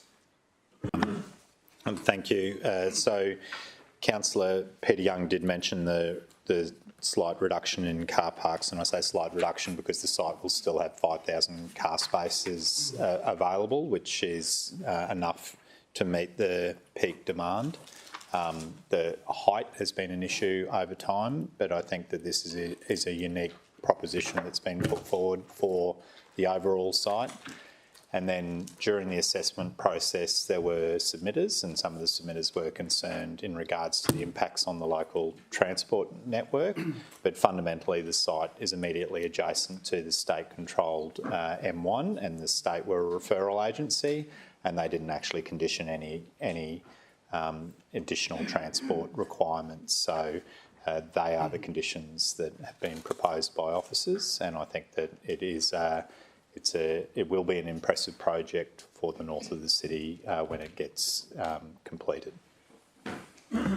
Thank you. So Councillor Peter Young did mention the slight reduction in car parks, and I say slight reduction because the site will still have 5,000 car spaces available, which is enough to meet the peak demand. The height has been an issue over time, but I think that this is a unique proposition that's been put forward for the overall site. And then during the assessment process, there were submitters, and some of the submitters were concerned in regards to the impacts on the local transport network. But fundamentally, the site is immediately adjacent to the state-controlled M1, and the state were a referral agency, and they didn't actually condition any additional transport requirements. So they are the conditions that have been proposed by officers, and I think that it is. It will be an impressive project for the north of the city when it gets completed.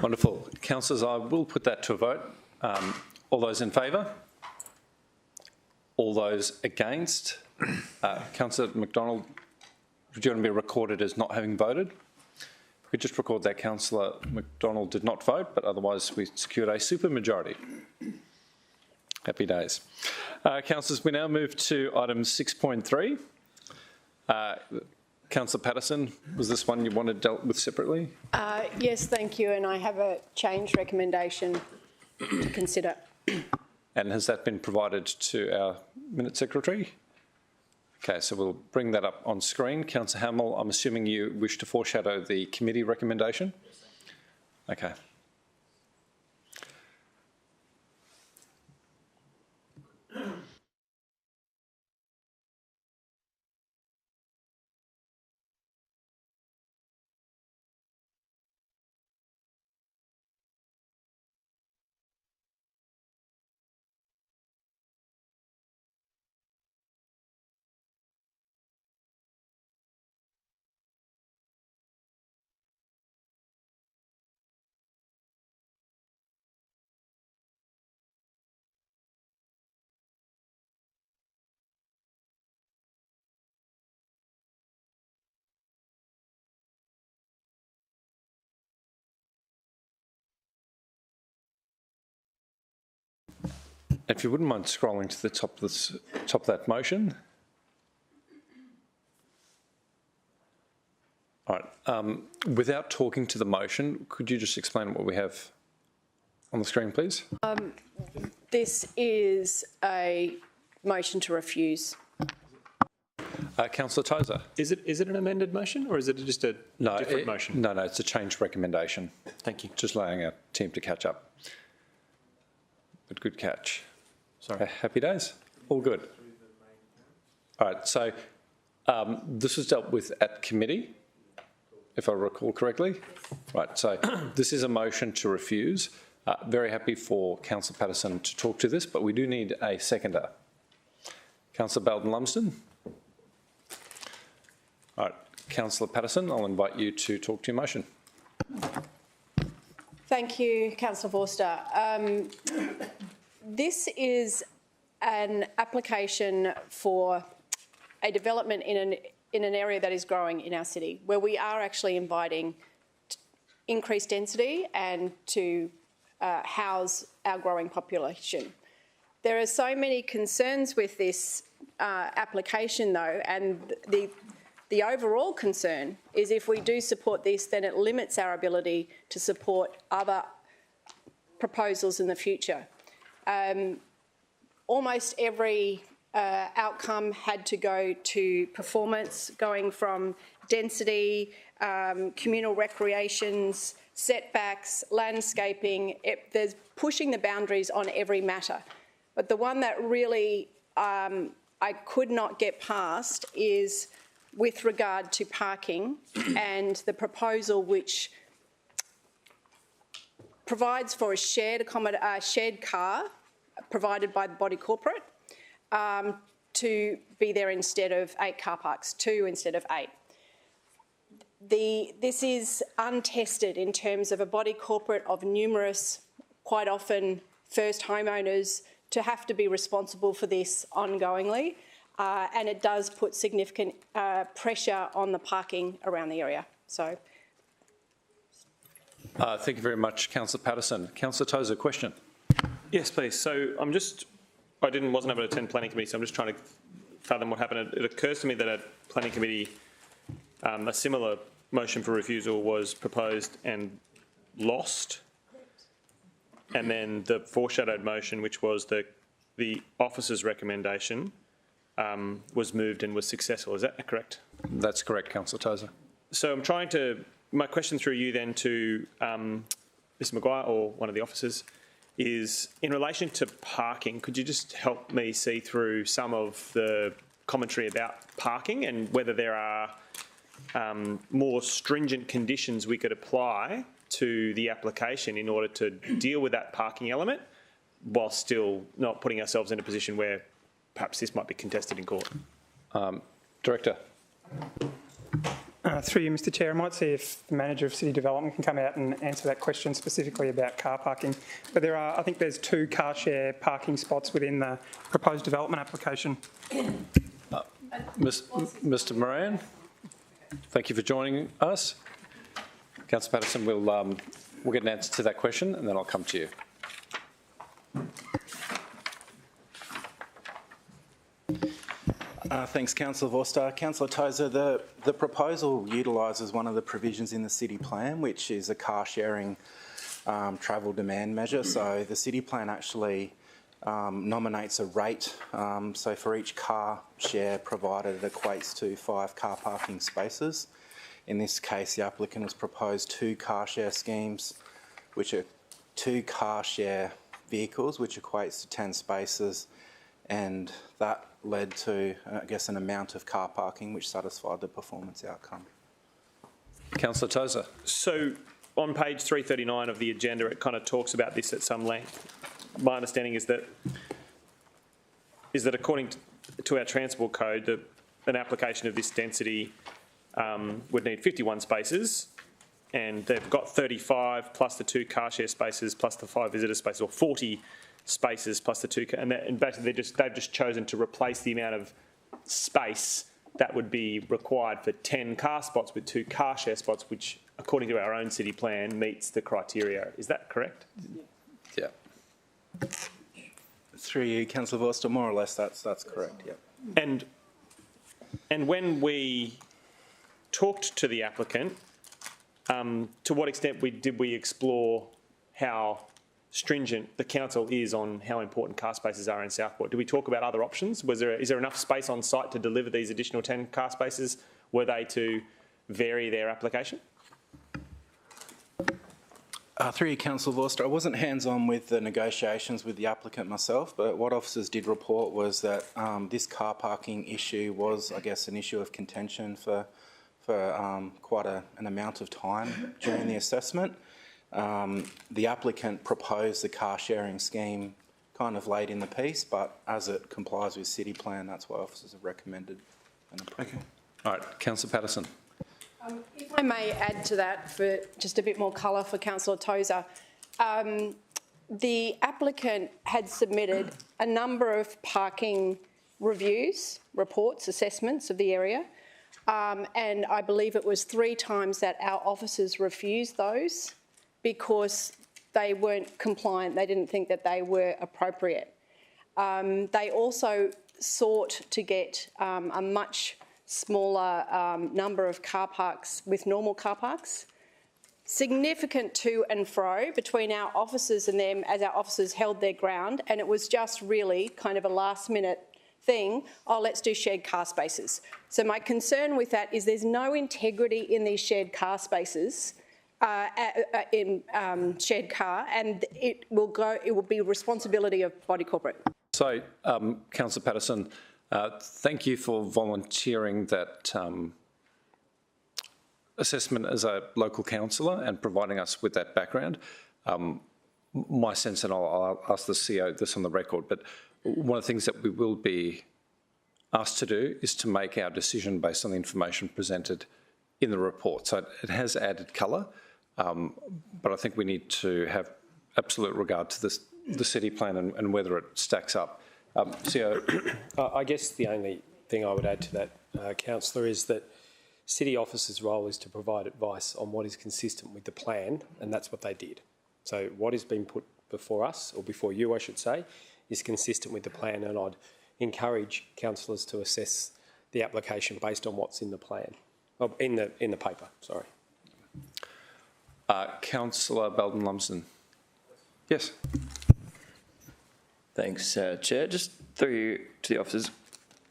Wonderful. Councillors, I will put that to a vote. All those in favour? All those against? Councillor McDonald, do you want to be recorded as not having voted? We just record that Councillor McDonald did not vote, but otherwise we secured a supermajority. Happy days. Councillors, we now move to item 6.3. Councillor Patterson, was this one you wanted dealt with separately? Yes, thank you, and I have a change recommendation to consider. And has that been provided to our Minute Secretary? Okay, so we'll bring that up on screen. Councillor Hamill, I'm assuming you wish to foreshadow the committee recommendation? Okay. If you wouldn't mind scrolling to the top of that motion. All right. Without talking to the motion, could you just explain what we have on the screen, please? This is a motion to refuse. Councillor Tozer. Is it an amended motion or is it just a different motion? No, it's a changed recommendation. Thank you. Just allowing our team to catch up. But good catch. Sorry. Happy days. All good. All right, so this was dealt with at committee, if I recall correctly. Right, so this is a motion to refuse. Very happy for Councillor Patterson to talk to this, but we do need a seconder. Councillor Belden-Lumsden. All right, Councillor Patterson, I'll invite you to talk to your motion. Thank you, Councillor Forster. This is an application for a development in an area that is growing in our city, where we are actually inviting increased density and to house our growing population. There are so many concerns with this application, though, and the overall concern is if we do support this, then it limits our ability to support other proposals in the future. Almost every outcome had to go to performance, going from density, communal recreations, setbacks, landscaping. There's pushing the boundaries on every matter. But the one that really I could not get past is with regard to parking and the proposal which provides for a shared car provided by the body corporate to be there instead of 8 car parks, 2 instead of 8. This is untested in terms of a body corporate of numerous, quite often first homeowners, to have to be responsible for this ongoingly, and it does put significant pressure on the parking around the area. So. Thank you very much, Councillor Patterson. Councillor Tozer, question. Yes, please. So I wasn't able to attend planning committee, so I'm just trying to fathom what happened. It occurs to me that at planning committee, a similar motion for refusal was proposed and lost, and then the foreshadowed motion, which was the officer's recommendation, was moved and was successful. Is that correct? That's correct, Councillor Tozer. So I'm trying to. My question through you then to Mr Maguire or one of the officers is in relation to parking, could you just help me see through some of the commentary about parking and whether there are more stringent conditions we could apply to the application in order to deal with that parking element while still not putting ourselves in a position where perhaps this might be contested in court? Director. Through you, Mr Chair, I might see if the Manager of City Development can come out and answer that question specifically about car parking. But I think there's 2 car share parking spots within the proposed development application. Mr Moran, thank you for joining us. Councillor Patterson, we'll get an answer to that question and then I'll come to you. Thanks, Councillor Vorster. Councillor Tozer, the proposal utilises one of the provisions in the city plan, which is a car sharing travel demand measure. So the city plan actually nominates a rate. So for each car share provided, it equates to 5 car parking spaces. In this case, the applicant has proposed 2 car share schemes, which are 2 car share vehicles, which equates to 10 spaces, and that led to, I guess, an amount of car parking which satisfied the performance outcome. Councillor Tozer. So on page 339 of the agenda, it kind of talks about this at some length. My understanding is that according to our transport code, that an application of this density would need 51 spaces, and they've got 35 plus the 2 car share spaces plus the 5 visitor spaces, or 40 spaces plus the 2, and basically they've just chosen to replace the amount of space that would be required for 10 car spots with 2 car share spots, which, according to our own city plan, meets the criteria. Is that correct? Yeah. Through you, Councillor Vorster, more or less that's correct. Yeah. And when we talked to the applicant, to what extent did we explore how stringent the council is on how important car spaces are in Southport? Do we talk about other options? Is there enough space on site to deliver these additional 10 car spaces? Were they to vary their application? Through you, Councillor Vorster, I wasn't hands-on with the negotiations with the applicant myself, but what officers did report was that this car parking issue was, I guess, an issue of contention for quite an amount of time during the assessment. The applicant proposed the car sharing scheme kind of late in the piece, but as it complies with city plan, that's why officers have recommended an approval. Okay. All right, Councillor Patterson. If I may add to that for just a bit more colour for Councillor Tozer, the applicant had submitted a number of parking reviews, reports, assessments of the area, and I believe it was 3 times that our officers refused those because they weren't compliant. They didn't think that they were appropriate. They also sought to get a much smaller number of car parks with normal car parks. Significant to and fro between our officers and them as our officers held their ground, and it was just really kind of a last-minute thing, oh, let's do shared car spaces. So my concern with that is there's no integrity in these shared car spaces, in shared car, and it will be responsibility of body corporate. So, Councillor Patterson, thank you for volunteering that assessment as a local councillor and providing us with that background. My sense, and I'll ask the CEO this on the record, but one of the things that we will be asked to do is to make our decision based on the information presented in the report. So it has added colour, but I think we need to have absolute regard to the city plan and whether it stacks up. CEO? I guess the only thing I would add to that, Councillor, is that city officers' role is to provide advice on what is consistent with the plan, and that's what they did. So what has been put before us, or before you, I should say, is consistent with the plan, and I'd encourage councillors to assess the application based on what's in the plan, in the paper. Sorry. Councillor Belden-Lumsden. Yes. Thanks, Chair. Just through you to the officers.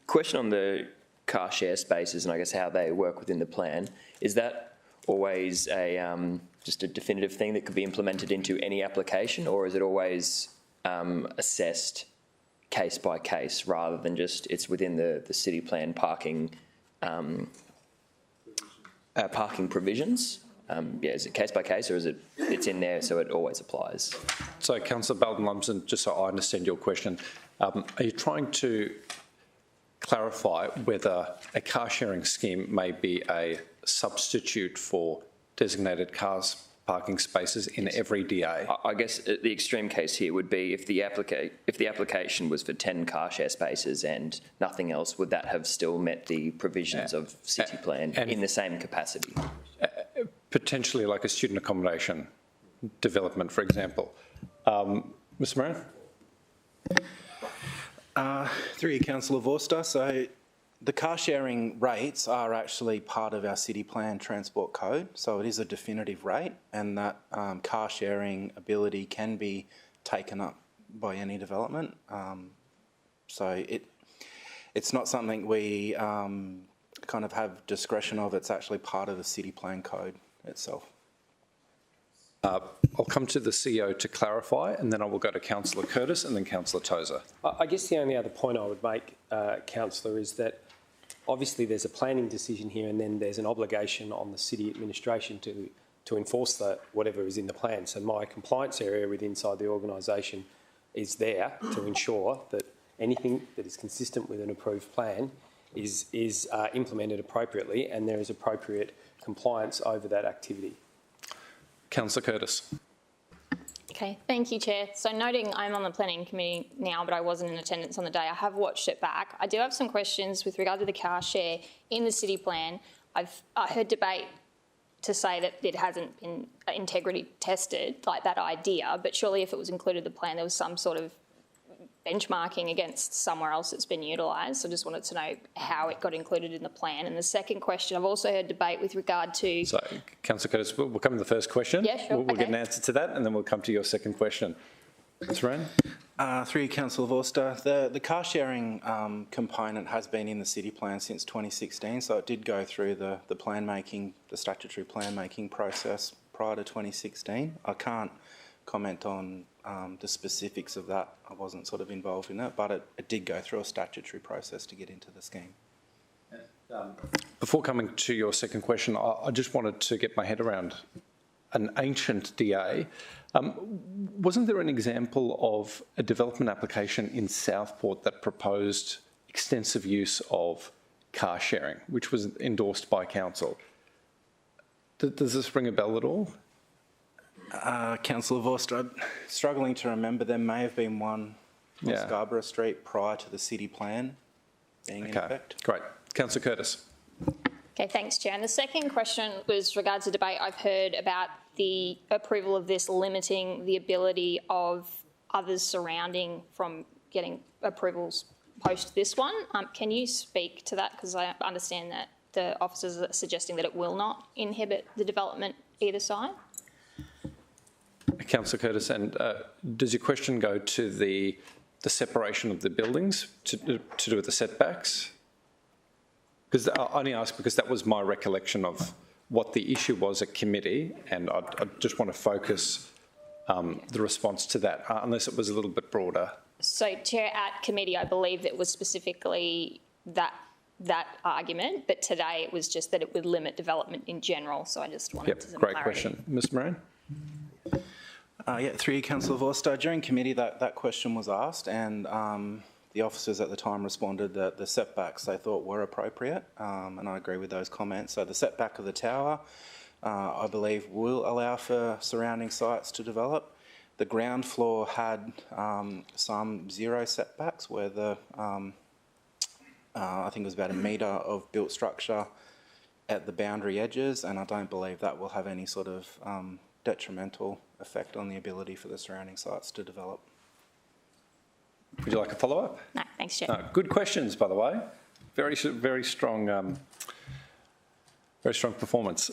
Question on the car share spaces and I guess how they work within the plan. Is that always just a definitive thing that could be implemented into any application, or is it always assessed case by case rather than just it's within the city plan parking parking provisions? Is it case by case, or is it's in there so it always applies? So, Councillor Belden-Lumsden, just so I understand your question, are you trying to clarify whether a car sharing scheme may be a substitute for designated cars parking spaces in every DA? I guess the extreme case here would be if the application was for 10 car share spaces and nothing else, would that have still met the provisions of city plan in the same capacity? potentially like a student accommodation development, for example. Mr. Moran? Through you, Councillor Vorster. So the car sharing rates are actually part of our city plan transport code. So it is a definitive rate, and that car sharing ability can be taken up by any development. So it's not something we kind of have discretion of. It's actually part of the city plan code itself. I'll come to the CEO to clarify, and then I will go to Councillor Curtis and then Councillor Tozer. I guess the only other point I would make, Councillor, is that obviously there's a planning decision here, and then there's an obligation on the city administration to enforce whatever is in the plan. So my compliance area inside the organisation is there to ensure that anything that is consistent with an approved plan is implemented appropriately, and there is appropriate compliance over that activity. Councillor Curtis. Okay, thank you, Chair. So noting I'm on the planning committee now, but I wasn't in attendance on the day, I have watched it back. I do have some questions with regard to the car share in the city plan. I heard debate to say that it hasn't been integrity tested, like that idea, but surely if it was included in the plan, there was some sort of benchmarking against somewhere else that's been utilised. So I just wanted to know how it got included in the plan. And the second question, I've also heard debate with regard to... So, Councillor Curtis, we'll come to the first question. Yeah, sure. We'll get an answer to that, and then we'll come to your second question. Ms. Moran? Through you, Councillor Vorster. The car sharing component has been in the city plan since 2016, so it did go through the statutory plan making process prior to 2016. I can't comment on the specifics of that. I wasn't sort of involved in it, but it did go through a statutory process to get into the scheme. Before coming to your second question, I just wanted to get my head around an ancient DA. Wasn't there an example of a development application in Southport that proposed extensive use of car sharing, which was endorsed by council? Does this ring a bell at all? Councillor Vorster, I'm struggling to remember. There may have been one on Scarborough Street prior to the city plan being in effect. Great. Councillor Curtis. Okay, thanks, Chair. And the second question was regards to debate I've heard about the approval of this limiting the ability of others surrounding from getting approvals post this one. Can you speak to that? Because I understand that the officers are suggesting that it will not inhibit the development either side. Councillor Curtis, and does your question go to the separation of the buildings to do with the setbacks? Because I only ask because that was my recollection of what the issue was at committee, and I just want to focus the response to that, unless it was a little bit broader. So, Chair, at committee, I believe it was specifically that argument, but today it was just that it would limit development in general. So I just wanted to great question, Ms. Moran. Through you, Councillor Vorster. During committee, that question was asked, and the officers at the time responded that the setbacks they thought were appropriate, and I agree with those comments. So the setback of the tower, I believe, will allow for surrounding sites to develop. The ground floor had some zero setbacks where I think it was about 1 metre of built structure at the boundary edges, and I don't believe that will have any sort of detrimental effect on the ability for the surrounding sites to develop. Would you like a follow-up? No, thanks, Chair. Good questions, by the way. Very strong performance.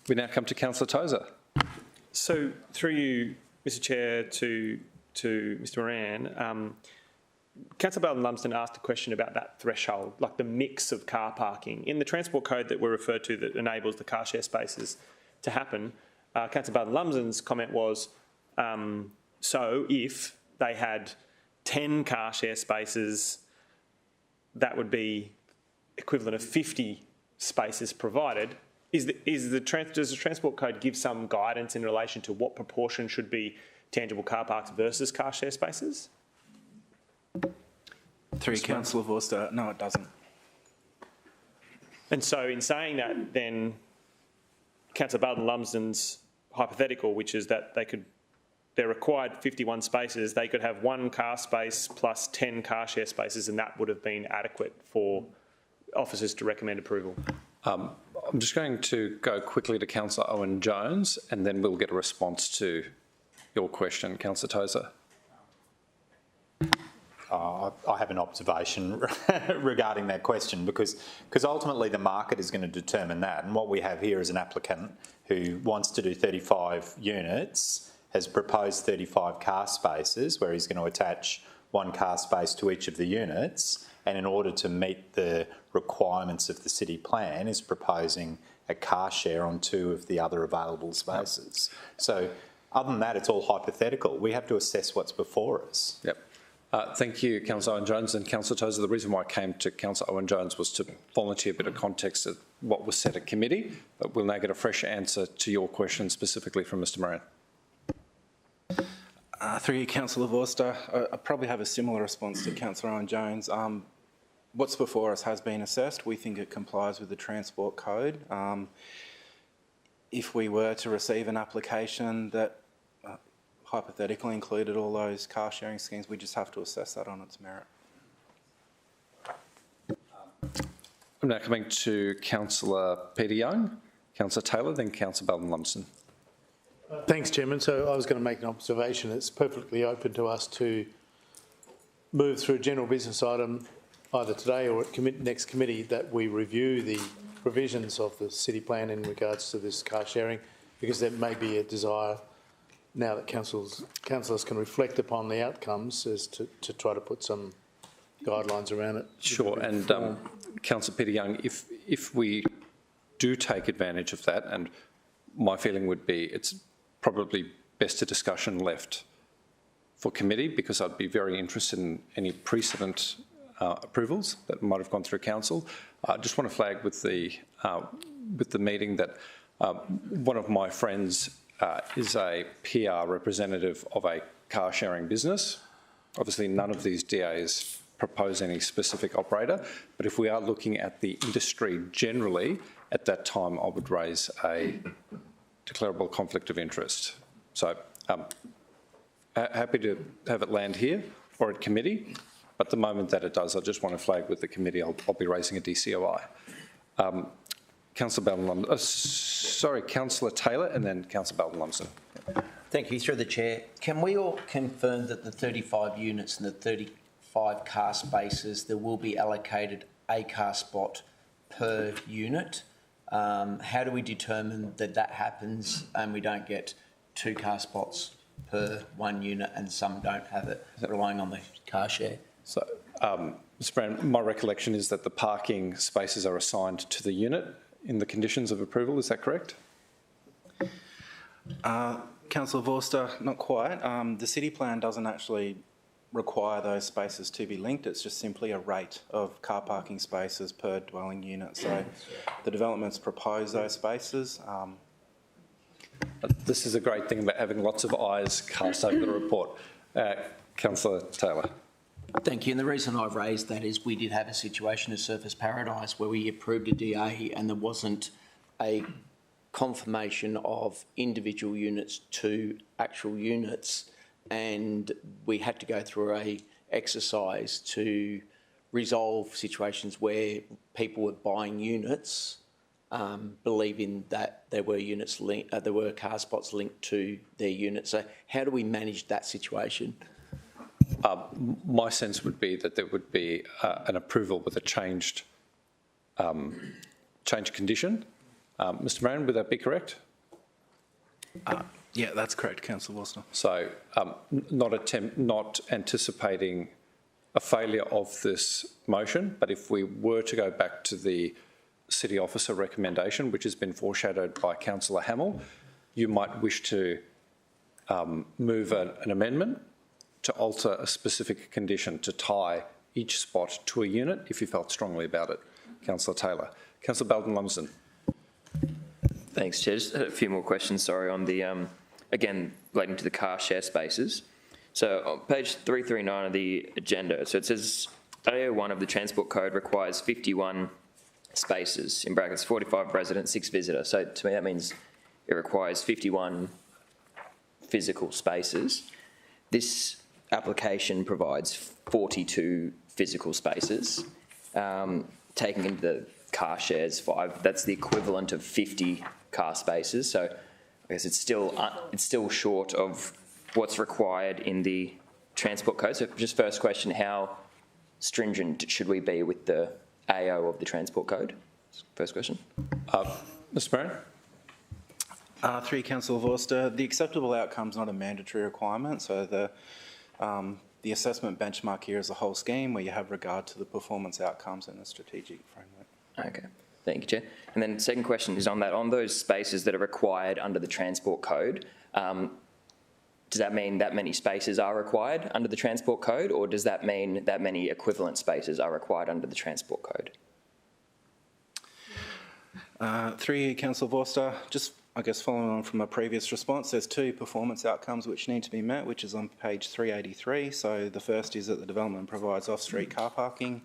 We now come to Councillor Tozer. So, through you, Mr. Chair, to Mr. Moran, Councillor Belden-Lumsden asked a question about that threshold, like the mix of car parking. In the transport code that we're referred to that enables the car share spaces to happen, Councillor Belden-Lumsden's comment was, so if they had 10 car share spaces, that would be equivalent of 50 spaces provided. Does the transport code give some guidance in relation to what proportion should be tangible car parks versus car share spaces? Through Councillor Vorster, no, it doesn't. And so in saying that, then Councillor Belden-Lumsden's hypothetical, which is that they're required 51 spaces, they could have 1 car space plus 10 car share spaces, and that would have been adequate for officers to recommend approval. I'm just going to go quickly to Councillor Owen-Jones and then we'll get a response to your question, Councillor Tozer. I have an observation regarding that question because ultimately the market is going to determine that. And what we have here is an applicant who wants to do 35 units, has proposed 35 car spaces where he's going to attach one car space to each of the units, and in order to meet the requirements of the city plan is proposing a car share on 2 of the other available spaces. So other than that, it's all hypothetical. We have to assess what's before us. Yep. Thank you, Councillor Owen-Jones. And Councillor Tozer, the reason why I came to Councillor Owen-Jones was to volunteer a bit of context of what was said at committee, but we'll now get a fresh answer to your question specifically from Mr Moran. Through you, Councillor Vorster, I probably have a similar response to Councillor Owen-Jones. What's before us has been assessed. We think it complies with the Transport Code. If we were to receive an application that hypothetically included all those car sharing schemes, we just have to assess that on its merit. I'm now coming to Councillor Peter Young, Councillor Taylor, then Councillor Belden-Lumsden. Thanks, Chairman. So I was going to make an observation. It's perfectly open to us to move through a general business item either today or at next committee that we review the provisions of the city plan in regards to this car sharing, because there may be a desire now that councillors can reflect upon the outcomes as to try to put some guidelines around it. Sure, and Councillor Peter Young, if we do take advantage of that, and my feeling would be it's probably best a discussion left for committee, because I'd be very interested in any precedent approvals that might have gone through council. I just want to flag with the meeting that one of my friends is a PR representative of a car sharing business. Obviously, none of these DAs propose any specific operator, but if we are looking at the industry generally, at that time I would raise a declarable conflict of interest. So happy to have it land here or at committee, but the moment that it does, I just want to flag with the committee, I'll be raising a DCOI. Councillor Belden-Lumsden, sorry, Councillor Taylor and then Councillor Belden-Lumsden. Thank you. Through the chair, can we all confirm that the 35 units and the 35 car spaces, there will be allocated a car spot per unit? How do we determine that that happens and we don't get 2 car spots per 1 unit and some don't have it, relying on the car share? So, Mr Brown, my recollection is that the parking spaces are assigned to the unit in the conditions of approval, is that correct? Councillor Vorster, not quite. The city plan doesn't actually require those spaces to be linked. It's just simply a rate of car parking spaces per dwelling unit. So the developments propose those spaces. This is a great thing about having lots of eyes cast over the report. Councillor Taylor. Thank you. And the reason I've raised that is we did have a situation at Surfers Paradise where we approved a DA and there wasn't a confirmation of individual units to actual units, and we had to go through a exercise to resolve situations where people were buying units, believing that there were units there were car spots linked to their units. So how do we manage that situation? My sense would be that there would be an approval with a changed condition. Mr Moran, would that be correct? Yeah, that's correct, Councillor Wilson. So not anticipating a failure of this motion, but if we were to go back to the city officer recommendation, which has been foreshadowed by Councillor Hamill, you might wish to move an amendment to alter a specific condition to tie each spot to a unit if you felt strongly about it. Councillor Taylor. Councillor Belden-Lumsden. Thanks, Chair. Just a few more questions, sorry, on the, again, relating to the car share spaces. So on page 339 of the agenda, so it says AO1 of the Transport Code requires 51 spaces, in brackets 45 residents, 6 visitors. So to me that means it requires 51 physical spaces. This application provides 42 physical spaces, taking into the car shares, 5, that's the equivalent of 50 car spaces. So I guess it's still short of what's required in the transport code. So just first question, how stringent should we be with the AO of the transport code? First question. Mr. Brown? Through Councillor Vorster, the acceptable outcome is not a mandatory requirement, so the assessment benchmark here is a whole scheme where you have regard to the performance outcomes and the strategic framework. Okay, thank you, Chair. And then second question is on that, on those spaces that are required under the transport code, does that mean that many spaces are required under the transport code, or does that mean that many equivalent spaces are required under the transport code? Through Councillor Vorster, just I guess following on from a previous response, there's 2 performance outcomes which need to be met, which is on page 383. So the first is that the development provides off-street car parking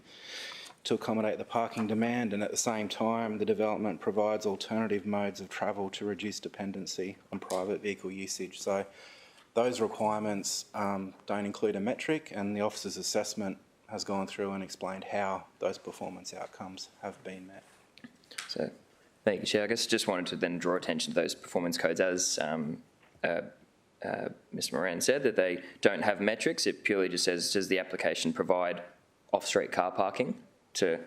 to accommodate the parking demand, and at the same time the development provides alternative modes of travel to reduce dependency on private vehicle usage. So those requirements don't include a metric, and the officer's assessment has gone through and explained how those performance outcomes have been met. So, thank you, Chair. I guess just wanted to then draw attention to those performance codes. As Mr Moran said, that they don't have metrics. It purely just says, does the application provide off-street car parking to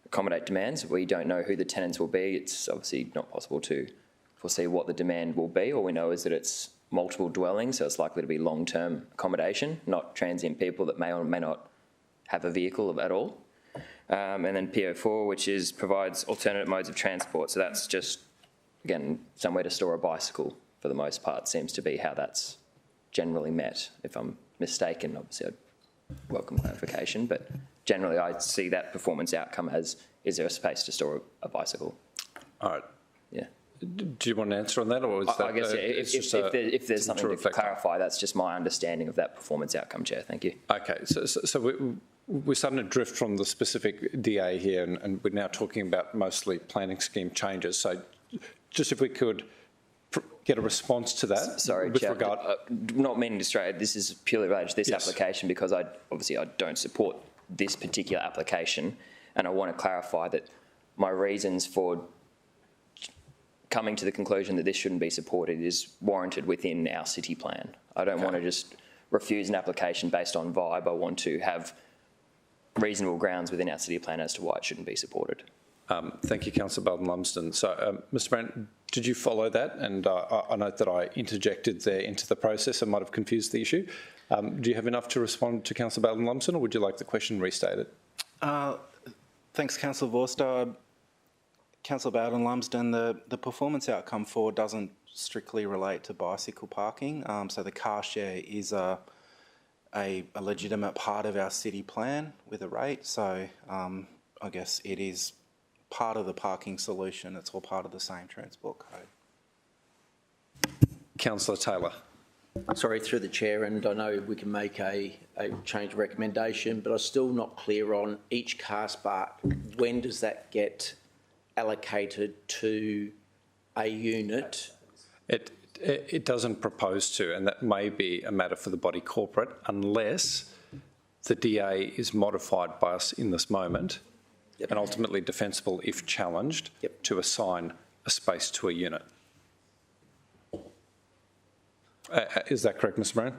accommodate demands? We don't know who the tenants will be. It's obviously not possible to foresee what the demand will be. All we know is that it's multiple dwellings, so it's likely to be long-term accommodation, not transient people that may or may not have a vehicle at all. And then PO4, which provides alternate modes of transport. So that's just, again, somewhere to store a bicycle for the most part, seems to be how that's generally met. If I'm mistaken, obviously I'd welcome clarification, but generally I see that performance outcome as, is there a space to store a bicycle? All right. Yeah. Do you want an answer on that, or is that? I guess if there's something to clarify, that's just my understanding of that performance outcome, Chair. Thank you. Okay, so we're starting to drift from the specific DA here, and we're now talking about mostly planning scheme changes. So just if we could get a response to that. Sorry, with Chair, regard. Not meaning to stray, this is purely related to this Yes. application, because I don't support this particular application, and I want to clarify that my reasons for coming to the conclusion that this shouldn't be supported is warranted within our city plan. I don't want to just refuse an application based on vibe. I want to have reasonable grounds within our city plan as to why it shouldn't be supported. Thank you, Councillor Belden-Lumsden. So, Mr Brent, did you follow that? And I note that I interjected there into the process and might have confused the issue. Do you have enough to respond to Councillor Belden-Lumsden, or would you like the question restated? Thanks, Councillor Vorster. Councillor Belden-Lumsden, the performance outcome 4 doesn't strictly relate to bicycle parking. So the car share is a legitimate part of our city plan with a rate. So I guess it is part of the parking solution. It's all part of the same transport code. Councillor Taylor. Sorry, through the chair, and I know we can make a change recommendation, but I'm still not clear on each car spark. When does that get allocated to a unit? It doesn't propose to, and that may be a matter for the body corporate, unless the DA is modified by us in this moment, and ultimately defensible if challenged, to assign a space to a unit. Is that correct, Mr Brown?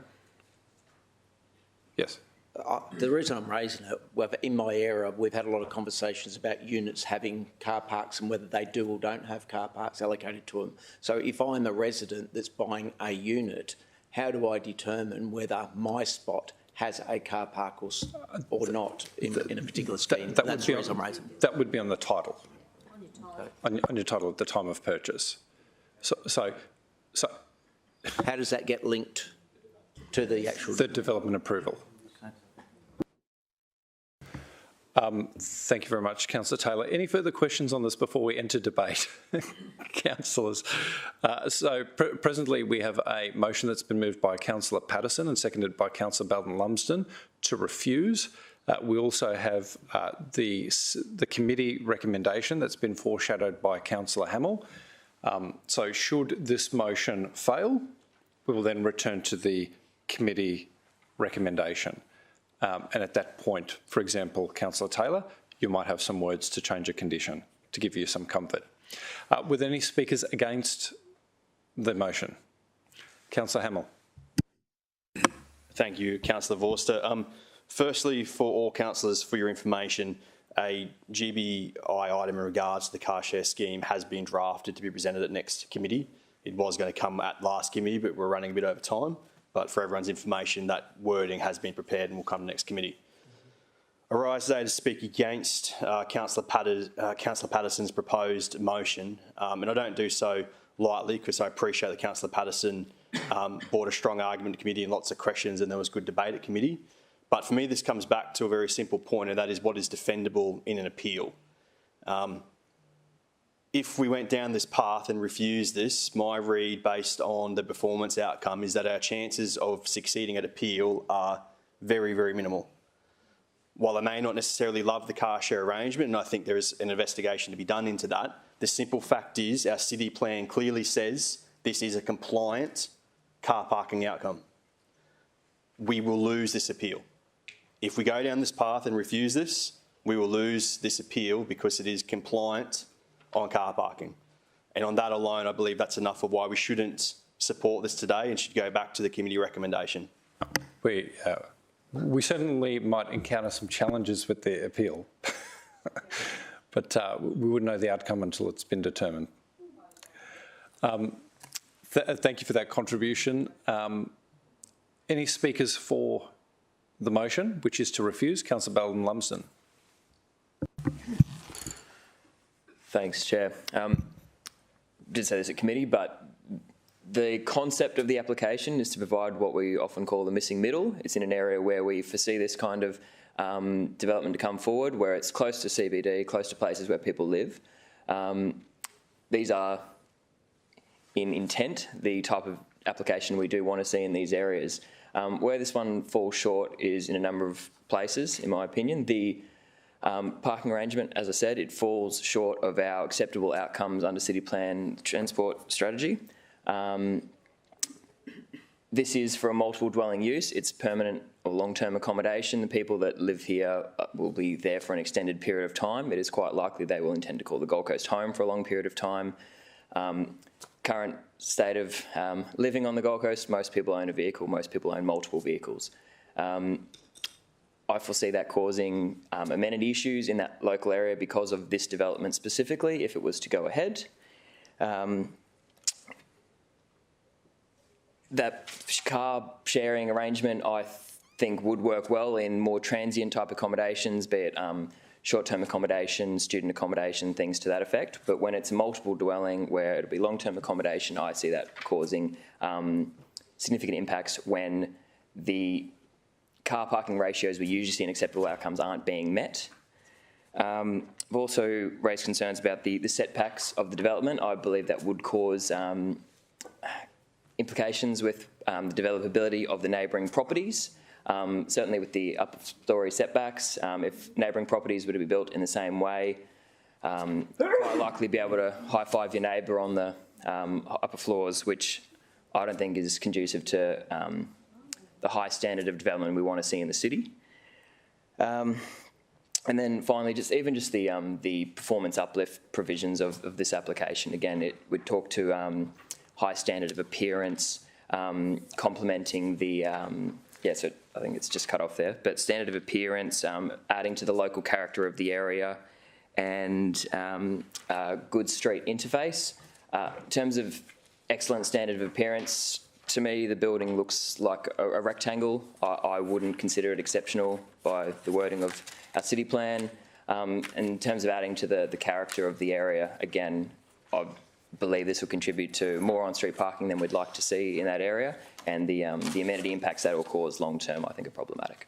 Yes. The reason I'm raising it, in my area, we've had a lot of conversations about units having car parks and whether they do or don't have car parks allocated to them. So if I'm a resident that's buying a unit, how do I determine whether my spot has a car park or not in a particular scheme? That's the reason I'm raising it. That would be on the title. On your title at the time of purchase. So how does that get linked to the actual... The development approval. Thank you very much, Councillor Taylor. Any further questions on this before we enter debate? Councillors. Presently we have a motion that's been moved by Councillor Patterson and seconded by Councillor Belden-Lumsden to refuse. We also have the committee recommendation that's been foreshadowed by Councillor Hamill. So should this motion fail, we will then return to the committee recommendation. And at that point, for example, Councillor Taylor, you might have some words to change a condition. to give you some comfort. Were there any speakers against the motion? Councillor Hamill. Thank you, Councillor Vorster. Firstly, for all councillors, for your information, a GBI item in regards to the car share scheme has been drafted to be presented at next committee. It was going to come at last committee, but we're running a bit over time. But for everyone's information, that wording has been prepared and will come to next committee. I rise today to speak against Councillor Patterson's proposed motion, and I don't do so lightly because I appreciate that Councillor Patterson brought a strong argument to committee and lots of questions, and there was good debate at committee. But for me, this comes back to a very simple point, and that is what is defendable in an appeal. If we went down this path and refused this, my read based on the performance outcome is that our chances of succeeding at appeal are very, very minimal. While I may not necessarily love the car share arrangement, and I think there is an investigation to be done into that, the simple fact is our city plan clearly says this is a compliant car parking outcome. We will lose this appeal. If we go down this path and refuse this, we will lose this appeal because it is compliant on car parking. And on that alone, I believe that's enough of why we shouldn't support this today and should go back to the committee recommendation. We certainly might encounter some challenges with the appeal, but we wouldn't know the outcome until it's been determined. Thank you for that contribution. Any speakers for the motion, which is to refuse? Councillor Belden-Lumsden. Thanks, Chair. Did say this at committee, but the concept of the application is to provide what we often call the missing middle. It's in an area where we foresee this kind of development to come forward, where it's close to CBD, close to places where people live. These are, in intent, the type of application we do want to see in these areas. Where this one falls short is in a number of places, in my opinion. The parking arrangement, as I said, it falls short of our acceptable outcomes under City Plan transport strategy. This is for a multiple dwelling use. It's permanent or long-term accommodation. The people that live here will be there for an extended period of time. It is quite likely they will intend to call the Gold Coast home for a long period of time. Current state of living on the Gold Coast, most people own a vehicle, most people own multiple vehicles. I foresee that causing amenity issues in that local area because of this development specifically, if it was to go ahead. That car sharing arrangement, I think, would work well in more transient type accommodations, be it short-term accommodation, student accommodation, things to that effect. But when it's multiple dwelling where it'll be long-term accommodation, I see that causing significant impacts when the car parking ratios we usually see in acceptable outcomes aren't being met. I've also raised concerns about the setbacks of the development. I believe that would cause implications with the developability of the neighbouring properties, certainly with the upper storey setbacks. If neighbouring properties were to be built in the same way, quite likely be able to high-five your neighbour on the upper floors, which I don't think is conducive to the high standard of development we want to see in the city. And then finally, just the performance uplift provisions of this application. Again, it would talk to high standard of appearance, complementing the, so I think it's just cut off there, but standard of appearance, adding to the local character of the area, and good street interface. In terms of excellent standard of appearance, to me, the building looks like a rectangle. I wouldn't consider it exceptional by the wording of our city plan. And in terms of adding to the character of the area, again, I believe this will contribute to more on-street parking than we'd like to see in that area, and the amenity impacts that it will cause long-term, I think, are problematic.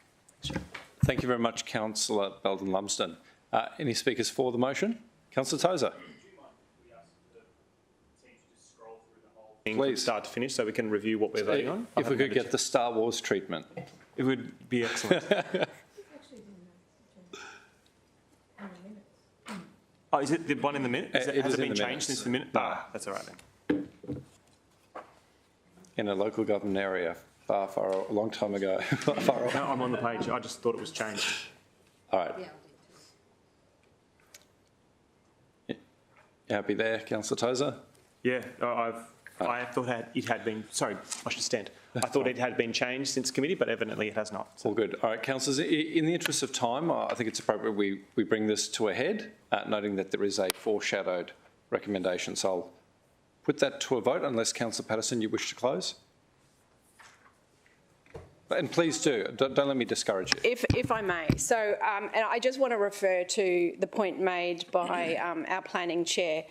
Thank you very much, Councillor Belden-Lumsden. Any speakers for the motion? Councillor Tozer. Please. From start to finish so we can review what we're voting on. If we could get the Star Wars treatment. It would be excellent. Oh, is it the one in the minute? Has it been changed since the minute? Ah, that's all right then. In a local government area, a long time ago. No, I'm on the page. I just thought it was changed. All right. You happy there, Councillor Tozer? Yeah, I thought it had been, sorry, I should stand. I thought it had been changed since committee, but evidently it has not. All good. All right, councillors, in the interest of time, I think it's appropriate we bring this to a head, noting that there is a foreshadowed recommendation. So I'll put that to a vote unless Councillor Patterson, you wish to close. And please do, don't let me discourage you. If I may. So, and I just want to refer to the point made by our planning chair,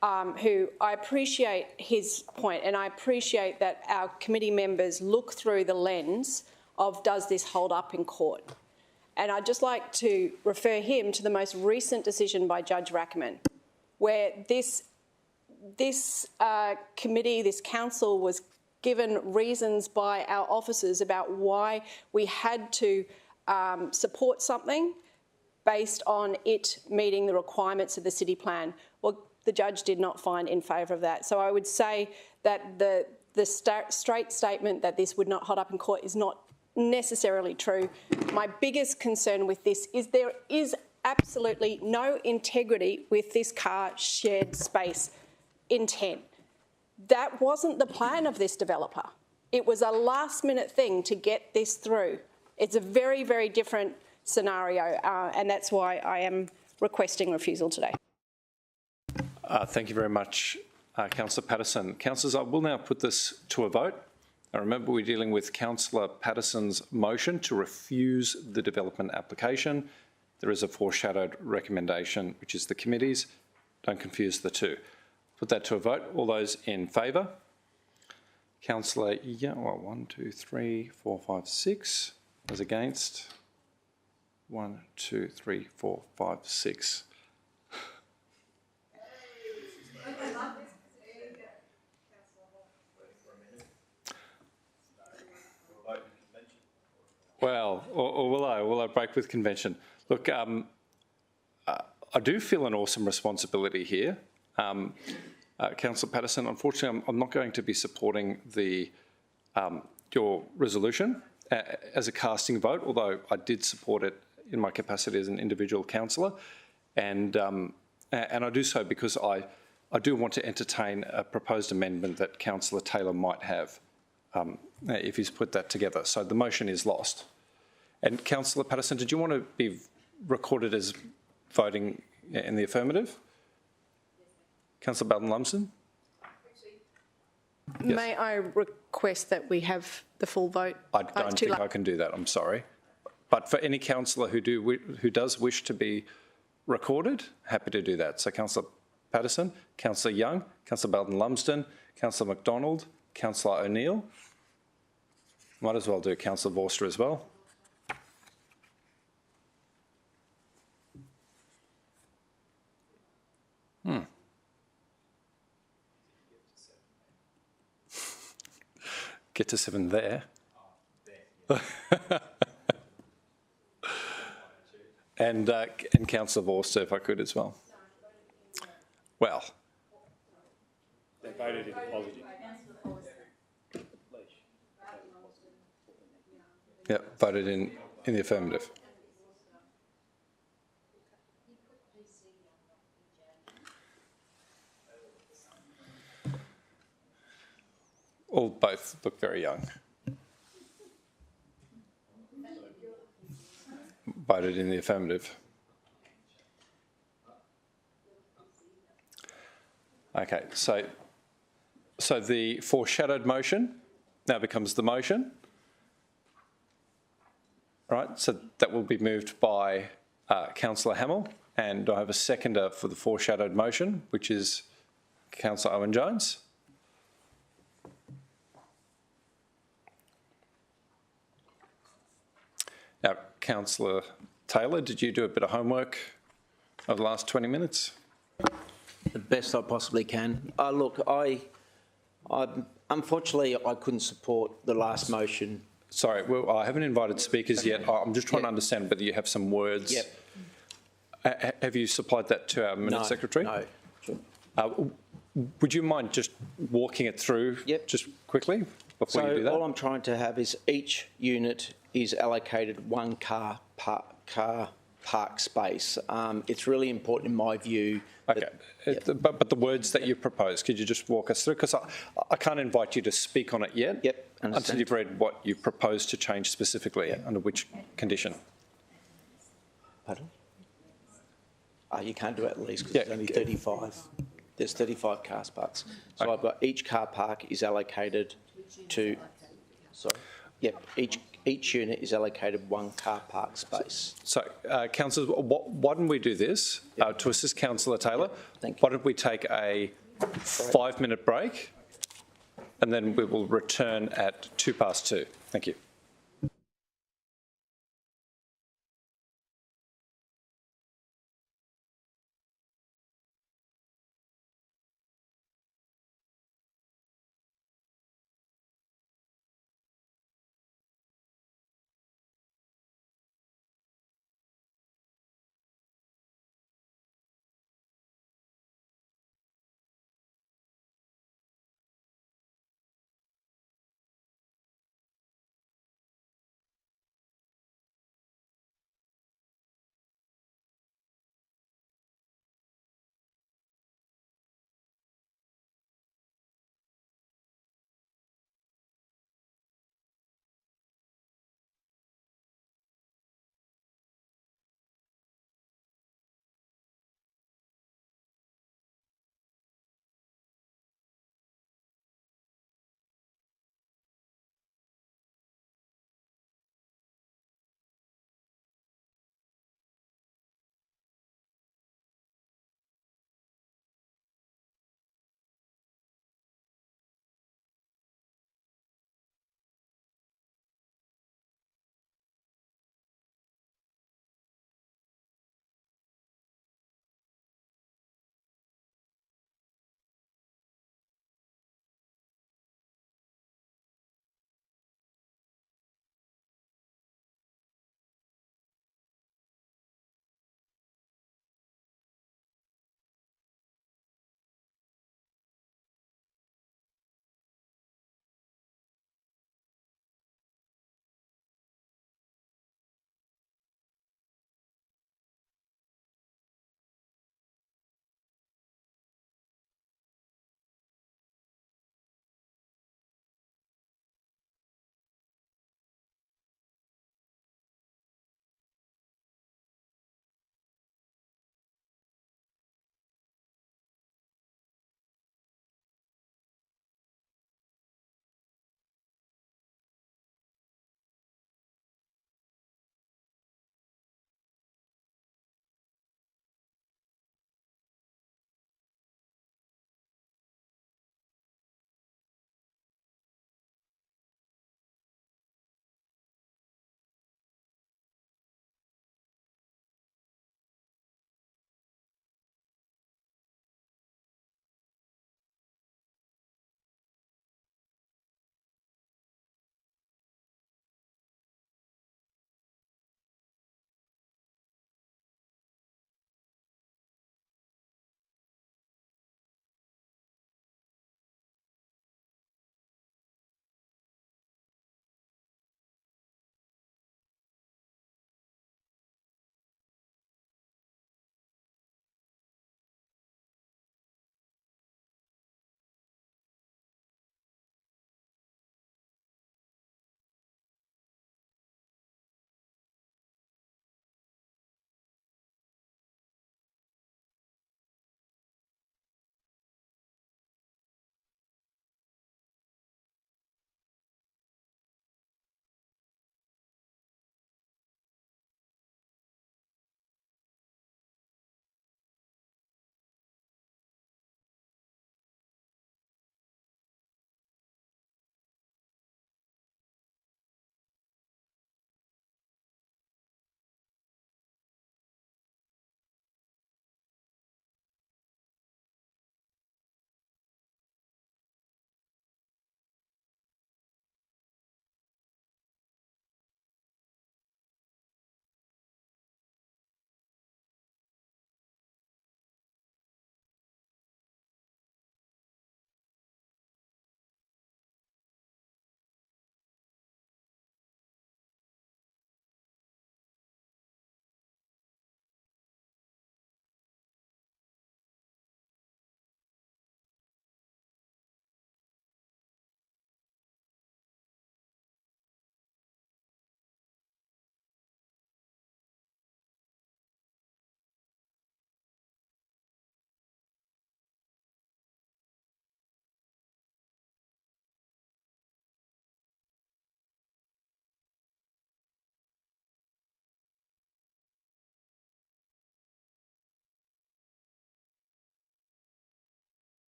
who I appreciate his point, and I appreciate that our committee members look through the lens of does this hold up in court? And I'd just like to refer him to the most recent decision by Judge Rackerman, where this committee, this council was given reasons by our officers about why we had to support something based on it meeting the requirements of the city plan. Well, the judge did not find in favour of that. So I would say that the straight statement that this would not hold up in court is not necessarily true. My biggest concern with this is there is absolutely no integrity with this car shared space intent. That wasn't the plan of this developer. It was a last-minute thing to get this through. It's a very, very different scenario, and that's why I am requesting refusal today. Thank you very much, Councillor Patterson. Councillors, I will now put this to a vote. Now remember, we're dealing with Councillor Patterson's motion to refuse the development application. There is a foreshadowed recommendation, which is the committee's. Don't confuse the two. Put that to a vote. All those in favour? Councillor, 1, 2, 3, 4, 5, 6. Those against? 1, 2, 3, 4, 5, 6. Well, or will I break with convention? Look, I do feel an awesome responsibility here. Councillor Patterson, unfortunately, I'm not going to be supporting your resolution as a casting vote, although I did support it in my capacity as an individual councillor, and I do so because I do want to entertain a proposed amendment that Councillor Taylor might have if he's put that together. So the motion is lost. And Councillor Patterson, did you want to be recorded as voting in the affirmative? Councillor Belton-Lumsden? Yes. May I request that we have the full vote? I don't think I can do that, I'm sorry. But for any councillor who does wish to be recorded, happy to do that. So Councillor Patterson, Councillor Young, Councillor Belton-Lumsden, Councillor McDonald, Councillor O'Neill. Might as well do Councillor Vorster as well. Get to 7 there. and Councillor Vorster, if I could as well. Well. They voted in positive. Yeah, voted in the affirmative. Both look very young. Voted in the affirmative. Okay, so the foreshadowed motion now becomes the motion. All right, so that will be moved by Councillor Hamill, and I have a seconder for the foreshadowed motion, which is Councillor Owen Jones. Now, Councillor Taylor, did you do a bit of homework over the last 20 minutes? The best I possibly can. Look, unfortunately, I couldn't support the last motion. Sorry, well, I haven't invited speakers yet. I'm just trying to understand whether you have some words. Yep. Have you supplied that to our Minute Secretary? No. Sure. Would you mind just walking it through just quickly before you do that? So all I'm trying to have is each unit is allocated one car park space. It's really important in my view. Okay, but the words that you propose, could you just walk us through? Because I can't invite you to speak on it yet. Yep. Until you've read what you propose to change specifically, under which condition. Pardon? You can't do it at least because there's only 35. There's 35 car parks. So I've got each car park is allocated to, sorry, yep, each unit is allocated one car park space. So, councillors, why don't we do this to assist Councillor Taylor? Why don't we take a 5-minute break and then we will return at 2:02. Thank you.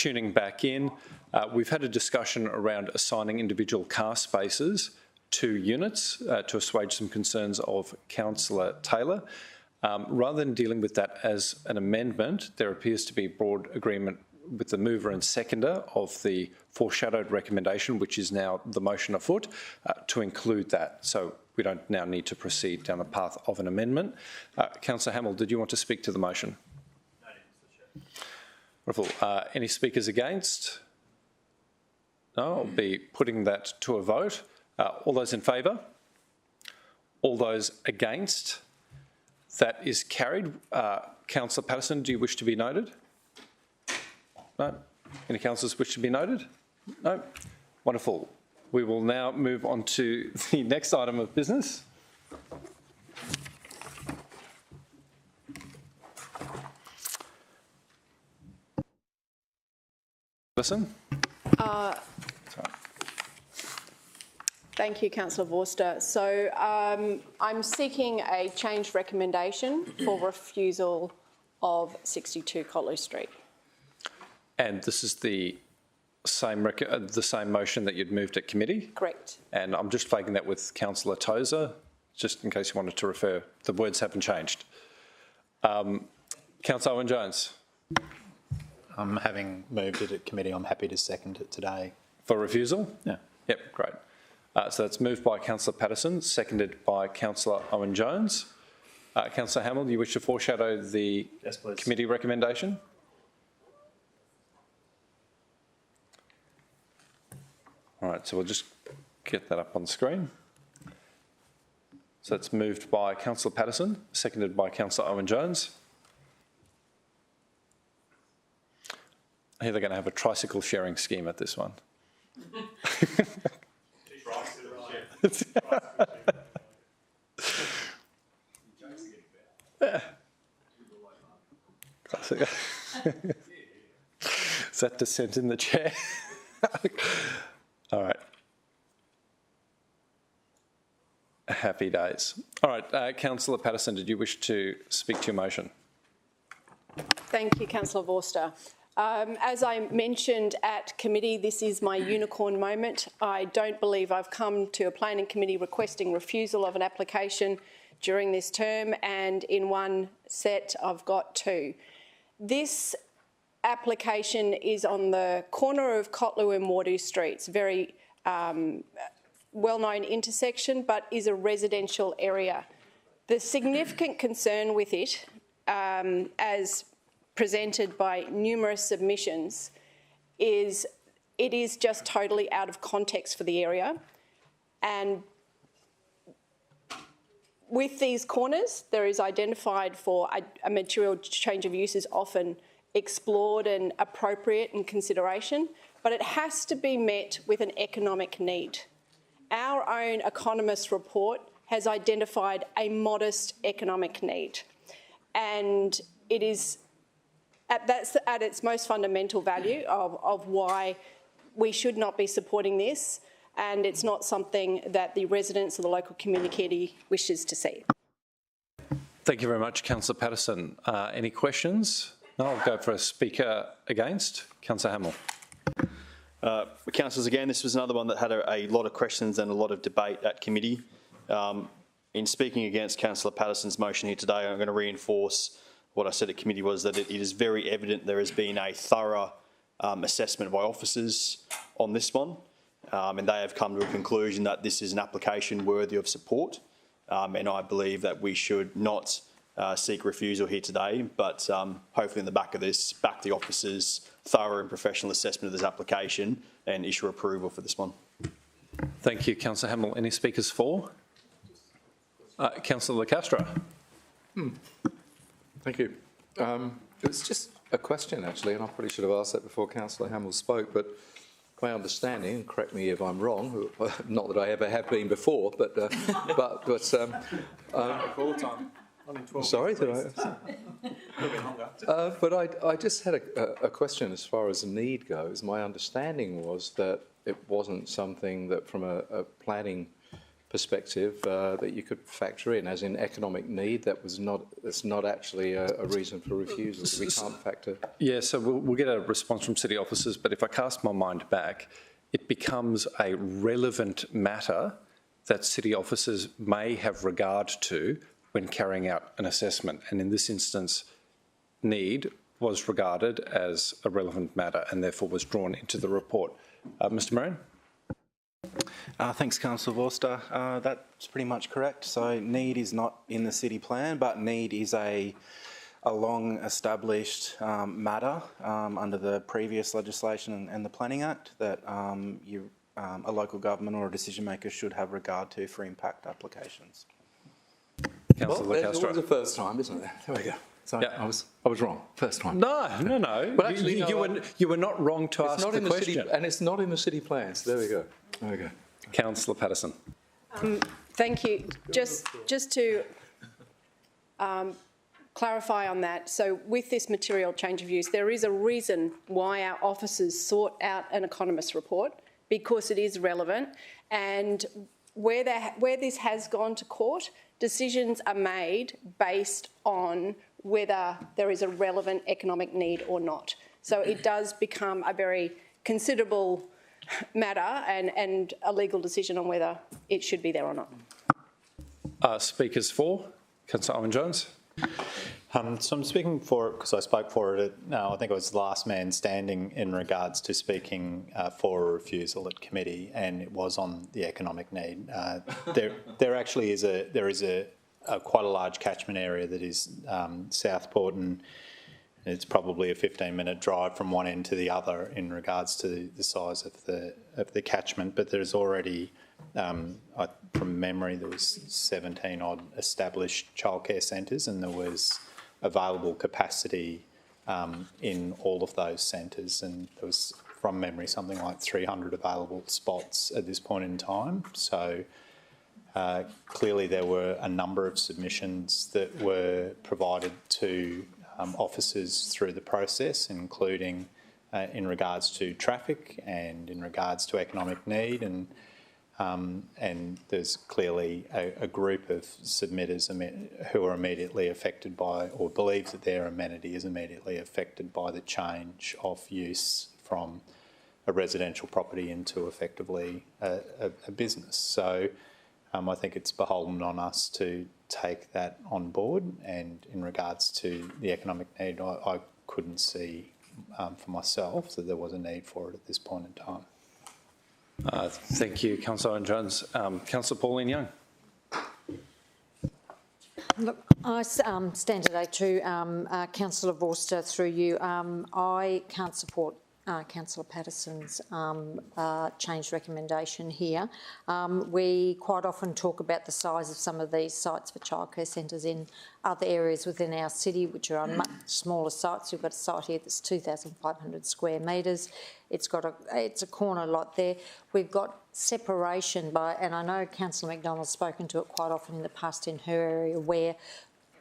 tuning back in, we've had a discussion around assigning individual car spaces to units to assuage some concerns of Councillor Taylor. Rather than dealing with that as an amendment, there appears to be broad agreement with the mover and seconder of the foreshadowed recommendation, which is now the motion afoot, to include that. So we don't now need to proceed down the path of an amendment. Councillor Hamill, did you want to speak to the motion? Wonderful. Any speakers against? No, I'll be putting that to a vote. All those in favour? All those against? That is carried. Councillor Patterson, do you wish to be noted? No? Any councillors wish to be noted? No? Wonderful. We will now move on to the next item of business. Listen. Thank you, Councillor Vorster. So I'm seeking a changed recommendation for refusal of 62 Cotlew Street. And this is the same motion that you'd moved at committee? Correct. And I'm just flagging that with Councillor Tozer, just in case you wanted to refer. The words haven't changed. Councillor Owen-Jones. Having moved it at committee, I'm happy to second it today. For refusal? Yeah. Yep, great. So that's moved by Councillor Patterson, seconded by Councillor Owen-Jones. Councillor Hamill, do you wish to foreshadow the committee recommendation? All right, so we'll just get that up on the screen. So it's moved by Councillor Patterson, seconded by Councillor Owen-Jones. I hear they're going to have a tricycle sharing scheme at this one. Is that dissent in the chair? All right. Happy days. All right, Councillor Patterson, did you wish to speak to your motion? Thank you, Councillor Vorster. As I mentioned at committee, this is my unicorn moment. I don't believe I've come to a planning committee requesting refusal of an application during this term, and in one set I've got two. This application is on the corner of Cotlew and Wardoo Streets, very well-known intersection, but is a residential area. The significant concern with it, as presented by numerous submissions, is it is just totally out of context for the area. And with these corners, there is identified for a material change of use is often explored and appropriate in consideration, but it has to be met with an economic need. Our own economist report has identified a modest economic need, and it is that's at its most fundamental value of why we should not be supporting this, and it's not something that the residents of the local community wishes to see. Thank you very much, Councillor Patterson. Any questions? No, I'll go for a speaker against. Councillor Hamill. Councillors, again, this was another one that had a lot of questions and a lot of debate at committee. In speaking against Councillor Patterson's motion here today, I'm going to reinforce what I said at committee was that it is very evident there has been a thorough assessment by officers on this one, and they have come to a conclusion that this is an application worthy of support, and I believe that we should not seek refusal here today, but hopefully in the back of this, back the officers' thorough and professional assessment of this application and issue approval for this one. Thank you, Councillor Hamill. Any speakers for? Councillor Castro. Thank you. It's just a question, actually, and I probably should have asked that before Councillor Hamill spoke, but my understanding, and correct me if I'm wrong, not that I ever have been before, but all the time. Sorry, did I? But I just had a question as far as the need goes. My understanding was that it wasn't something that, from a planning perspective that you could factor in, as in economic need. That's not actually a reason for refusal. We can't factor. Yeah, so we'll get a response from city officers, but if I cast my mind back, it becomes a relevant matter that city officers may have regard to when carrying out an assessment. And in this instance, need was regarded as a relevant matter and therefore was drawn into the report. Mr Moran? Thanks, Councillor Vorster. That's pretty much correct. So need is not in the city plan, but need is a long established matter under the previous legislation and the Planning Act that a local government or a decision maker should have regard to for impact applications. Councillor Castro. It was the first time, isn't it? There we go. So yeah. I was wrong first time. No. But actually, you were not wrong to ask the question. And it's not in the city plan. So there we go. Councillor Patterson. Thank you. Just to clarify on that, so with this material change of use, there is a reason why our officers sought out an economist report, because it is relevant, and where this has gone to court, decisions are made based on whether there is a relevant economic need or not. So it does become a very considerable matter and a legal decision on whether it should be there or not. Speakers for, Councillor Owen-Jones. So I'm speaking for, because I spoke for it I think it was last man standing in regards to speaking for a refusal at committee, and it was on the economic need. There actually is quite a large catchment area that is Southport, and it's probably a 15-minute drive from one end to the other in regards to the size of the catchment. But there's already, from memory, there was 17 odd established childcare centres, and there was available capacity in all of those centres, and there was, from memory, something like 300 available spots at this point in time. So clearly there were a number of submissions that were provided to officers through the process, including in regards to traffic and in regards to economic need, and there's clearly a group of submitters who are immediately affected by, or believe that their amenity is immediately affected by the change of use from a residential property into effectively a business. So I think it's beholden on us to take that on board, and in regards to the economic need, I couldn't see for myself that there was a need for it at this point in time. Thank you, Councillor Owen-Jones. Councillor Pauline Young. Look, I stand today to Councillor Vorster through you. I can't support Councillor Patterson's changed recommendation here. We quite often talk about the size of some of these sites for childcare centres in other areas within our city, which are on much smaller sites. We've got a site here that's 2,500 square metres. It's a corner lot there. We've got separation by, and I know Councillor McDonald's spoken to it quite often in the past in her area, where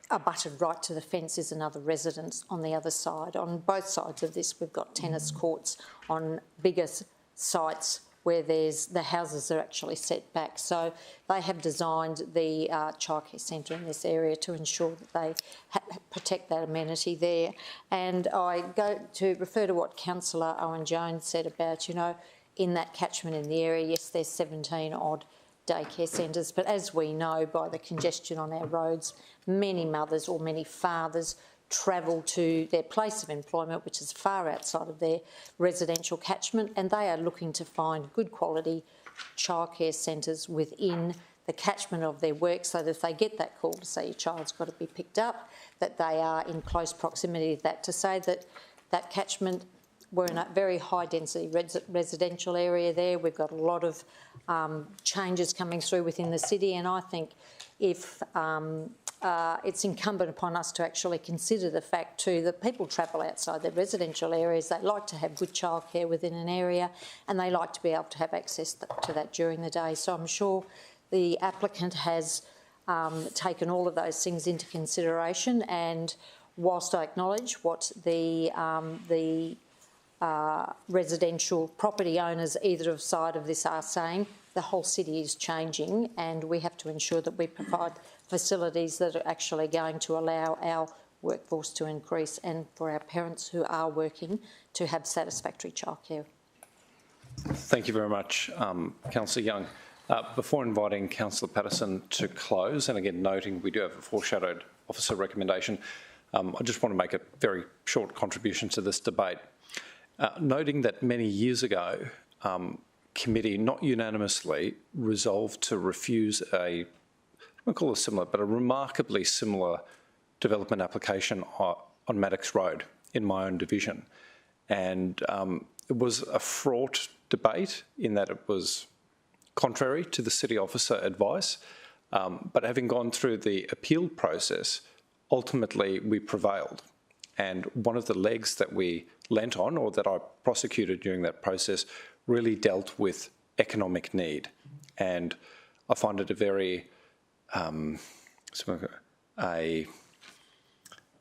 abutted right to the fence is another residence on the other side. On both sides of this, we've got tennis courts on bigger sites where the houses are actually set back. So they have designed the childcare centre in this area to ensure that they protect that amenity there. And I go to refer to what Councillor Owen-Jones said about, in that catchment in the area, yes, there's 17 odd daycare centres, but as we know by the congestion on our roads, many mothers or many fathers travel to their place of employment, which is far outside of their residential catchment, and they are looking to find good quality childcare centres within the catchment of their work, so that if they get that call to say your child's got to be picked up, that they are in close proximity to that. To say that that catchment, we're in a very high density residential area there. We've got a lot of changes coming through within the city, and I think if it's incumbent upon us to actually consider the fact too that people travel outside their residential areas. They like to have good childcare within an area, and they like to be able to have access to that during the day. So I'm sure the applicant has taken all of those things into consideration, and whilst I acknowledge what the residential property owners either side of this are saying, the whole city is changing, and we have to ensure that we provide facilities that are actually going to allow our workforce to increase and for our parents who are working to have satisfactory childcare. Thank you very much, Councillor Young. Before inviting Councillor Patterson to close, and again noting we do have a foreshadowed officer recommendation, I just want to make a very short contribution to this debate. Noting that many years ago, committee, not unanimously, resolved to refuse I won't call it similar, but a remarkably similar development application on Maddox Road in my own division. And it was a fraught debate in that it was contrary to the city officer advice, but having gone through the appeal process, ultimately we prevailed. And one of the legs that we lent on, or that I prosecuted during that process, really dealt with economic need. And I find it a very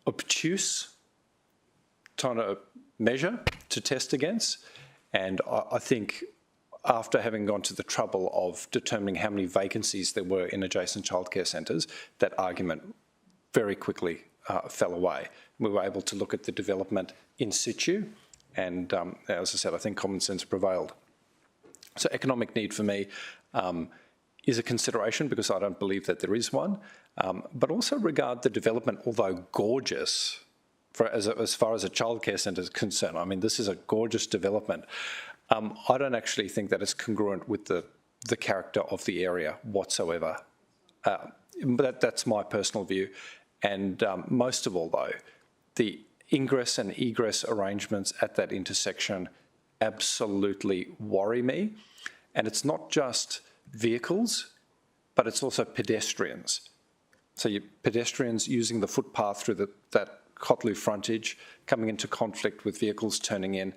obtuse kind of measure to test against. And I think after having gone to the trouble of determining how many vacancies there were in adjacent childcare centres, that argument very quickly fell away. We were able to look at the development in situ, and as I said, I think common sense prevailed. So economic need for me is a consideration, because I don't believe that there is one, but also regard the development, although gorgeous, as far as a childcare centre is concerned. I mean, this is a gorgeous development. I don't actually think that it's congruent with the character of the area whatsoever. But that's my personal view. And most of all, though, the ingress and egress arrangements at that intersection absolutely worry me. And it's not just vehicles, but it's also pedestrians. So you pedestrians using the footpath through that Cotloo frontage, coming into conflict with vehicles turning in,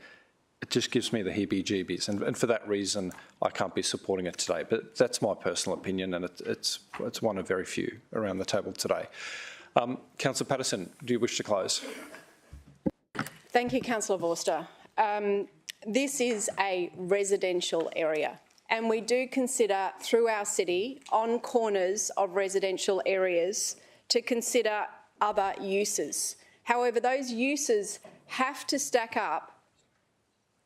it just gives me the heebie-jeebies. And for that reason, I can't be supporting it today. But that's my personal opinion, and it's one of very few around the table today. Councillor Patterson, do you wish to close? Thank you, Councillor Vorster. This is a residential area, and we do consider through our city, on corners of residential areas, to consider other uses. However, those uses have to stack up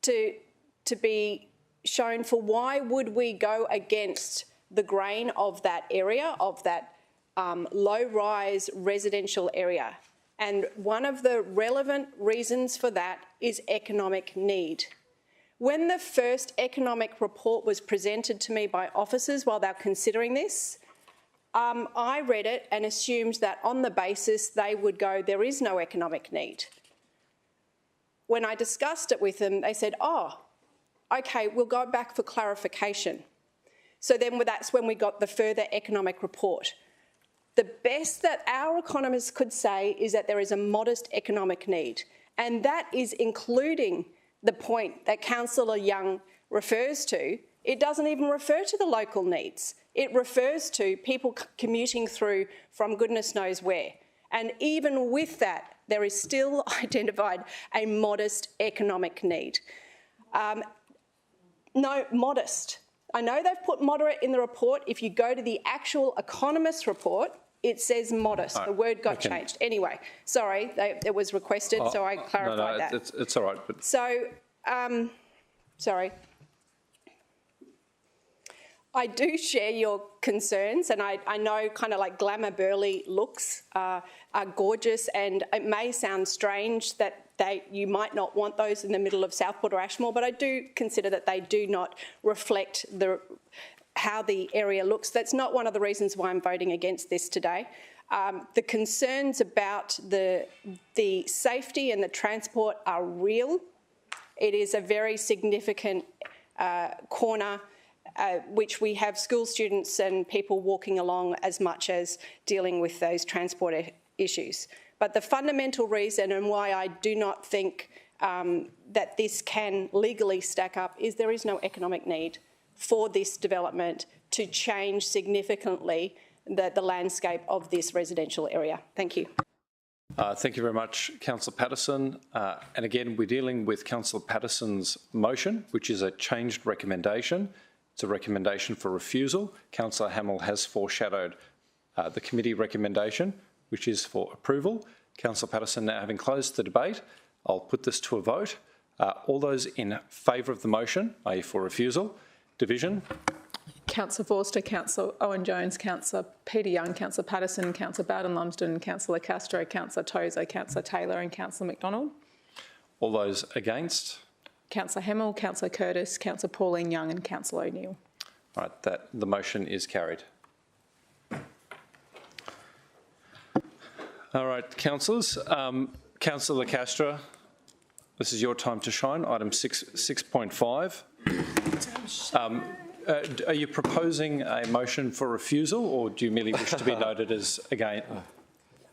to be shown for why would we go against the grain of that area, of that low-rise residential area. And one of the relevant reasons for that is economic need. When the first economic report was presented to me by officers while they were considering this, I read it and assumed that on the basis they would go, there is no economic need. When I discussed it with them, they said, oh, okay, we'll go back for clarification. So then that's when we got the further economic report. The best that our economists could say is that there is a modest economic need, and that is including the point that Councillor Young refers to. It doesn't even refer to the local needs. It refers to people commuting through from goodness knows where. And even with that, there is still identified a modest economic need. No, modest. I know they've put moderate in the report. If you go to the actual economist report, it says modest. The word got changed. Anyway, sorry, it was requested, so I clarified that. It's all right. But... So, sorry. I do share your concerns, and I know kind of like glamour burly looks are gorgeous, and it may sound strange that you might not want those in the middle of Southport or Ashmore, but I do consider that they do not reflect how the area looks. That's not one of the reasons why I'm voting against this today. The concerns about the safety and the transport are real. It is a very significant corner which we have school students and people walking along as much as dealing with those transport issues. But the fundamental reason and why I do not think that this can legally stack up is there is no economic need for this development to change significantly the landscape of this residential area. Thank you. Thank you very much, Councillor Patterson. And again, we're dealing with Councillor Patterson's motion, which is a changed recommendation. It's a recommendation for refusal. Councillor Hamill has foreshadowed the committee recommendation, which is for approval. Councillor Patterson, now having closed the debate, I'll put this to a vote. All those in favour of the motion, i.e. for refusal, division. Councillor Forster, Councillor Owen-Jones, Councillor Peter Young, Councillor Patterson, Councillor Bowden-Lumsden, Councillor Castro, Councillor Tozer, Councillor Taylor and Councillor McDonald. All those against? Councillor Hamill, Councillor Curtis, Councillor Pauline Young and Councillor O'Neill. All right, the motion is carried. All right, councillors. Councillor Castro, this is your time to shine. Item 6.5. Are you proposing a motion for refusal, or do you merely wish to be noted as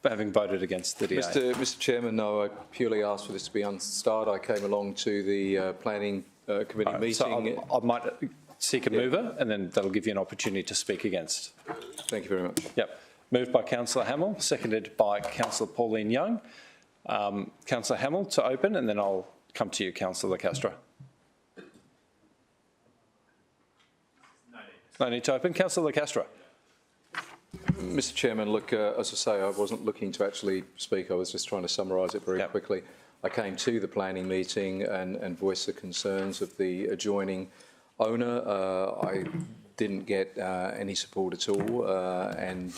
having voted against the DA? Mr. Chairman, no, I purely asked for this to be unstarred. I came along to the planning committee meeting. So I might seek a mover, and then that'll give you an opportunity to speak against. Thank you very much. Yep. Moved by Councillor Hamill, seconded by Councillor Pauline Young. Councillor Hamill to open, and then I'll come to you, Councillor Castro. No need to open. Councillor Castro. Mr. Chairman, look, as I say, I wasn't looking to actually speak. I was just trying to summarise it very quickly. I came to the planning meeting and voiced the concerns of the adjoining owner. I didn't get any support at all, and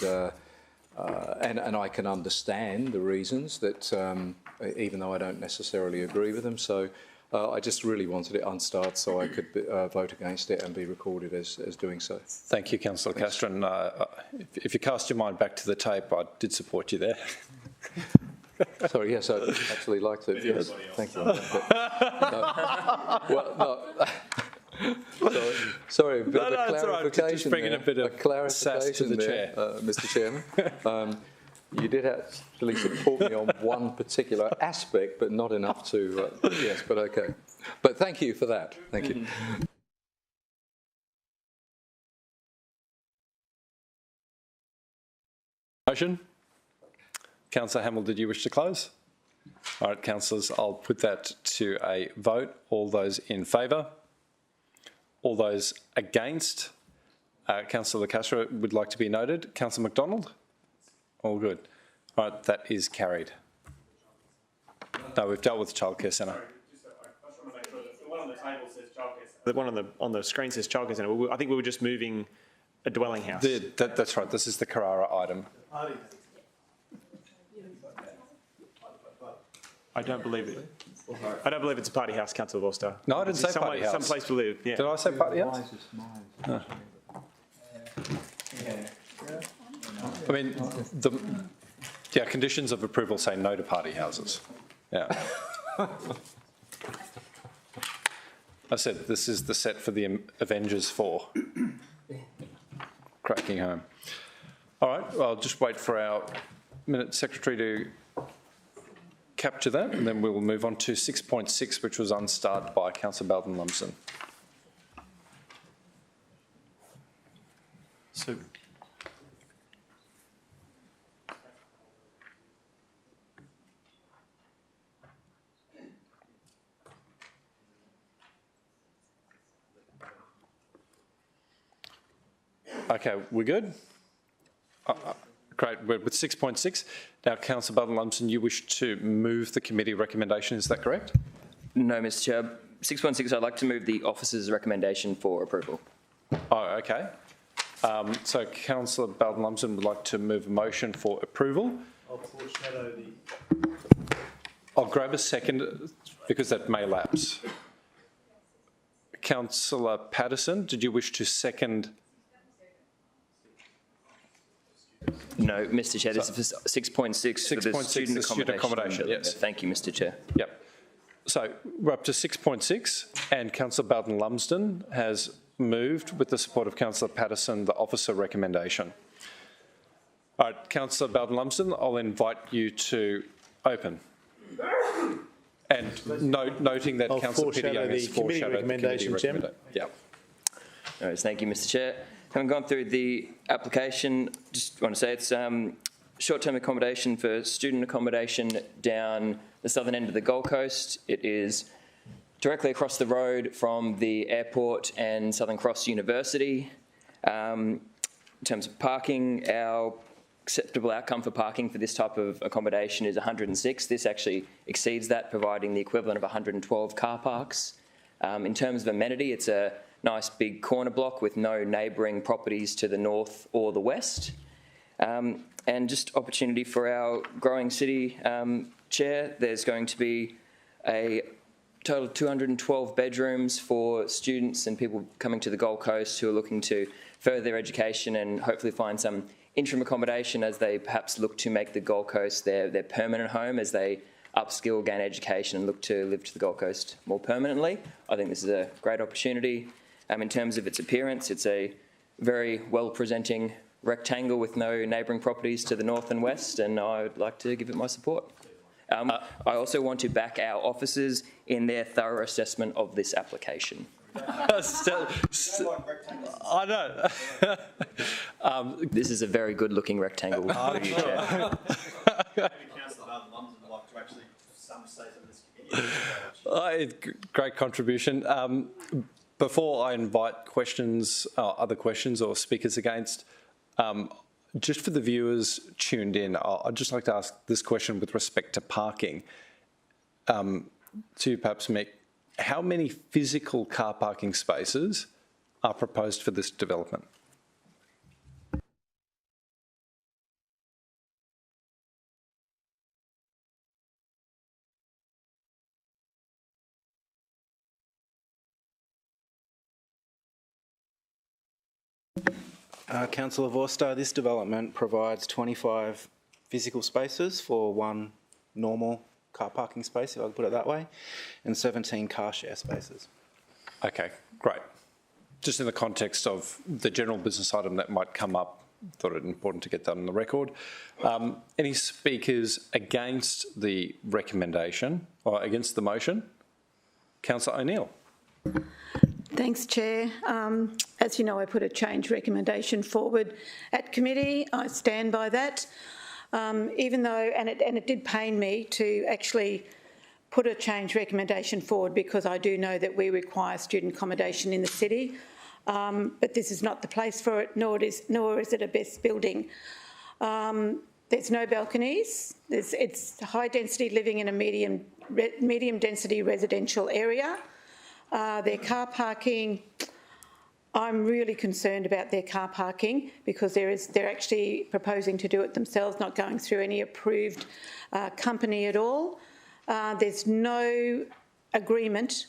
I can understand the reasons that, even though I don't necessarily agree with them. So I just really wanted it unstarred so I could vote against it and be recorded as doing so. Thank you, Councillor Castro. And if you cast your mind back to the tape, I did support you there. Sorry, yes, I'd actually like to. Yes, thank you. Sorry, a bit of a clarification. Right. Just bringing a bit of sass to the chair, Mr. Chairman. You did actually support me on one particular aspect, but not enough to. Yes, but okay. But thank you for that. Thank you. Motion. Councillor Hamill, did you wish to close? All right, councillors, I'll put that to a vote. All those in favour? All those against? Councillor Castro would like to be noted. Councillor McDonald? All good. All right, that is carried. No, we've dealt with the childcare centre. The one on the table says childcare. The one on the screen says childcare centre. I think we were just moving a dwelling house. That's right. This is the Carrara item. I don't believe it. I don't believe it's a party house, Councillor Vorster. No, I didn't say party house. Some place to live. Yeah. Did I say party house? No. I mean, conditions of approval say no to party houses. Yeah. I said this is the set for the Avengers 4. Cracking home. All right, well, I'll just wait for our minute secretary to capture that, and then we will move on to 6.6, which was unstarred by Councillor Bowden-Lumsden. So, okay, we're good? Great, we're with 6.6. Now, Councillor Bowden-Lumsden, you wish to move the committee recommendation, is that correct? No, Mr Chair. 6.6, I'd like to move the officer's recommendation for approval. Oh, okay. So Councillor Bowden-Lumsden would like to move a motion for approval. I'll foreshadow I'll grab a second because that may lapse. Councillor Patterson, did you wish to second? No, Mr Chair, this is 6.6 for the student accommodation. Yes. Thank you, Mr Chair. Yep. So we're up to 6.6 and Councillor Bowden-Lumsden has moved with the support of Councillor Patterson the officer recommendation. All right, Councillor Bowden-Lumsden, I'll invite you to open. And noting that Councillor Peter Young has foreshadowed the committee recommendation. Yep. All right, thank you, Mr Chair. Having gone through the application, just want to say it's short-term accommodation for student accommodation down the southern end of the Gold Coast. It is directly across the road from the airport and Southern Cross University. In terms of parking, our acceptable outcome for parking for this type of accommodation is 106. This actually exceeds that, providing the equivalent of 112 car parks. In terms of amenity, it's a nice big corner block with no neighbouring properties to the north or the west. And just opportunity for our growing city, Chair. There's going to be a total of 212 bedrooms for students and people coming to the Gold Coast who are looking to further their education and hopefully find some interim accommodation as they perhaps look to make the Gold Coast their permanent home as they upskill, gain education and look to live to the Gold Coast more permanently. I think this is a great opportunity. In terms of its appearance, it's a very well-presenting rectangle with no neighbouring properties to the north and west, and I would like to give it my support. I also want to back our officers in their thorough assessment of this application. I know. This is a very good-looking rectangle for you, Chair. Great contribution. Before I invite questions, other questions or speakers against, just for the viewers tuned in, I'd just like to ask this question with respect to parking. To perhaps Mick, how many physical car parking spaces are proposed for this development? Councillor Vorster, this development provides 25 physical spaces for one normal car parking space, if I can put it that way, and 17 car share spaces. Okay, great. Just in the context of the general business item that might come up, thought it important to get that on the record. Any speakers against the recommendation or against the motion? Councillor O'Neill. Thanks, Chair. As you know, I put a change recommendation forward at committee. I stand by that. Even though, and it did pain me to actually put a change recommendation forward because I do know that we require student accommodation in the city, but this is not the place for it, nor is it a best building. There's no balconies. It's high density living in a medium density residential area. Their car parking, I'm really concerned about their car parking because they're actually proposing to do it themselves, not going through any approved company at all. There's no agreement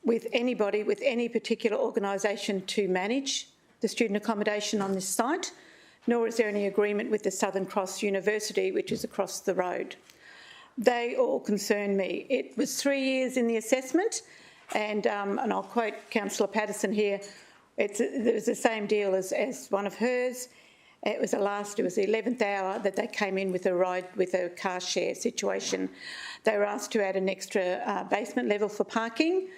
with anybody, with any particular organisation to manage the student accommodation on this site, nor is there any agreement with the Southern Cross University, which is across the road. They all concern me. It was 3 years in the assessment, and I'll quote Councillor Patterson here, it was the same deal as one of hers. It was the 11th hour that they came in with a car share situation. They were asked to add an extra basement level for parking.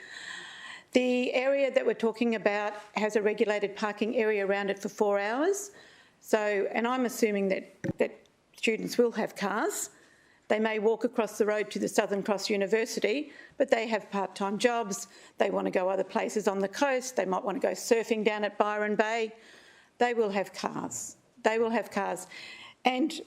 The area that we're talking about has a regulated parking area around it for 4 hours. So, and I'm assuming that students will have cars. They may walk across the road to the Southern Cross University, but they have part-time jobs. They want to go other places on the coast. They might want to go surfing down at Byron Bay. They will have cars. They will have cars. And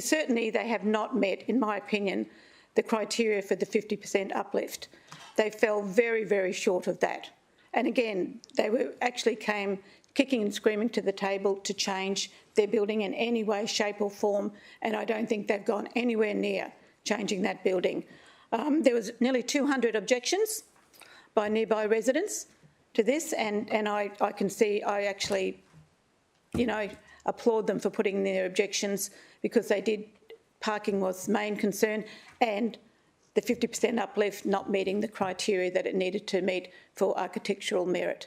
certainly they have not met, in my opinion, the criteria for the 50% uplift. They fell very, very short of that. And again, came kicking and screaming to the table to change their building in any way, shape or form, and I don't think they've gone anywhere near changing that building. There was nearly 200 objections by nearby residents to this, and I can see, I actually, applaud them for putting their objections because they did, parking was the main concern, and the 50% uplift not meeting the criteria that it needed to meet for architectural merit.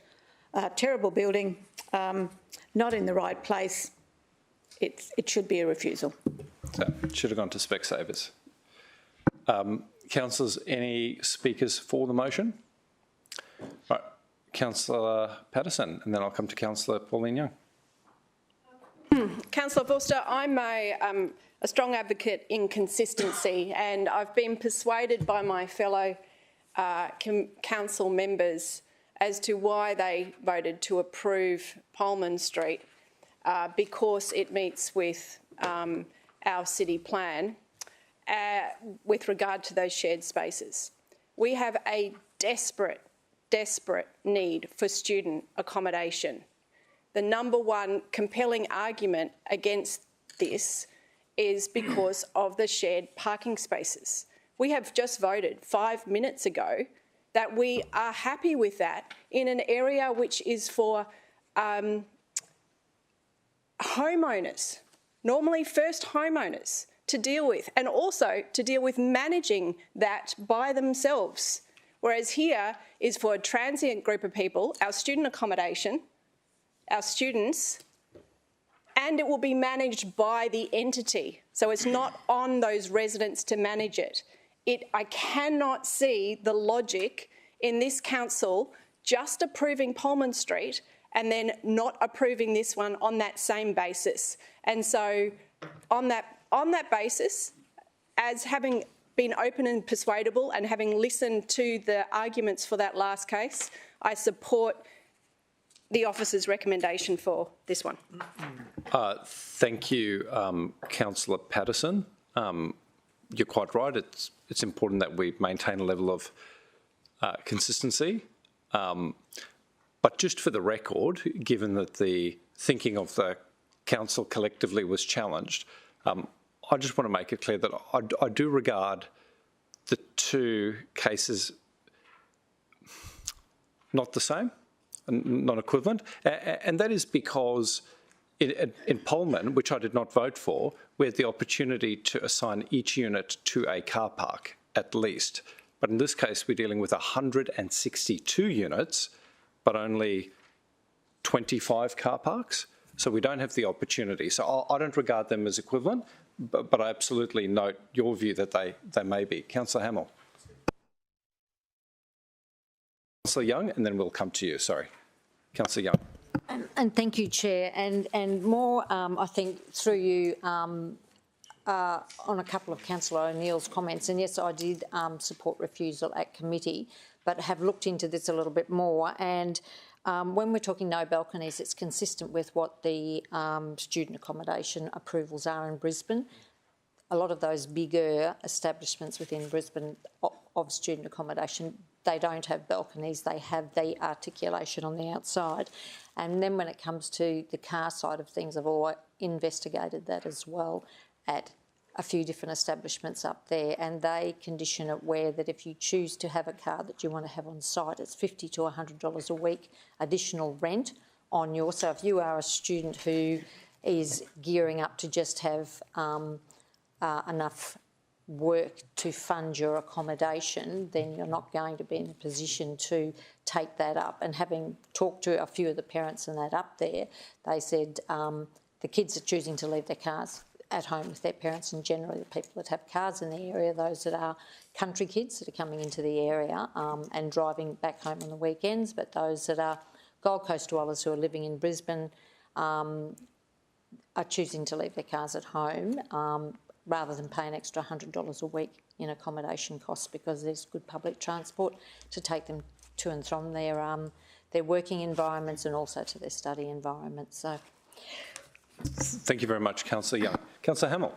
Terrible building, not in the right place. It should be a refusal. So it should have gone to Specsavers. Councillors, any speakers for the motion? Right, Councillor Patterson, and then I'll come to Councillor Pauline Young. Councillor Vorster, I'm a strong advocate in consistency, and I've been persuaded by my fellow council members as to why they voted to approve Pullman Street because it meets with our city plan with regard to those shared spaces. We have a desperate need for student accommodation. The number one compelling argument against this is because of the shared parking spaces. We have just voted 5 minutes ago that we are happy with that in an area which is for homeowners, normally first homeowners, to deal with, and also to deal with managing that by themselves. Whereas here is for a transient group of people, our student accommodation, our students, and it will be managed by the entity. So it's not on those residents to manage it. I cannot see the logic in this council just approving Pullman Street and then not approving this one on that same basis. And so on that basis, as having been open and persuadable and having listened to the arguments for that last case, I support the officer's recommendation for this one. Thank you, Councillor Patterson. You're quite right. It's important that we maintain a level of consistency. But just for the record, given that the thinking of the council collectively was challenged, I just want to make it clear that I do regard the two cases not the same, not equivalent, and that is because in Pullman, which I did not vote for, we had the opportunity to assign each unit to a car park at least. But in this case, we're dealing with 162 units, but only 25 car parks. So we don't have the opportunity. So I don't regard them as equivalent, but I absolutely note your view that they may be. Councillor Hamill. Councillor Young, and then we'll come to you. Sorry. Councillor Young. And thank you, Chair. And more, I think, through you on a couple of Councillor O'Neill's comments. And yes, I did support refusal at committee, but have looked into this a little bit more. And when we're talking no balconies, it's consistent with what the student accommodation approvals are in Brisbane. A lot of those bigger establishments within Brisbane of student accommodation, they don't have balconies, they have the articulation on the outside. And then when it comes to the car side of things, I've always investigated that as well at a few different establishments up there, and they condition it where that if you choose to have a car that you want to have on site, it's $50 to $100 a week additional rent on your. So if you are a student who is gearing up to just have enough work to fund your accommodation, then you're not going to be in a position to take that up. And having talked to a few of the parents and that up there, they said the kids are choosing to leave their cars at home with their parents, and generally the people that have cars in the area, those that are country kids that are coming into the area and driving back home on the weekends, but those that are Gold Coast dwellers who are living in Brisbane are choosing to leave their cars at home rather than pay an extra $100 a week in accommodation costs, because there's good public transport to take them to and from their working environments and also to their study environments. So, thank you very much, Councillor Young. Councillor Hamill.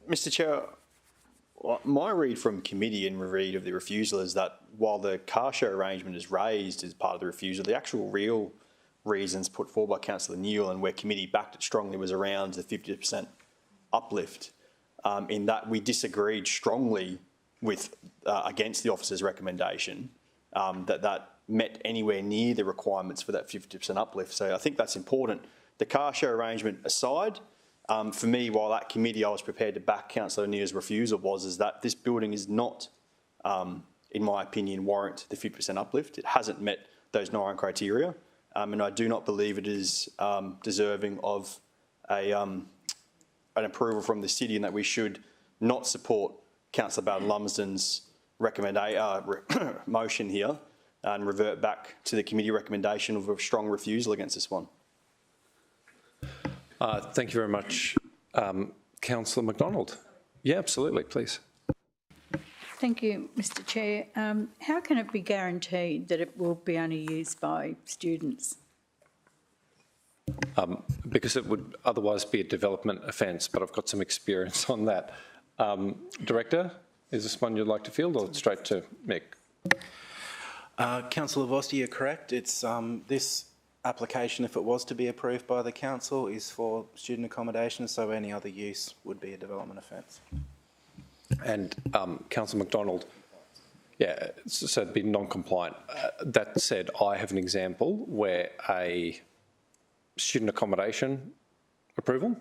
Mr Chair, my read from committee and read of the refusal is that while the car share arrangement is raised as part of the refusal, the actual real reasons put forward by Councillor Neal and where committee backed it strongly was around the 50% uplift, in that we disagreed strongly with against the officer's recommendation that met anywhere near the requirements for that 50% uplift. So I think that's important. The car share arrangement aside, for me, while at committee I was prepared to back Councillor O'Neill's refusal is that this building is not, in my opinion, warrant the 50% uplift. It hasn't met those 9 criteria, and I do not believe it is deserving of an approval from the city, and that we should not support Councillor Bowden-Lumsden's motion here and revert back to the committee recommendation of a strong refusal against this one. Thank you very much. Councillor McDonald. Yeah, absolutely, please. Thank you, Mr Chair. How can it be guaranteed that it will be only used by students? Because it would otherwise be a development offence, but I've got some experience on that. Director, is this one you'd like to field or straight to Mick? Councillor Voster, you're correct. It's this application, if it was to be approved by the council, is for student accommodation, so any other use would be a development offence. And Councillor McDonald, yeah, so it'd be non-compliant. That said, I have an example where a student accommodation approval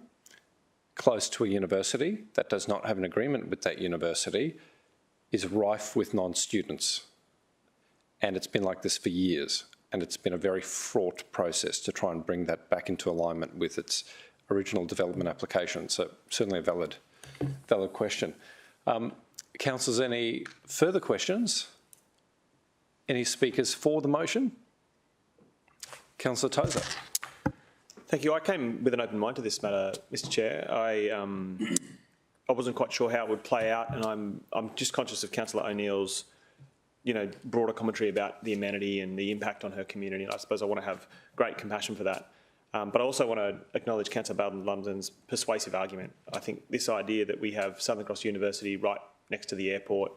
close to a university that does not have an agreement with that university is rife with non-students. And it's been like this for years. And it's been a very fraught process to try and bring that back into alignment with its original development application. So certainly a valid question. Councillors, any further questions? Any speakers for the motion? Councillor Tozer. Thank you. I came with an open mind to this matter, Mr Chair. I wasn't quite sure how it would play out, and I'm just conscious of Councillor O'Neill's broader commentary about the amenity and the impact on her community. And I suppose I want to have great compassion for that. But I also want to acknowledge Councillor Bowden-Lumsden's persuasive argument. I think this idea that we have Southern Cross University right next to the airport,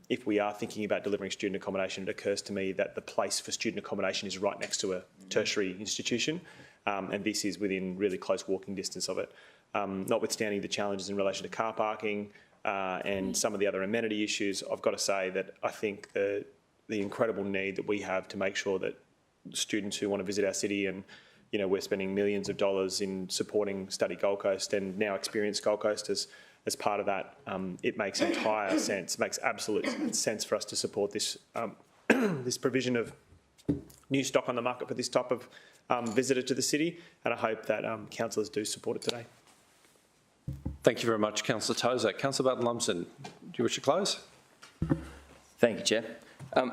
if we are thinking about delivering student accommodation, it occurs to me that the place for student accommodation is right next to a tertiary institution, and this is within really close walking distance of it. Notwithstanding the challenges in relation to car parking, and some of the other amenity issues, I've got to say that I think the incredible need that we have to make sure that students who want to visit our city, and we're spending millions of dollars in supporting Study Gold Coast and now Experience Gold Coast as part of that, it makes entire sense, makes absolute sense for us to support this this provision of new stock on the market for this type of visitor to the city, and I hope that councillors do support it today. Thank you very much, Councillor Tozer. Councillor Bowden-Lumsden, do you wish to close? Thank you, Chair. I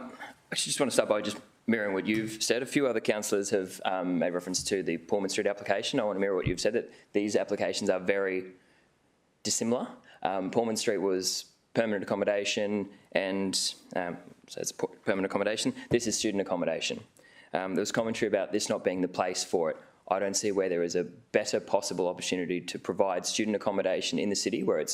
just want to start by just mirroring what you've said. A few other councillors have made reference to the Pullman Street application. I want to mirror what you've said, that these applications are very dissimilar. Pullman Street was permanent accommodation, and so it's permanent accommodation. This is student accommodation. There was commentary about this not being the place for it. I don't see where there is a better possible opportunity to provide student accommodation in the city, where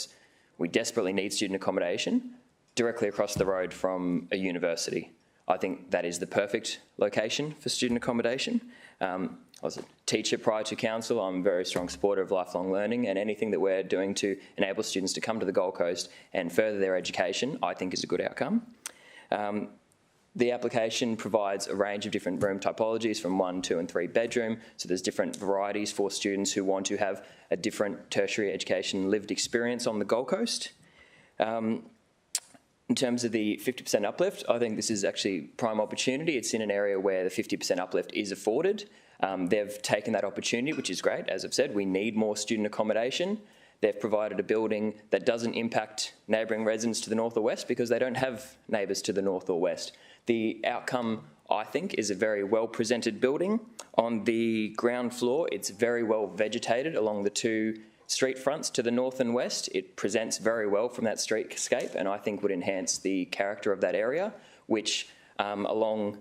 we desperately need student accommodation, directly across the road from a university. I think that is the perfect location for student accommodation. I was a teacher prior to council. I'm a very strong supporter of lifelong learning, and anything that we're doing to enable students to come to the Gold Coast and further their education, I think is a good outcome. The application provides a range of different room typologies from 1, 2 and 3 bedroom. So there's different varieties for students who want to have a different tertiary education lived experience on the Gold Coast. In terms of the 50% uplift, I think this is actually prime opportunity. It's in an area where the 50% uplift is afforded. They've taken that opportunity, which is great. As I've said, we need more student accommodation. They've provided a building that doesn't impact neighbouring residents to the north or west because they don't have neighbours to the north or west. The outcome, I think, is a very well-presented building. On the ground floor, it's very well vegetated along the 2 street fronts to the north and west. It presents very well from that streetscape, and I think would enhance the character of that area, which along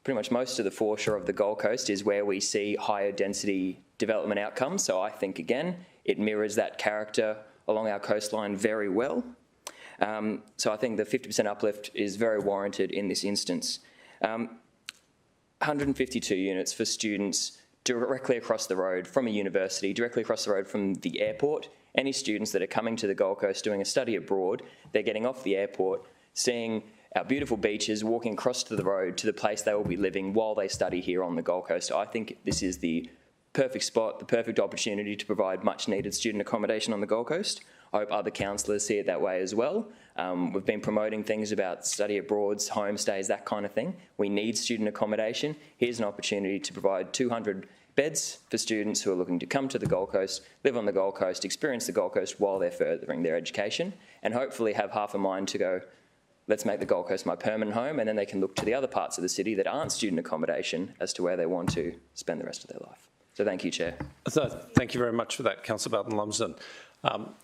pretty much most of the foreshore of the Gold Coast is where we see higher density development outcomes. So I think, again, it mirrors that character along our coastline very well. So I think the 50% uplift is very warranted in this instance. 152 units for students directly across the road from a university, directly across the road from the airport. Any students that are coming to the Gold Coast doing a study abroad, they're getting off the airport, seeing our beautiful beaches, walking across to the road to the place they will be living while they study here on the Gold Coast. I think this is the perfect spot, the perfect opportunity to provide much needed student accommodation on the Gold Coast. I hope other councillors see it that way as well. We've been promoting things about study abroads, homestays, that kind of thing. We need student accommodation. Here's an opportunity to provide 200 beds for students who are looking to come to the Gold Coast, live on the Gold Coast, experience the Gold Coast while they're furthering their education, and hopefully have half a mind to go, let's make the Gold Coast my permanent home, and then they can look to the other parts of the city that aren't student accommodation as to where they want to spend the rest of their life. So thank you, Chair. So thank you very much for that, Councillor Bowden-Lumsden.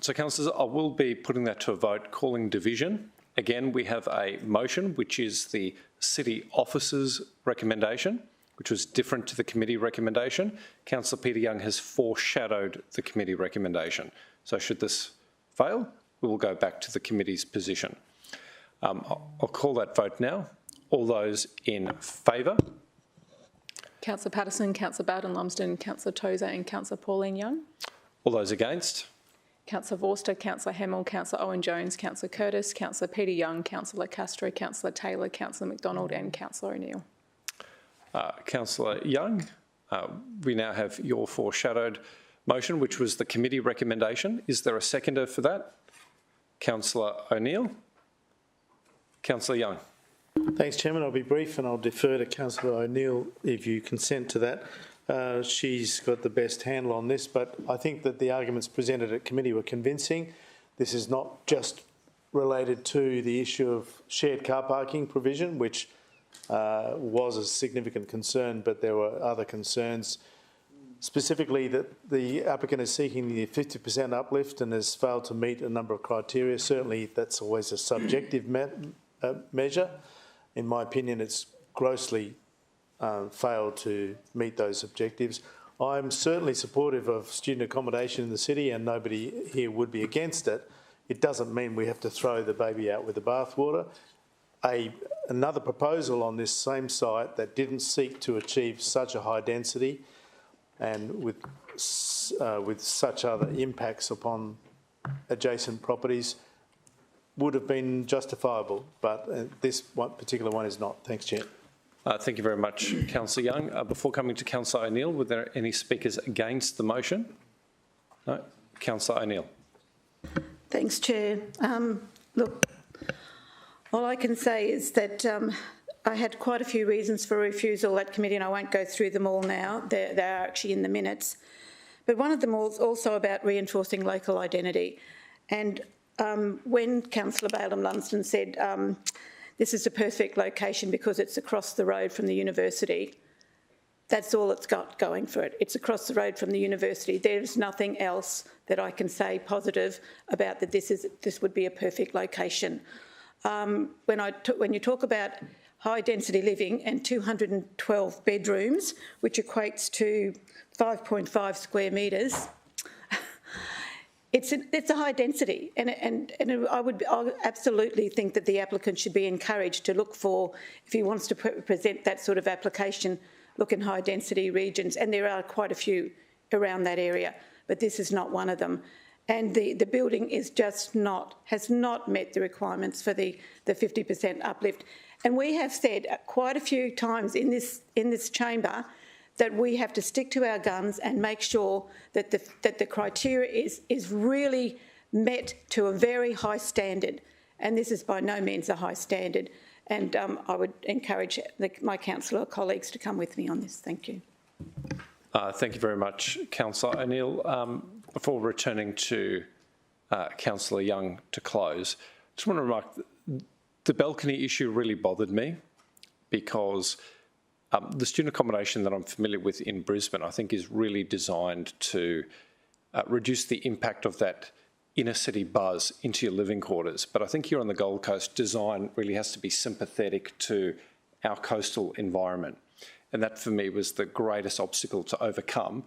So, councillors, I will be putting that to a vote, calling division Again, we have a motion, which is the city officer's recommendation, which was different to the committee recommendation. Councillor Peter Young has foreshadowed the committee recommendation. So should this fail, we will go back to the committee's position. I'll call that vote now. All those in favour? Councillor Patterson, Councillor Bowden-Lumsden, Councillor Tozer and Councillor Pauline Young. All those against? Councillor Vorster, Councillor Hamill, Councillor Owen-Jones, Councillor Curtis, Councillor Peter Young, Councillor Castro, Councillor Taylor, Councillor McDonald and Councillor O'Neill. Councillor Young, we now have your foreshadowed motion, which was the committee recommendation. Is there a seconder for that? Councillor O'Neill. Councillor Young. Thanks, Chairman. I'll be brief and I'll defer to Councillor O'Neill if you consent to that. She's got the best handle on this, but I think that the arguments presented at committee were convincing. This is not just related to the issue of shared car parking provision, which was a significant concern, but there were other concerns, specifically that the applicant is seeking the 50% uplift and has failed to meet a number of criteria. Certainly that's always a subjective measure. In my opinion, it's grossly failed to meet those objectives. I'm certainly supportive of student accommodation in the city and nobody here would be against it. It doesn't mean we have to throw the baby out with the bathwater. Another proposal on this same site that didn't seek to achieve such a high density and with such other impacts upon adjacent properties would have been justifiable, but this particular one is not. Thanks, Chair. Thank you very much, Councillor Young. Before coming to Councillor O'Neill, were there any speakers against the motion? No. Councillor O'Neill. Thanks, Chair. Look, all I can say is that I had quite a few reasons for refusal at committee, and I won't go through them all now. They are actually in the minutes. But one of them was also about reinforcing local identity. And when Councillor Bowden-Lumsden said this is a perfect location because it's across the road from the university, that's all it's got going for it. It's across the road from the university. There's nothing else that I can say positive about that this would be a perfect location. When you talk about high density living and 212 bedrooms, which equates to 5.5 square metres, it's a high density, and I would absolutely think that the applicant should be encouraged to look for, if he wants to present that sort of application, look in high density regions, and there are quite a few around that area, but this is not one of them. And the building is just has not met the requirements for the 50% uplift. And we have said quite a few times in this chamber that we have to stick to our guns and make sure that the criteria is really met to a very high standard. And this is by no means a high standard. And I would encourage my councillor colleagues to come with me on this. Thank you. Thank you very much, Councillor O'Neill. Before returning to Councillor Young to close, I just want to remark the balcony issue really bothered me because the student accommodation that I'm familiar with in Brisbane, I think, is really designed to reduce the impact of that inner city buzz into your living quarters. But I think here on the Gold Coast, design really has to be sympathetic to our coastal environment. And that for me was the greatest obstacle to overcome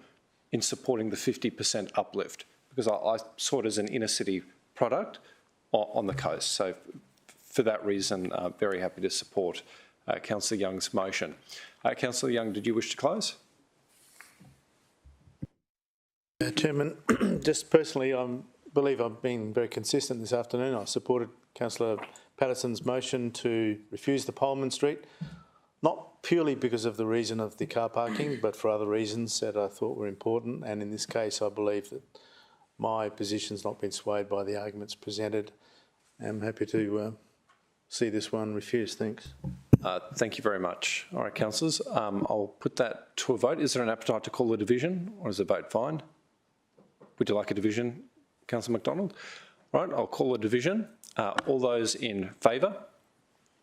in supporting the 50% uplift, because I saw it as an inner city product on the coast. So for that reason, very happy to support Councillor Young's motion. Councillor Young, did you wish to close? Chairman, just personally, I believe I've been very consistent this afternoon. I supported Councillor Patterson's motion to refuse the Parliament Street, not purely because of the reason of the car parking, but for other reasons that I thought were important. And in this case, I believe that my position's not been swayed by the arguments presented. I'm happy to see this one refused. Thanks. Thank you very much. All right, councillors, I'll put that to a vote. Is there an appetite to call a division, or is the vote fine? Would you like a division, Councillor McDonald? All right, I'll call a division. All those in favour?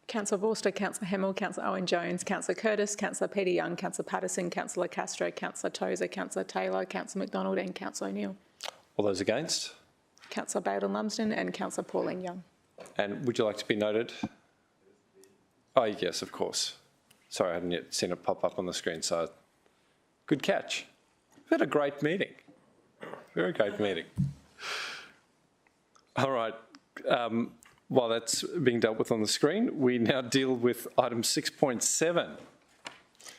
Councillor Vorster, Councillor Hamill, Councillor Owen-Jones, Councillor Curtis, Councillor Peter Young, Councillor Patterson, Councillor Castro, Councillor Tozer, Councillor Taylor, Councillor McDonald and Councillor O'Neill. All those against? Councillor Bowden-Lumsden and Councillor Pauline Young. And would you like to be noted? Oh, yes, of course. Sorry, I hadn't yet seen it pop up on the screen, so good catch. We've had a great meeting. Very great meeting. All right. While that's being dealt with on the screen, we now deal with item 6.7.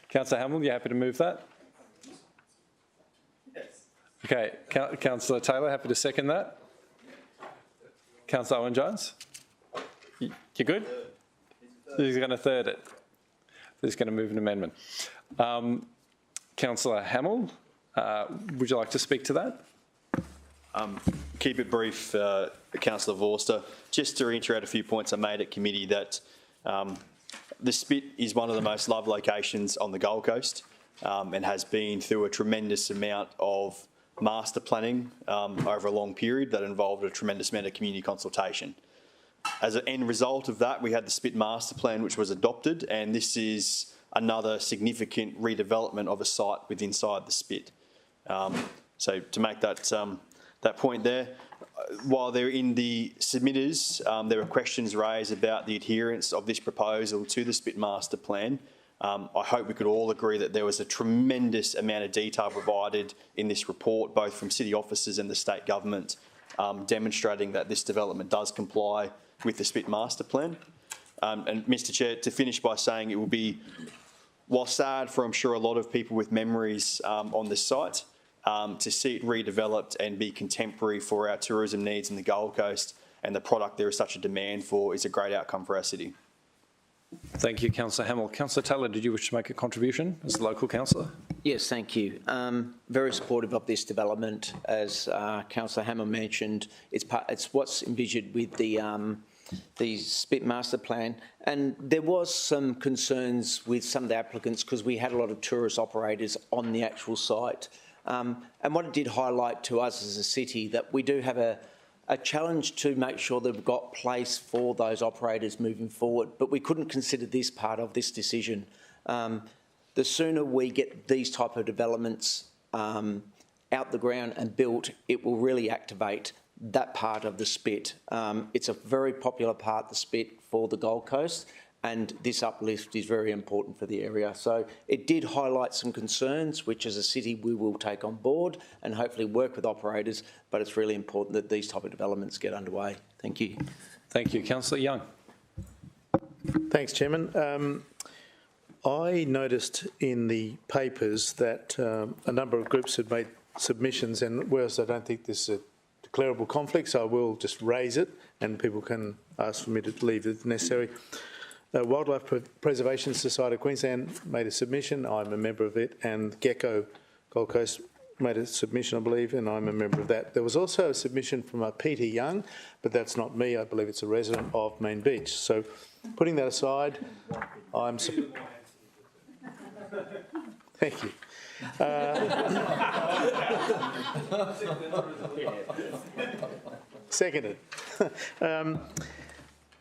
Councillor Hamill, you happy to move that? Yes. Okay. Councillor Taylor, happy to second that? Councillor Owen-Jones? You good? He's going to third it. He's going to move an amendment. Councillor Hamill, would you like to speak to that? Keep it brief, Councillor Vorster. Just to reiterate a few points I made at committee that the Spit is one of the most loved locations on the Gold Coast and has been through a tremendous amount of master planning over a long period that involved a tremendous amount of community consultation. As an end result of that, we had the Spit Master Plan, which was adopted, and this is another significant redevelopment of a site inside the Spit. So to make that point there, while they're in the submitters, there were questions raised about the adherence of this proposal to the Spit Master Plan. I hope we could all agree that there was a tremendous amount of detail provided in this report, both from city officers and the state government, demonstrating that this development does comply with the Spit Master Plan. And Mr Chair, to finish by saying it will be, while sad for I'm sure a lot of people with memories on this site, to see it redeveloped and be contemporary for our tourism needs in the Gold Coast and the product there is such a demand for is a great outcome for our city. Thank you, Councillor Hamill. Councillor Taylor, did you wish to make a contribution as the local councillor? Yes, thank you. Very supportive of this development. As Councillor Hamill mentioned, it's what's envisioned with the Spit Master Plan, and there was some concerns with some of the applicants because we had a lot of tourist operators on the actual site. And what it did highlight to us as a city that we do have a challenge to make sure that we've got place for those operators moving forward, but we couldn't consider this part of this decision. The sooner we get these type of developments out the ground and built, it will really activate that part of the Spit. It's a very popular part of the Spit for the Gold Coast, and this uplift is very important for the area. So it did highlight some concerns, which as a city we will take on board and hopefully work with operators, but it's really important that these type of developments get underway. Thank you. Thank you. Councillor Young. Thanks, Chairman. I noticed in the papers that a number of groups had made submissions, and whereas I don't think this is a declarable conflict, so I will just raise it and people can ask for me to leave if necessary. Wildlife Preservation Society of Queensland made a submission, I'm a member of it, and Gecko Gold Coast made a submission, I believe, and I'm a member of that. There was also a submission from Peter Young, but that's not me, I believe it's a resident of Main Beach. So putting that aside, I'm... Thank you. Seconded.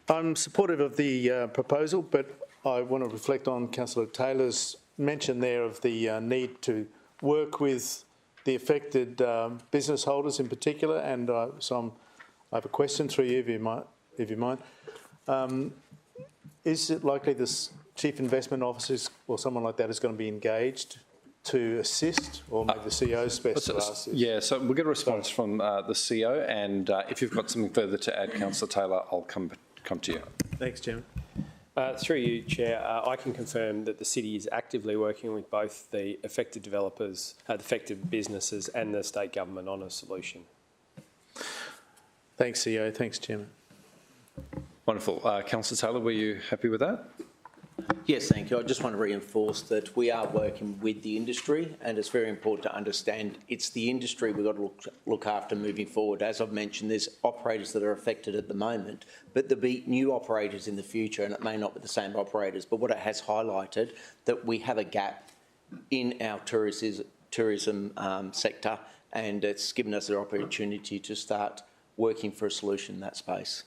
I'm supportive of the proposal, but I want to reflect on Councillor Taylor's mention there of the need to work with the affected business holders in particular, and so I have a question through you, if you mind. Is it likely this Chief Investment Officer or someone like that is going to be engaged to assist, or maybe the CEO is best to ask this? Yeah, so we'll get a response from the CEO, and if you've got something further to add, Councillor Taylor, I'll come to you. Thanks, Chairman. Through you, Chair, I can confirm that the city is actively working with both the affected developers, the affected businesses and the state government on a solution. Thanks, CEO. Thanks, Chairman. Wonderful. Councillor Taylor, were you happy with that? Yes, thank you. I just want to reinforce that we are working with the industry, and it's very important to understand it's the industry we've got to look after moving forward. As I've mentioned, there's operators that are affected at the moment, but there'll be new operators in the future, and it may not be the same operators. But what it has highlighted, that we have a gap in our tourism sector, and it's given us the opportunity to start working for a solution in that space.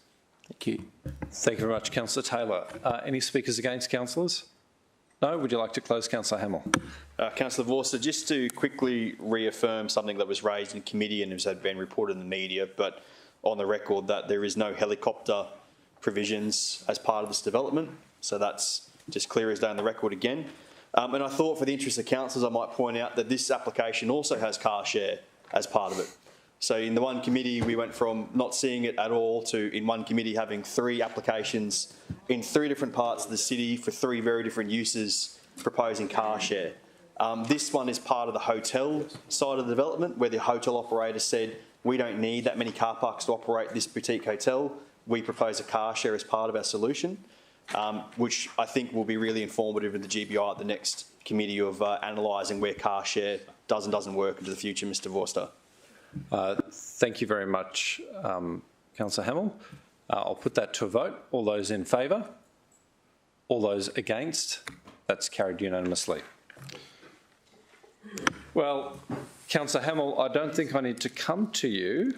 Thank you. Thank you very much, Councillor Taylor. Any speakers against, councillors? No? Would you like to close, Councillor Hamill? Councillor Vorster, just to quickly reaffirm something that was raised in committee and has been reported in the media, but on the record that there is no helicopter provisions as part of this development. So that's just clear as day on the record again. And I thought for the interest of councillors, I might point out that this application also has car share as part of it. So in the one committee, we went from not seeing it at all to in one committee having 3 applications in 3 different parts of the city for 3 very different uses proposing car share. This one is part of the hotel side of the development where the hotel operator said, we don't need that many car parks to operate this boutique hotel. We propose a car share as part of our solution, which I think will be really informative in the GBI at the next committee of analysing where car share does and doesn't work into the future, Mr Vorster. Thank you very much, Councillor Hamill. I'll put that to a vote. All those in favour? All those against? That's carried unanimously. Well, Councillor Hamill, I don't think I need to come to you.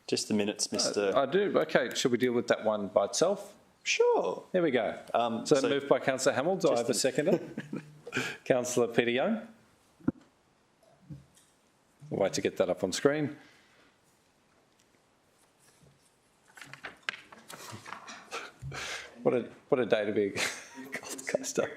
Just the minutes, Mr. I do. Okay, should we deal with that one by itself? Sure. There we go. So moved by Councillor Hamill. Do I have a seconder? Councillor Peter Young. We'll wait to get that up on screen. What a day to be a Gold Coaster.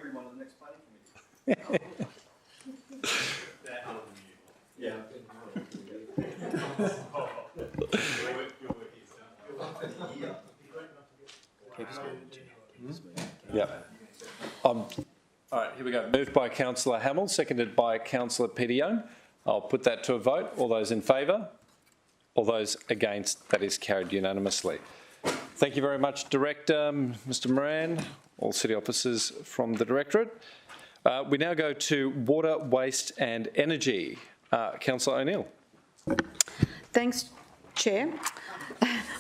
Yep. All right, here we go. Moved by Councillor Hamill, seconded by Councillor Peter Young. I'll put that to a vote. All those in favour? All those against? That is carried unanimously. Thank you very much, Director, Mr Moran, all city officers from the Directorate. We now go to Water, Waste and Energy. Councillor O'Neill. Thanks, Chair.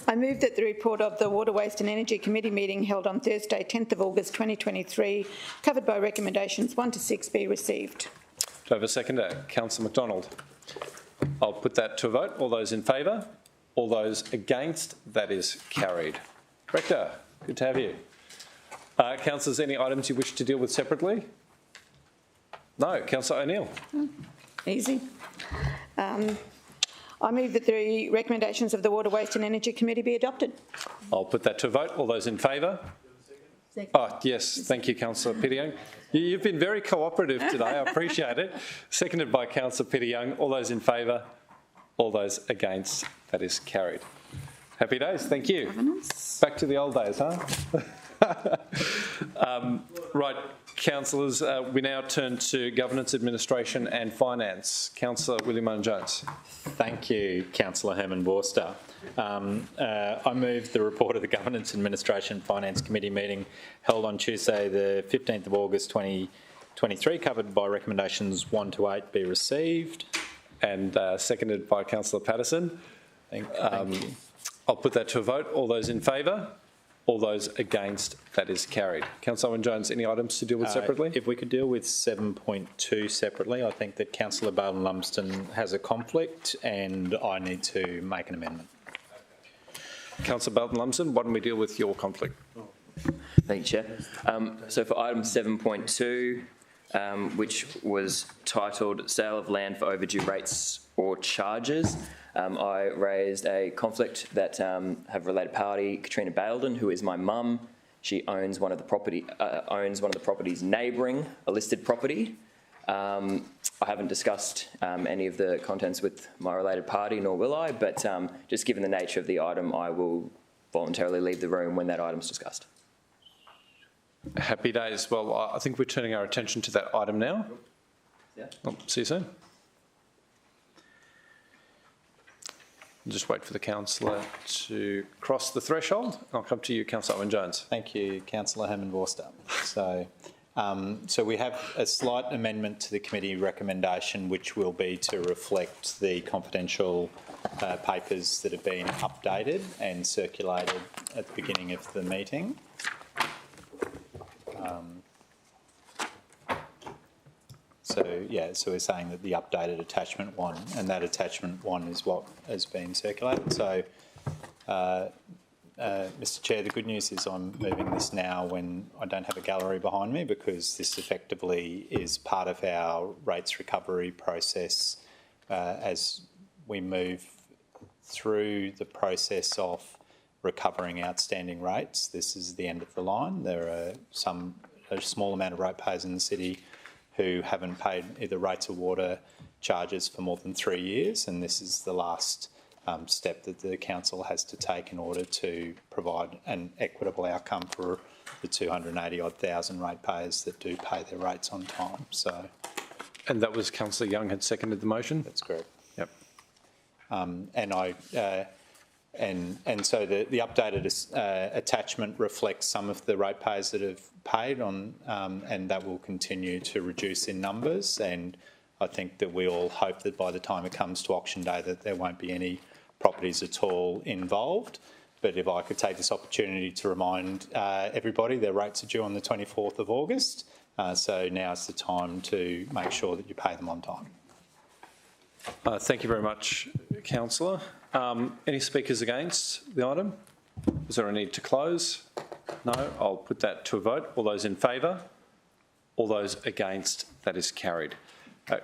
I move that the report of the Water, Waste and Energy Committee meeting held on Thursday, 10th of August 2023, covered by recommendations 1 to 6, be received. Do I have a seconder? Councillor McDonald. I'll put that to a vote. All those in favour? All those against? That is carried. Director, good to have you. Councillors, any items you wish to deal with separately? No. Councillor O'Neill. Easy. I move that the recommendations of the Water, Waste and Energy Committee be adopted. I'll put that to a vote. All those in favour? Oh, yes. Thank you, Councillor Peter Young. You've been very cooperative today. I appreciate it. Seconded by Councillor Peter Young. All those in favour? All those against? That is carried. Happy days. Thank you. Back to the old days, huh? Right, councillors, we now turn to Governance, Administration and Finance. Councillor William Owen-Jones. Thank you, Councillor Herman Vorster. I move the report of the Governance, Administration and Finance Committee meeting held on Tuesday the 15th of August 2023, covered by recommendations 1 to 8, be received. And seconded by Councillor Patterson. Thank you. I'll put that to a vote. All those in favour? All those against? That is carried. Councillor Owen-Jones, any items to deal with separately? If we could deal with 7.2 separately, I think that Councillor Bowden-Lumsden has a conflict and I need to make an amendment. Councillor Bowden-Lumsden, why don't we deal with your conflict? Thank you, Chair. So for item 7.2, which was titled Sale of Land for Overdue Rates or Charges, I raised a conflict that have related party, Katrina Bailden, who is my mum. She owns one of the properties neighbouring a listed property. I haven't discussed any of the contents with my related party, nor will I, but just given the nature of the item, I will voluntarily leave the room when that item is discussed. Happy days. Well, I think we're turning our attention to that item now. Yeah. Oh, see you soon. Just wait for the councillor to cross the threshold. I'll come to you, Councillor Owen-Jones. Thank you, Councillor Herman Vorster. So we have a slight amendment to the committee recommendation, which will be to reflect the confidential papers that have been updated and circulated at the beginning of the meeting. So we're saying that the updated attachment 1, and that attachment 1 is what has been circulated. So, Mr Chair, the good news is I'm moving this now when I don't have a gallery behind me, because this effectively is part of our rates recovery process as we move through the process of recovering outstanding rates. This is the end of the line. There are a small amount of ratepayers in the city who haven't paid either rates or water charges for more than 3 years, and this is the last step that the council has to take in order to provide an equitable outcome for the 280-odd thousand ratepayers that do pay their rates on time. So, and that was Councillor Young had seconded the motion? That's correct. Yep. And so the updated attachment reflects some of the ratepayers that have paid on, and that will continue to reduce in numbers. And I think that we all hope that by the time it comes to auction day that there won't be any properties at all involved. But if I could take this opportunity to remind everybody, their rates are due on the 24th of August. So now's the time to make sure that you pay them on time. Thank you very much, Councillor. Any speakers against the item? Is there a need to close? No, I'll put that to a vote. All those in favour? All those against? That is carried.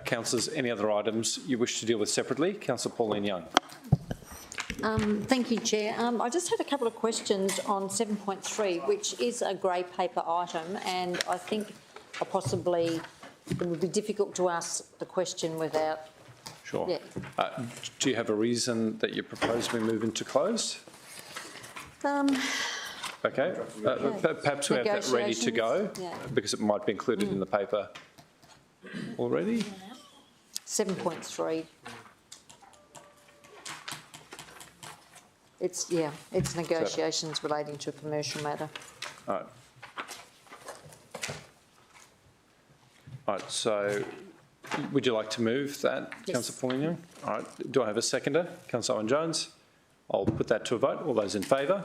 Councillors, any other items you wish to deal with separately? Councillor Pauline Young. Thank you, Chair. I just had a couple of questions on 7.3, which is a grey paper item, and I think possibly it would be difficult to ask the question without... Sure. Yeah. Do you have a reason that you propose we move into close? Okay. Perhaps we have that ready to go, because it might be included in the paper already. 7.3. It's negotiations relating to a commercial matter. All right. All right, so would you like to move that, yes. Councillor Pauline Young? All right, do I have a seconder? Councillor Owen-Jones. I'll put that to a vote. All those in favour?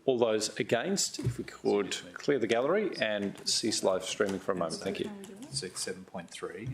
All those against? If we could clear the gallery and cease live streaming for a moment. Thank you. 7.3.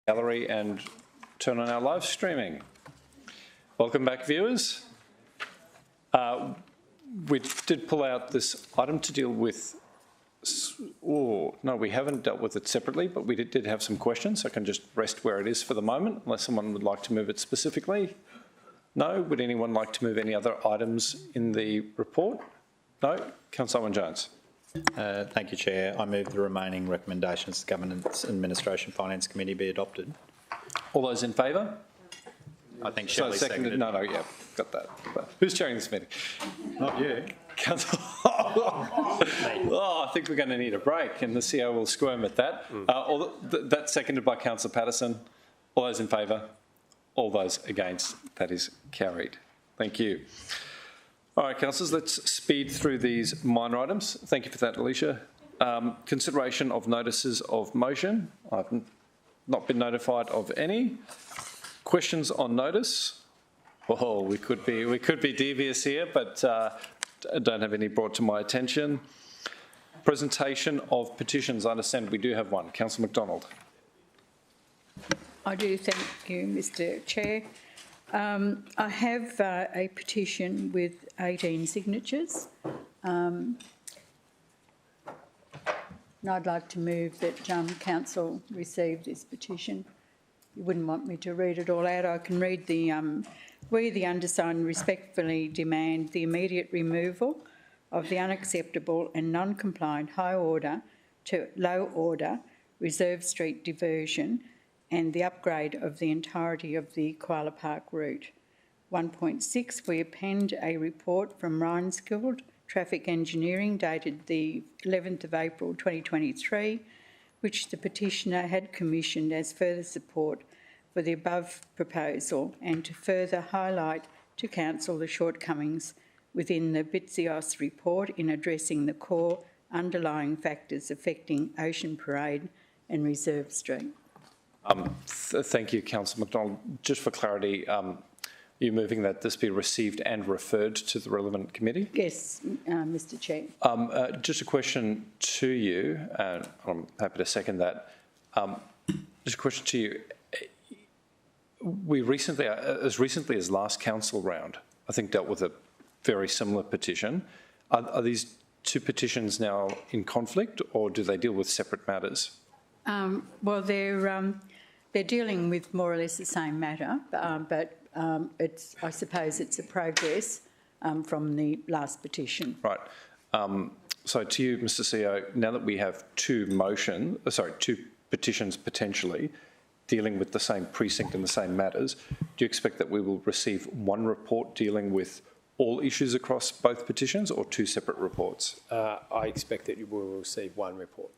gallery and turn on our live streaming. Welcome back, viewers. We did pull out this item to deal with. Oh, no, we haven't dealt with it separately, but we did have some questions. I can just rest where it is for the moment, unless someone would like to move it specifically. No? Would anyone like to move any other items in the report? No? Councillor Owen-Jones. Thank you, Chair. I move the remaining recommendations to Governance, Administration, Finance Committee be adopted. All those in favour? I think Shelley seconded. No, yeah, got that. But who's chairing this meeting? Not you. Councillor. Oh, I think we're going to need a break, and the CEO will squirm at that. That's seconded by Councillor Patterson. All those in favour? All those against? That is carried. Thank you. All right, councillors, let's speed through these minor items. Thank you for that, Alicia. Consideration of notices of motion. I've not been notified of any. Questions on notice? Oh, we could be devious here, but I don't have any brought to my attention. Presentation of petitions. I understand we do have one. Councillor McDonald. I do, thank you, Mr Chair. I have a petition with 18 signatures. And I'd like to move that Council receive this petition. You wouldn't want me to read it all out. I can read the, we, the undersigned, respectfully demand the immediate removal of the unacceptable and non-compliant high order to low order Reserve Street diversion and the upgrade of the entirety of the Koala Park route. 1.6, we append a report from Rhineskilled Traffic Engineering dated the 11th of April 2023, which the petitioner had commissioned as further support for the above proposal and to further highlight to Council the shortcomings within the BITSIOS report in addressing the core underlying factors affecting Ocean Parade and Reserve Street. Thank you, Councillor McDonald. Just for clarity, you're moving that this be received and referred to the relevant committee? Yes, Mr Chair. Just a question to you, and I'm happy to second that. Just a question to you. We recently, as recently as last council round, I think dealt with a very similar petition. Are these two petitions now in conflict, or do they deal with separate matters? Well, they're dealing with more or less the same matter, but it's, I suppose it's a progress from the last petition. Right. So to you, Mr CEO, now that we have two petitions potentially dealing with the same precinct and the same matters, do you expect that we will receive one report dealing with all issues across both petitions or two separate reports? I expect that you will receive one report.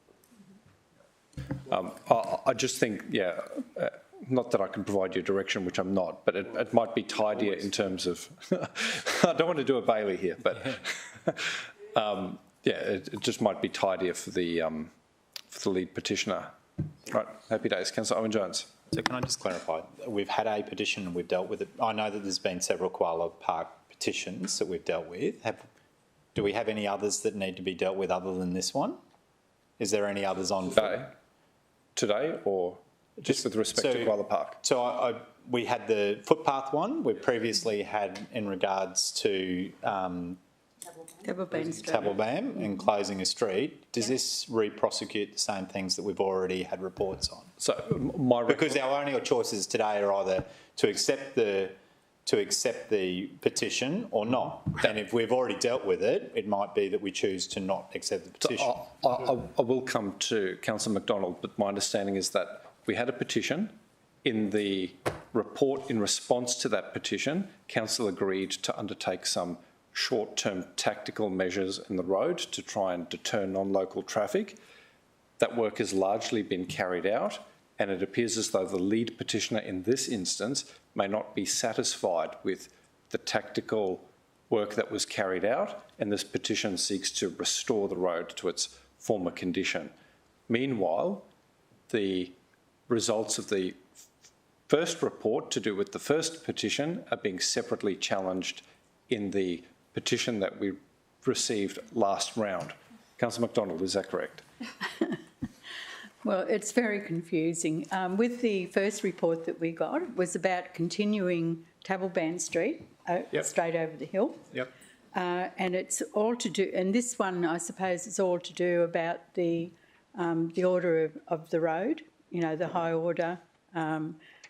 I just think, not that I can provide you direction, which I'm not, but it might be tidier in terms of, I don't want to do a Bailey here, but it just might be tidier for the lead petitioner. Right, happy days. Councillor Owen-Jones. So can I just clarify? We've had a petition and we've dealt with it. I know that there's been several Koala Park petitions that we've dealt with. Do we have any others that need to be dealt with other than this one? Is there any others on today or just with respect to Koala Park? So we had the footpath one we previously had in regards to Tablebam and closing a street. Does this re-prosecute the same things that we've already had reports on? So because our only choices today are either to accept the petition or not. And if we've already dealt with it, it might be that we choose to not accept the petition. So I will come to Councillor McDonald, but my understanding is that we had a petition. In the report in response to that petition, Council agreed to undertake some short-term tactical measures in the road to try and deter non-local traffic. That work has largely been carried out, and it appears as though the lead petitioner in this instance may not be satisfied with the tactical work that was carried out, and this petition seeks to restore the road to its former condition. Meanwhile, the results of the first report to do with the first petition are being separately challenged in the petition that we received last round. Councillor McDonald, is that correct? Well, it's very confusing. With the first report that we got, it was about continuing Tabalban Street straight over the hill. Yep. And it's all to do, and this one, I suppose, is all to do about the order of the road, you know, the high order,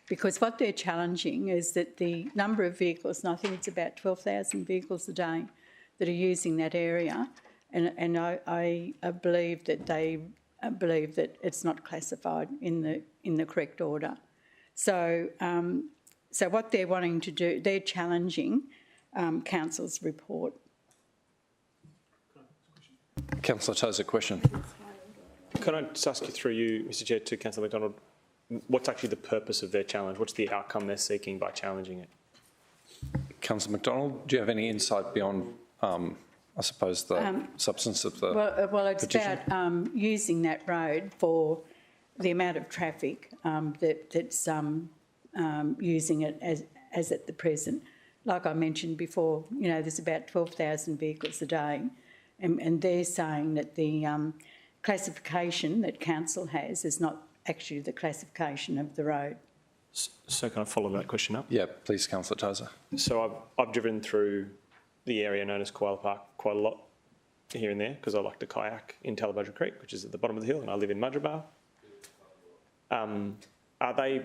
because what they're challenging is that the number of vehicles, and I think it's about 12,000 vehicles a day that are using that area, and I believe that they believe that it's not classified in the correct order. So, so what they're wanting to do, they're challenging Council's report. Councillor Tozer, question. Can I just ask you through you, Mr Chair, to Councillor McDonald, what's actually the purpose of their challenge? What's the outcome they're seeking by challenging it? Councillor McDonald, do you have any insight beyond, I suppose, the substance of the well, it's petition? about using that road for the amount of traffic that's using it as at the present. Like I mentioned before, you know, there's about 12,000 vehicles a day, and they're saying that the classification that council has is not actually the classification of the road. So can I follow that question up? Yeah, please, Councillor Tozer. So I've driven through the area known as Koala Park quite a lot here and there because I like to kayak in Tallabudger Creek, which is at the bottom of the hill, and I live in Mudgeeraba. Are they?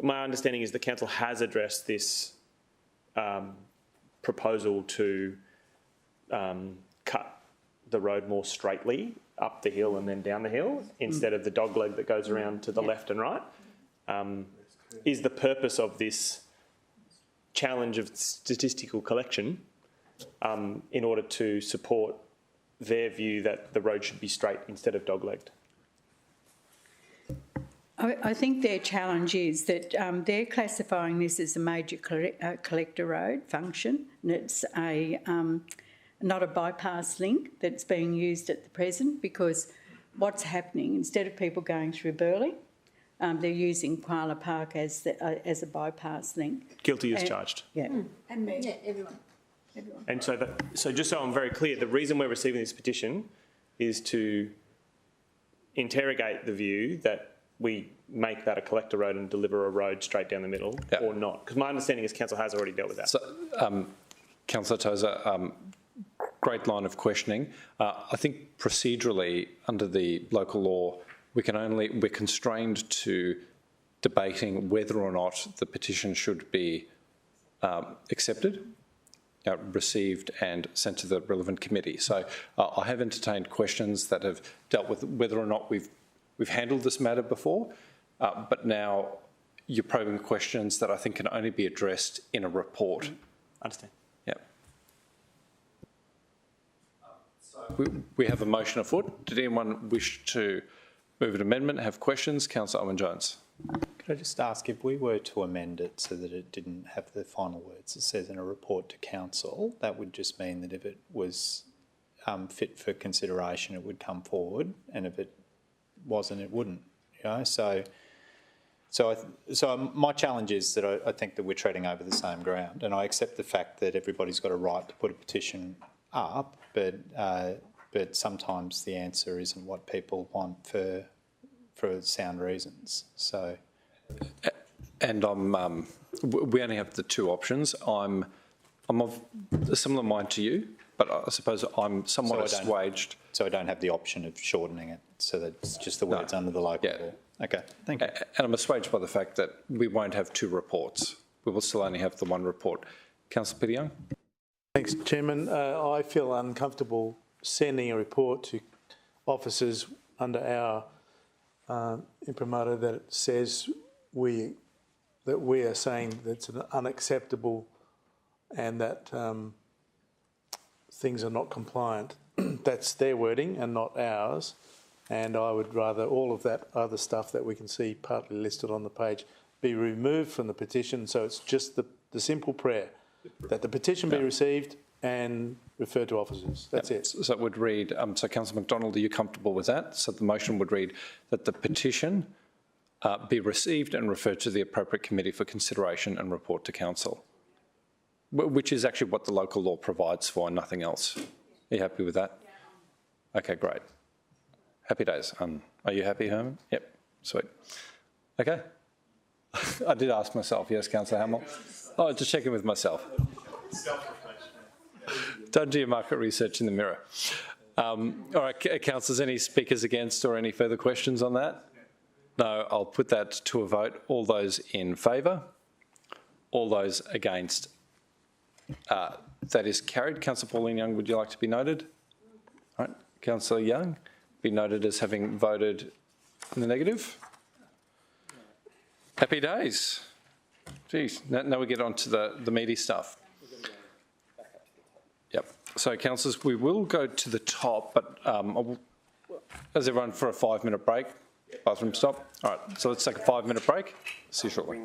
My understanding is the council has addressed this proposal to cut the road more straightly up the hill and then down the hill instead of the dogleg that goes around to the left and right. Is the purpose of this challenge of statistical collection in order to support their view that the road should be straight instead of doglegged? I think their challenge is that they're classifying this as a major collector road function, and it's not a bypass link that's being used at the present, because what's happening, instead of people going through Burleigh, they're using Koala Park as a bypass link. Guilty as charged. Yeah. And me. Yeah, everyone. And so just so I'm very clear, the reason we're receiving this petition is to interrogate the view that we make that a collector road and deliver a road straight down the middle, or not? Because my understanding is council has already dealt with that. So, Councillor Tozer, great line of questioning. I think procedurally, under the local law, we're constrained to debating whether or not the petition should be accepted, received and sent to the relevant committee. So I have entertained questions that have dealt with whether or not we've handled this matter before, but now you're probing questions that I think can only be addressed in a report. Understand. Yeah. We have a motion afoot. Did anyone wish to move an amendment, have questions? Councillor Owen-Jones. Could I just ask, if we were to amend it so that it didn't have the final words, it says in a report to council, that would just mean that if it was fit for consideration, it would come forward, and if it wasn't, it wouldn't. You know, so my challenge is that I think that we're treading over the same ground, and I accept the fact that everybody's got a right to put a petition up, but sometimes the answer isn't what people want for sound reasons. So, and we only have the two options. I'm of a similar mind to you, but I suppose I'm somewhat assuaged. So I don't have the option of shortening it, so that it's just the words under the local law. Okay, thank you. And I'm assuaged by the fact that we won't have two reports. We will still only have the one report. Councillor Peter Young. Thanks, Chairman. I feel uncomfortable sending a report to officers under our imprimatur that says we are saying that it's unacceptable and that things are not compliant. That's their wording and not ours. And I would rather all of that other stuff that we can see partly listed on the page be removed from the petition. So it's just the simple prayer that the petition be received and referred to officers. That's it. So it would read, so Councillor McDonald, are you comfortable with that? So the motion would read that the petition be received and referred to the appropriate committee for consideration and report to council, which is actually what the local law provides for and nothing else. Are you happy with that? Okay, great. Happy days. Are you happy, Herman? Yep, sweet. Okay. I did ask myself, yes, Councillor Hamill. Oh, just checking with myself. Don't do your market research in the mirror. All right, councillors, any speakers against or any further questions on that? No, I'll put that to a vote. All those in favour? All those against? That is carried. Councillor Pauline Young, would you like to be noted? All right, Councillor Young, be noted as having voted in the negative. Happy days. Geez, now we get on to the meaty stuff. Yep. So, councillors, we will go to the top, but as everyone for a 5-minute break. Bathroom stop. All right, so let's take a 5-minute break. See you shortly.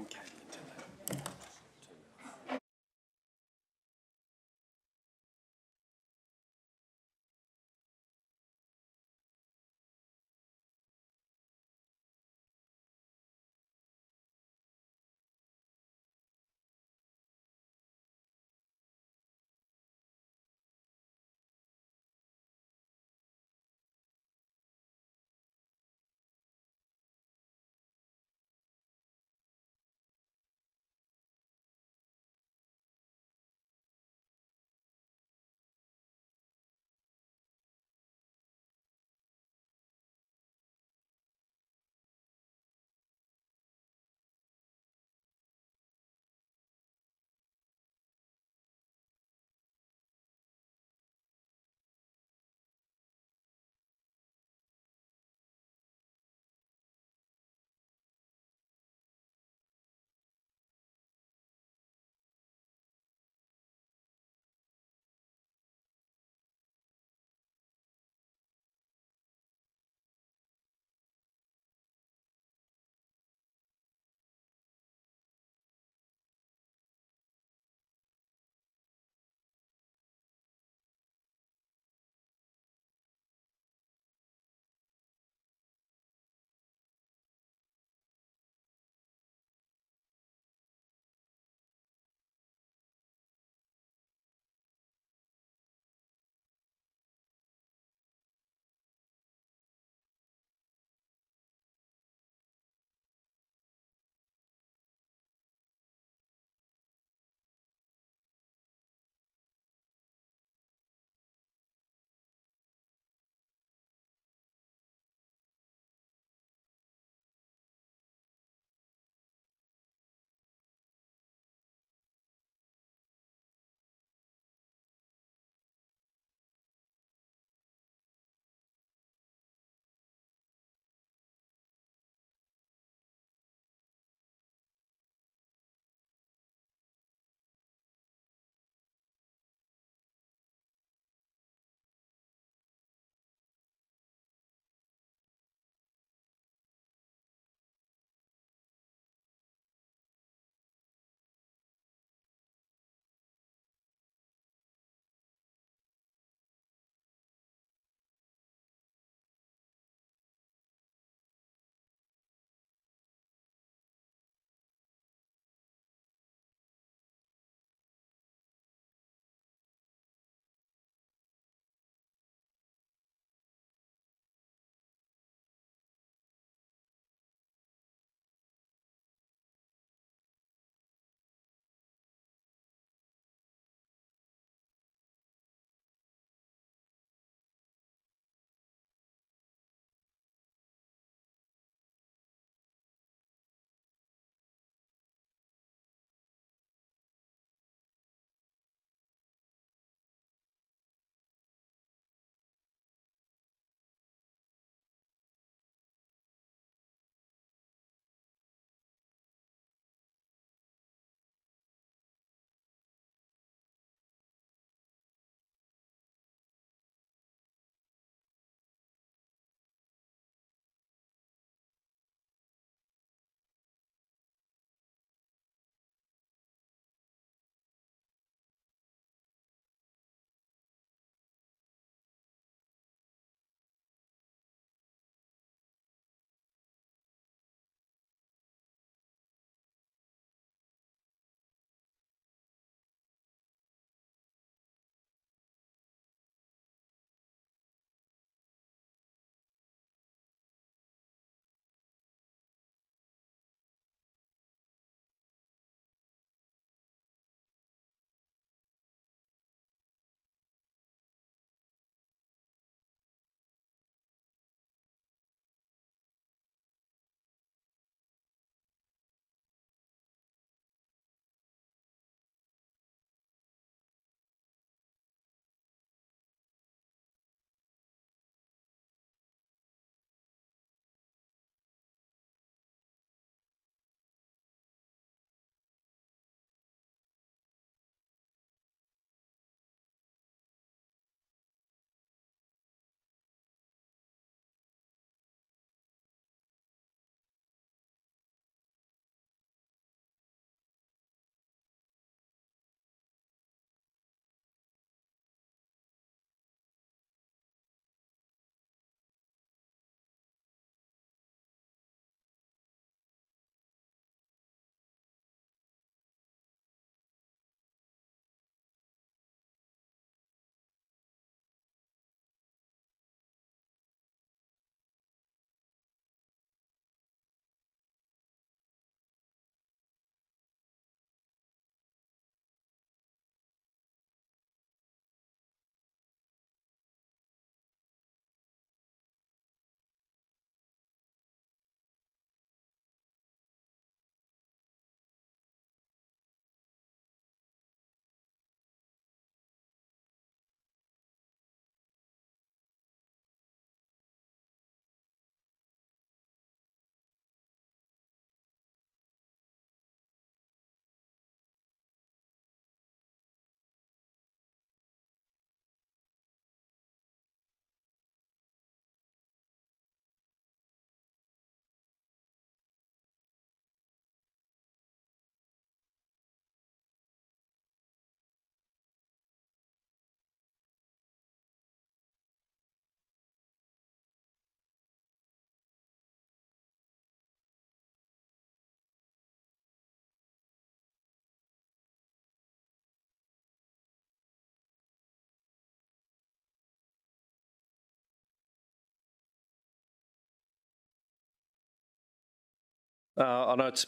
I know it's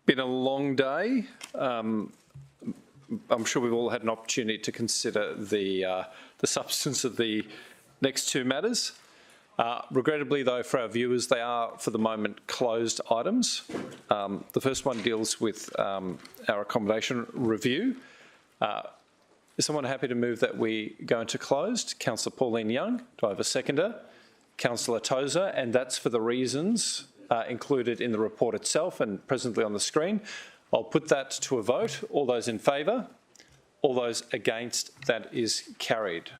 been a long day. I'm sure we've all had an opportunity to consider the substance of the next two matters. Regrettably, though, for our viewers, they are, for the moment, closed items. The first one deals with our accommodation review. Is someone happy to move that we go into closed? Councillor Pauline Young. Do I have a seconder? Councillor Tozer, and that's for the reasons included in the report itself and presently on the screen. I'll put that to a vote. All those in favour? All those against? That is carried.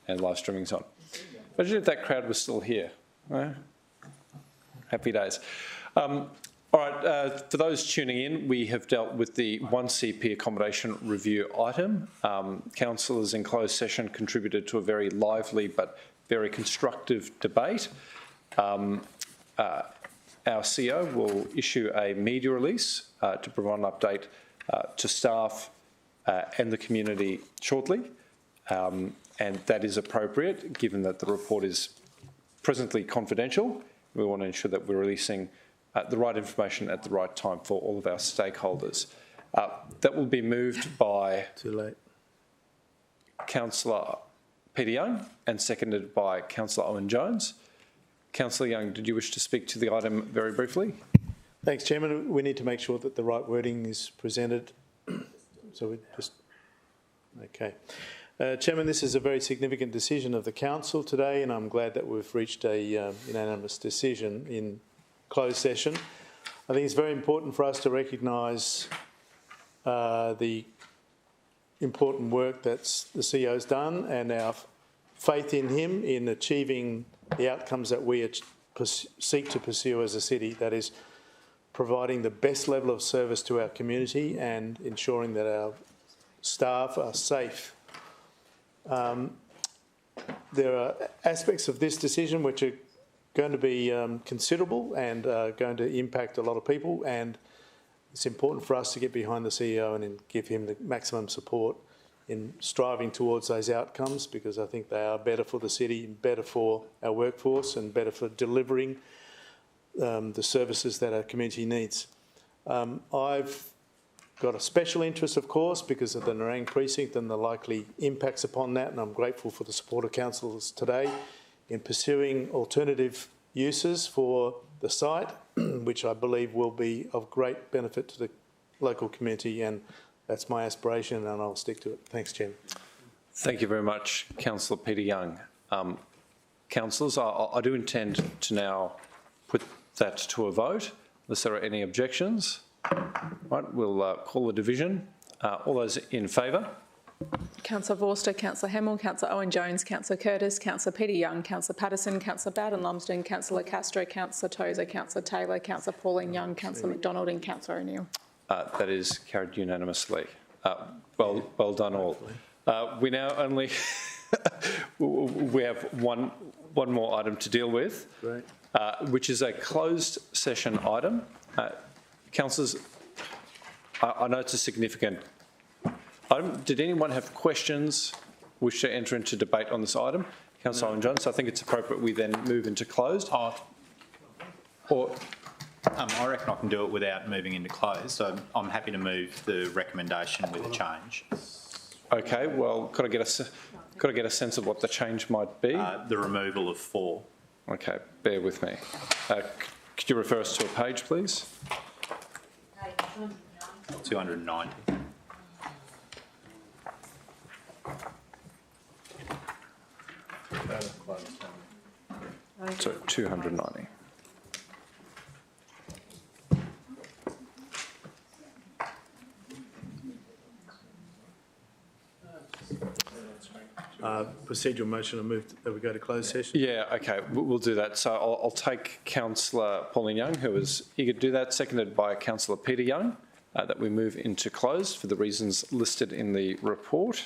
and live streaming's on. Imagine if that crowd was still here. Happy days. All right, for those tuning in, we have dealt with the 1CP accommodation review item. Councillors in closed session contributed to a very lively but very constructive debate. Our CEO will issue a media release to provide an update to staff and the community shortly, and that is appropriate given that the report is presently confidential. We want to ensure that we're releasing the right information at the right time for all of our stakeholders. That will be moved by Councillor Peter Young and seconded by Councillor Owen Jones. Councillor Young, did you wish to speak to the item very briefly? Thanks, Chairman. We need to make sure that the right wording is presented. So we just... Okay. Chairman, this is a very significant decision of the Council today, and I'm glad that we've reached a unanimous decision in closed session. I think it's very important for us to recognise the important work that the CEO's done and our faith in him in achieving the outcomes that we seek to pursue as a city, that is providing the best level of service to our community and ensuring that our staff are safe. There are aspects of this decision which are going to be considerable and going to impact a lot of people, and it's important for us to get behind the CEO and give him the maximum support in striving towards those outcomes, because I think they are better for the city, better for our workforce and better for delivering the services that our community needs. I've got a special interest, of course, because of the Nerang precinct and the likely impacts upon that, and I'm grateful for the support of councillors today in pursuing alternative uses for the site, which I believe will be of great benefit to the local community, and that's my aspiration and I'll stick to it. Thanks, Chairman. Thank you very much, Councillor Peter Young. Councillors, I do intend to now put that to a vote, unless there are any objections. Right, we'll call the division. All those in favour? Councillor Vorster, Councillor Hamill, Councillor Owen Jones, Councillor Curtis, Councillor Peter Young, Councillor Patterson, Councillor Bowden Lumsden, Councillor Castro, Councillor Tozer, Councillor Taylor, Councillor Pauline Young, Councillor McDonald and Councillor O'Neill. That is carried unanimously. Well done all. We now only we have one more item to deal with, which is a closed session item. Councillors, I know it's a significant item. Did anyone have questions, wish to enter into debate on this item? Councillor Owen Jones, I think it's appropriate we then move into closed. I reckon I can do it without moving into closed, so I'm happy to move the recommendation with a change. Okay, well, could I get a sense of what the change might be? The removal of 4. Okay, bear with me. Could you refer us to a page, please? 290. So 290. Procedural motion, I move that we go to closed session. Yeah, okay, we'll do that. So I'll take Councillor Pauline Young, who was eager to do that, seconded by Councillor Peter Young, that we move into closed for the reasons listed in the report.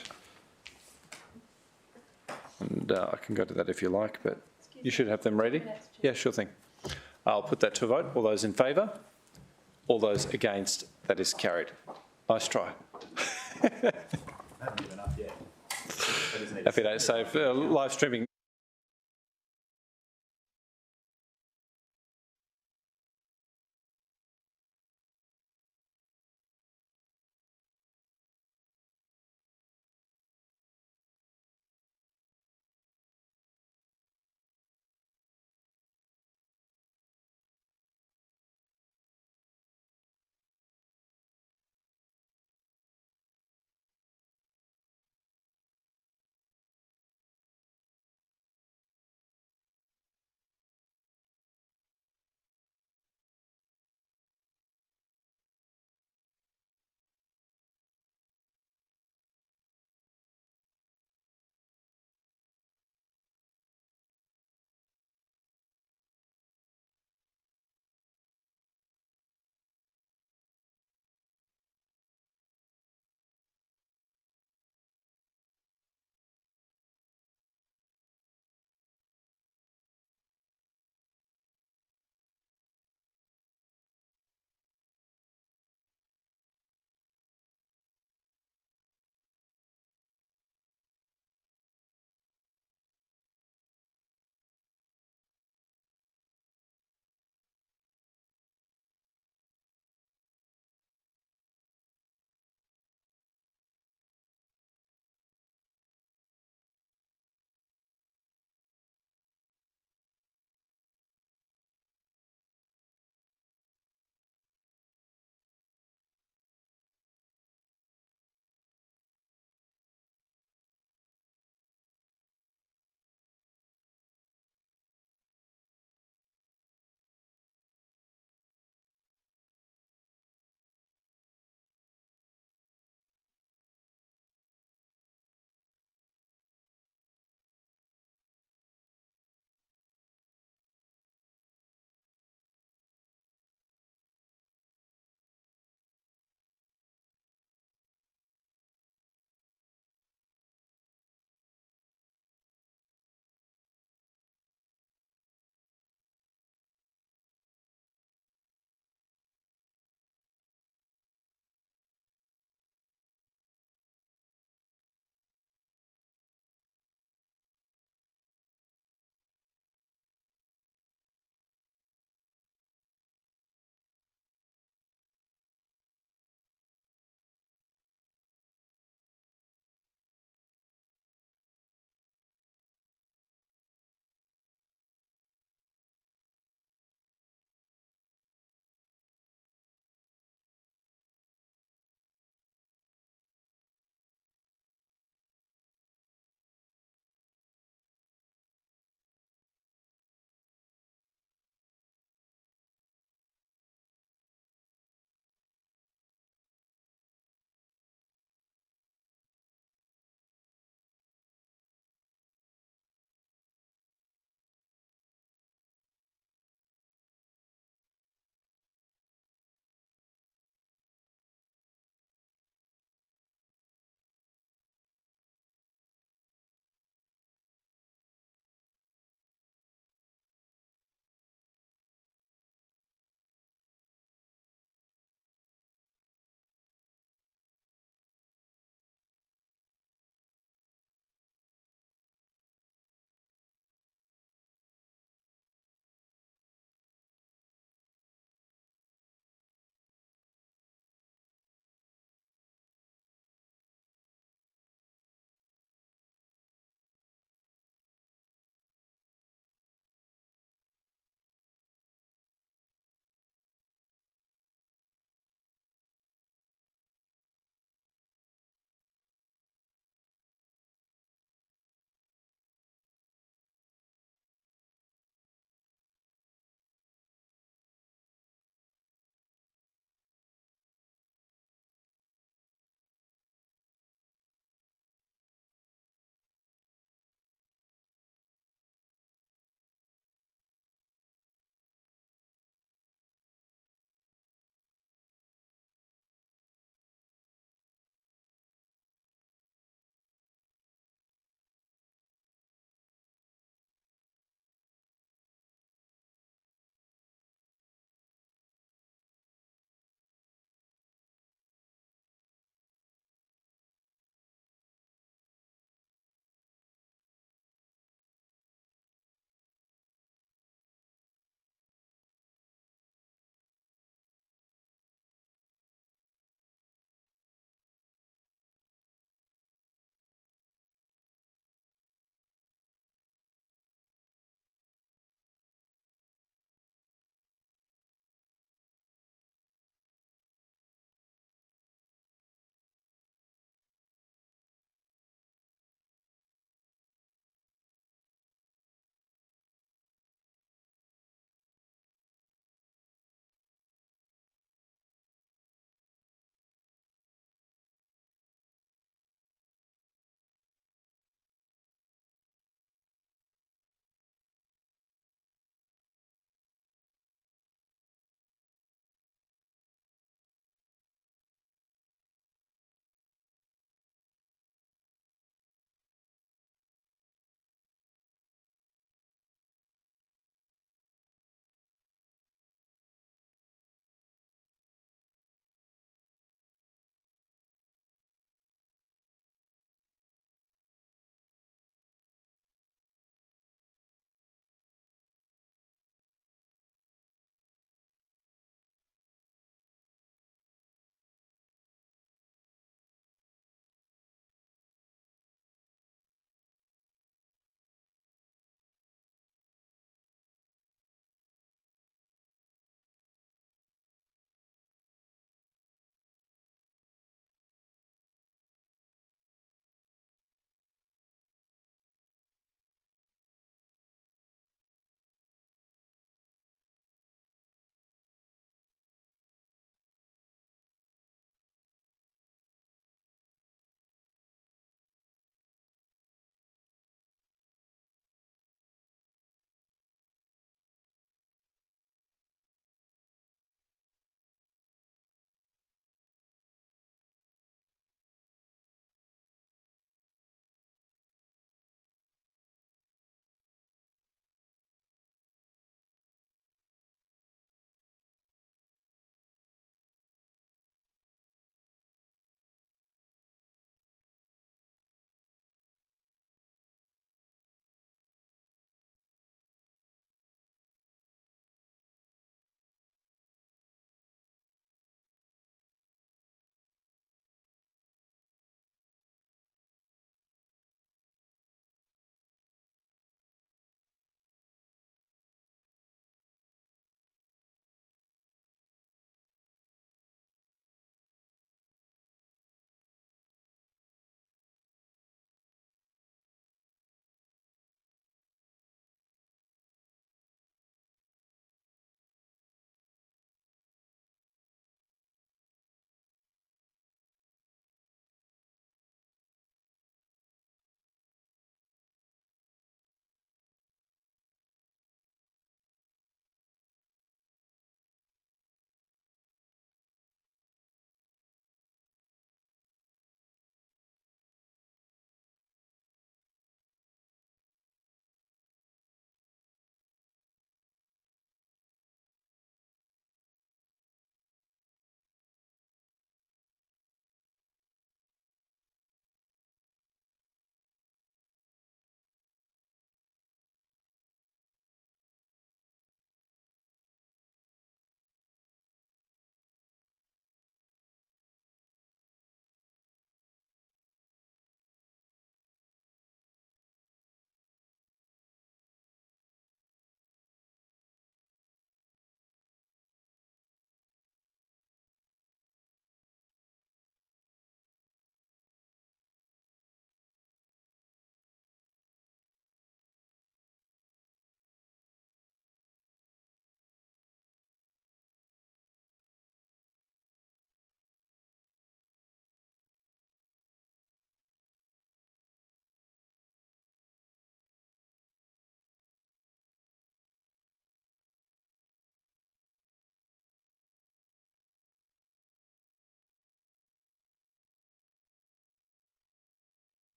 And I can go to that if you like, but you should have them ready. Yeah, sure thing. I'll put that to a vote. All those in favour? All those against? That is carried. Nice try. Happy days. So live streaming.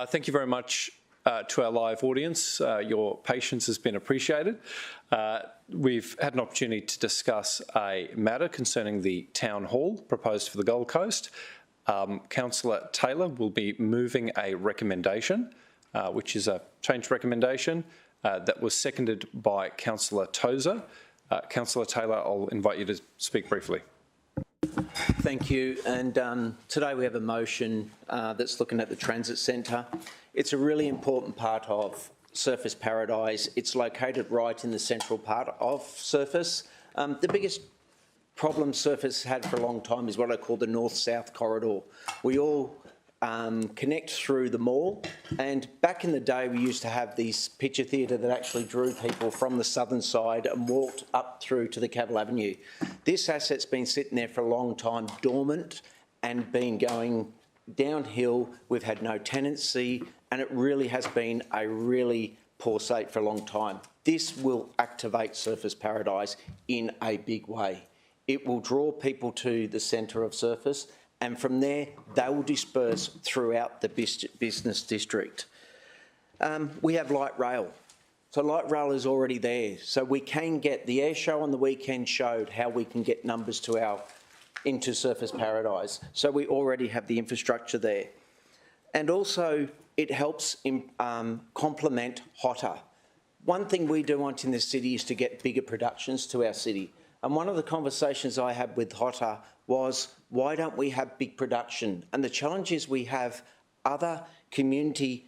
Thank you very much to our live audience. Your patience has been appreciated. We've had an opportunity to discuss a matter concerning the Town Hall proposed for the Gold Coast. Councillor Taylor will be moving a recommendation, which is a change recommendation that was seconded by Councillor Tozer. Councillor Taylor, I'll invite you to speak briefly. Thank you. And today we have a motion that's looking at the transit centre. It's a really important part of Surfers Paradise. It's located right in the central part of Surfers. The biggest problem Surfers had for a long time is what I call the north-south corridor. We all connect through the mall, and back in the day we used to have this picture theatre that actually drew people from the southern side and walked up through to the Cavill Avenue. This asset's been sitting there for a long time, dormant, and been going downhill. We've had no tenancy, and it really has been a really poor state for a long time. This will activate Surfers Paradise in a big way. It will draw people to the centre of Surfers, and from there they will disperse throughout the business district. We have light rail. So light rail is already there. So we can get, the air show on the weekend showed how we can get numbers to into Surfers Paradise. So we already have the infrastructure there. And also it helps complement Hotter. One thing we do want in this city is to get bigger productions to our city. And one of the conversations I had with Hotter was, why don't we have big production? And the challenge is we have other community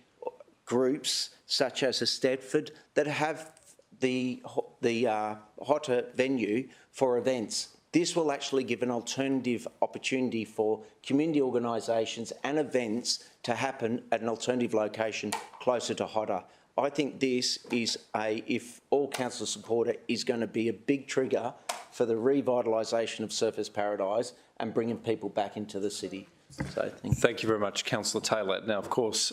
groups, such as Stedford, that have the Hotter venue for events. This will actually give an alternative opportunity for community organisations and events to happen at an alternative location closer to Hotter. I think this is if all council support it, is going to be a big trigger for the revitalisation of Surfers Paradise and bringing people back into the city. So thank you very much, Councillor Taylor. Now, of course,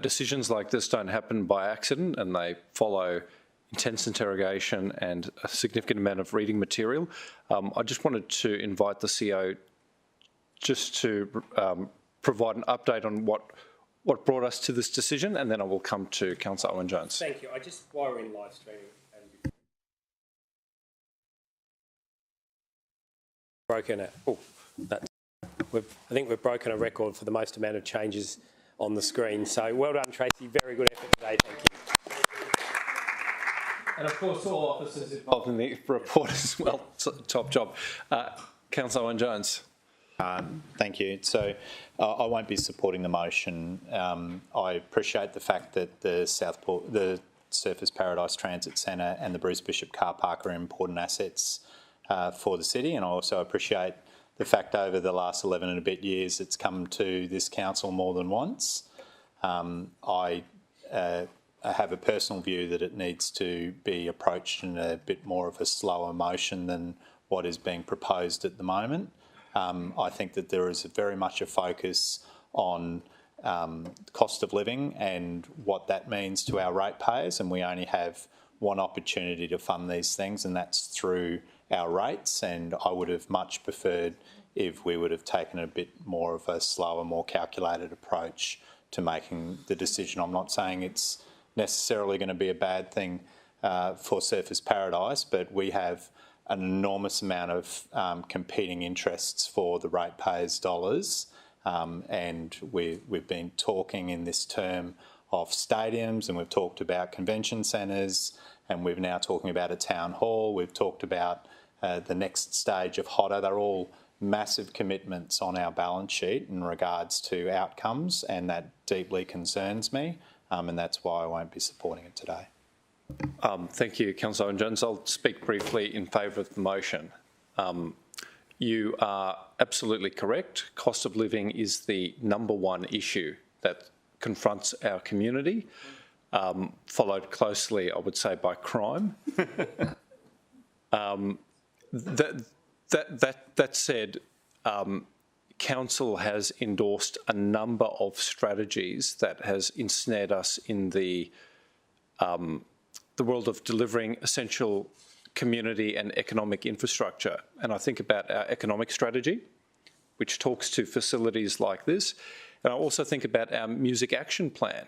decisions like this don't happen by accident, and they follow intense interrogation and a significant amount of reading material. I just wanted to invite the CEO just to provide an update on what brought us to this decision, and then I will come to Councillor Owen-Jones. Thank you. While we're in live streaming, I think we've broken a record for the most amount of changes on the screen. So well done, Tracy. Very good effort today. Thank you. And of course, all officers involved in the report as well. Top job. Councillor Owen-Jones. Thank you. So I won't be supporting the motion. I appreciate the fact that the Surfers Paradise Transit Centre and the Bruce Bishop car park are important assets for the city, and I also appreciate the fact over the last 11 and a bit years it's come to this council more than once. I have a personal view that it needs to be approached in a bit more of a slower motion than what is being proposed at the moment. I think that there is very much a focus on cost of living and what that means to our ratepayers, and we only have one opportunity to fund these things, and that's through our rates. And I would have much preferred if we would have taken a bit more of a slower, more calculated approach to making the decision. I'm not saying it's necessarily going to be a bad thing for Surfers Paradise, but we have an enormous amount of competing interests for the ratepayers' dollars, and we've been talking in this term of stadiums, and we've talked about convention centres, and we're now talking about a town hall. We've talked about the next stage of Hotter. They're all massive commitments on our balance sheet in regards to outcomes, and that deeply concerns me, and that's why I won't be supporting it today. Thank you, Councillor Owen-Jones. I'll speak briefly in favour of the motion. You are absolutely correct. Cost of living is the #1 issue that confronts our community, followed closely, I would say, by crime. That said, Council has endorsed a number of strategies that has ensnared us in the world of delivering essential community and economic infrastructure. And I think about our economic strategy, which talks to facilities like this, And I also think about our music action plan,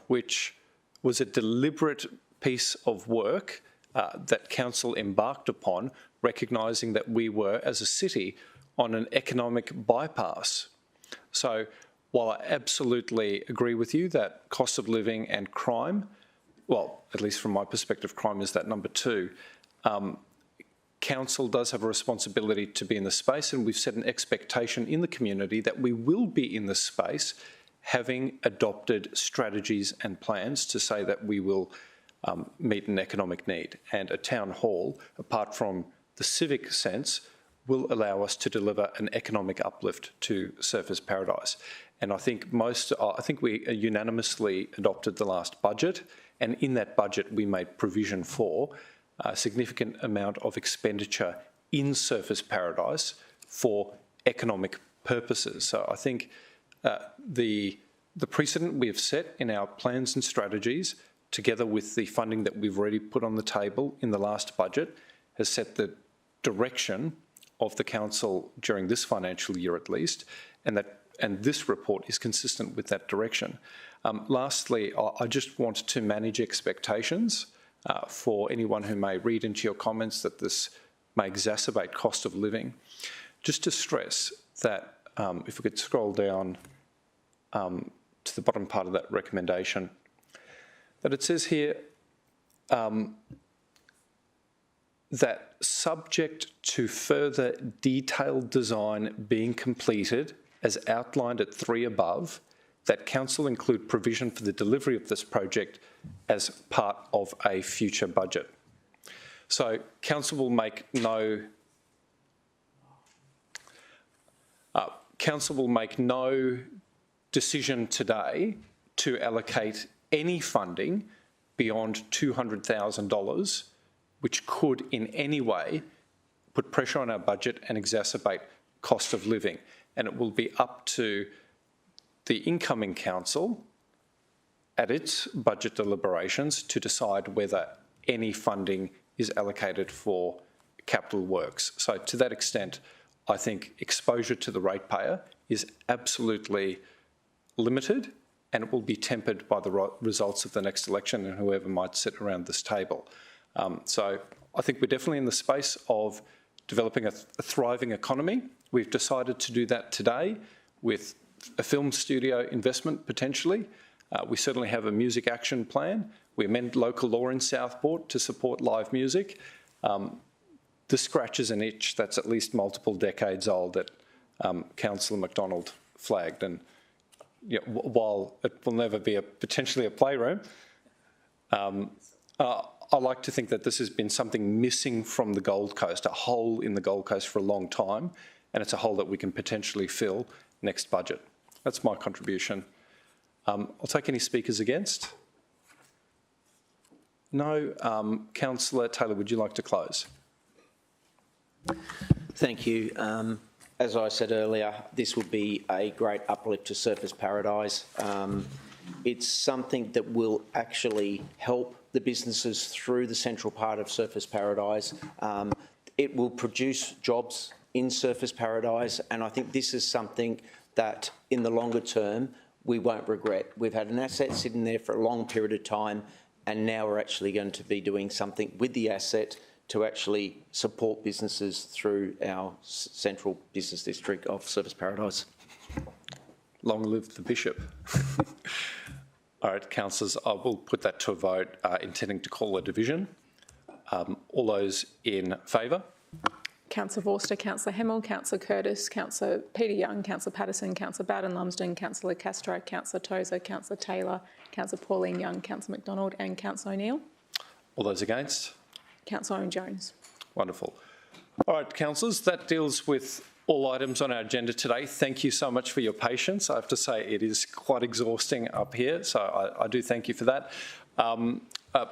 which was a deliberate piece of work that council embarked upon, recognising that we were, as a city, on an economic bypass. So while I absolutely agree with you that cost of living and crime, well, at least from my perspective, crime is that number two, council does have a responsibility to be in the space, and we've set an expectation in the community that we will be in the space, having adopted strategies and plans to say that we will meet an economic need. And a town hall, apart from the civic sense, will allow us to deliver an economic uplift to Surfers Paradise. And I think we unanimously adopted the last budget, and in that budget we made provision for a significant amount of expenditure in Surfers Paradise for economic purposes. So I think the precedent we have set in our plans and strategies, together with the funding that we've already put on the table in the last budget, has set the direction of the council during this financial year at least, and this report is consistent with that direction. Lastly, I just want to manage expectations for anyone who may read into your comments that this may exacerbate cost of living. Just to stress that, if we could scroll down to the bottom part of that recommendation, that it says here that subject to further detailed design being completed as outlined at 3 above, that council include provision for the delivery of this project as part of a future budget. So council will make no decision today to allocate any funding beyond $200,000, which could in any way put pressure on our budget and exacerbate cost of living. And it will be up to the incoming council at its budget deliberations to decide whether any funding is allocated for capital works. So to that extent, I think exposure to the ratepayer is absolutely limited, and it will be tempered by the results of the next election and whoever might sit around this table. So I think we're definitely in the space of developing a thriving economy. We've decided to do that today with a film studio investment potentially. We certainly have a music action plan. We amend local law in Southport to support live music. This scratches an itch that's at least multiple decades old that Councillor McDonald flagged. And while it will never be potentially a playroom, I like to think that this has been something missing from the Gold Coast, a hole in the Gold Coast for a long time, and it's a hole that we can potentially fill next budget. That's my contribution. I'll take any speakers against. No. Councillor Taylor, would you like to close? Thank you. As I said earlier, this would be a great uplift to Surfers Paradise. It's something that will actually help the businesses through the central part of Surfers Paradise. It will produce jobs in Surfers Paradise, and I think this is something that in the longer term we won't regret. We've had an asset sitting there for a long period of time, and now we're actually going to be doing something with the asset to actually support businesses through our central business district of Surfers Paradise. Long live the Bishop. All right, councillors, I will put that to a vote, intending to call a division. All those in favour? Councillor Forster, Councillor Hemmel, Councillor Curtis, Councillor Peter Young, Councillor Patterson, Councillor Bowden Lumsden, Councillor Castro, Councillor Tozer, Councillor Taylor, Councillor Pauline Young, Councillor McDonald and Councillor O'Neill. All those against? Councillor Owen Jones. Wonderful. All right, councillors, that deals with all items on our agenda today. Thank you so much for your patience. I have to say it is quite exhausting up here, so I do thank you for that.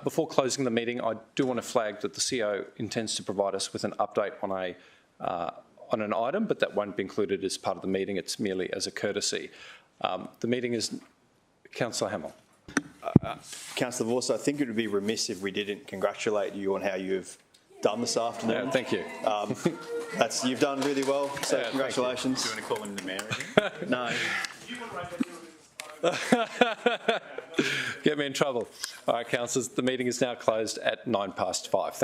Before closing the meeting, I do want to flag that the CEO intends to provide us with an update on an item, but that won't be included as part of the meeting. It's merely as a courtesy. The meeting is... Councillor Hamill. Councillor Vorster, I think it would be remiss if we didn't congratulate you on how you've done this afternoon. Yeah, thank you. You've done really well, so congratulations. Do you want to call him the mayor again? No. Get me in trouble. All right, councillors, the meeting is now closed at 5:09.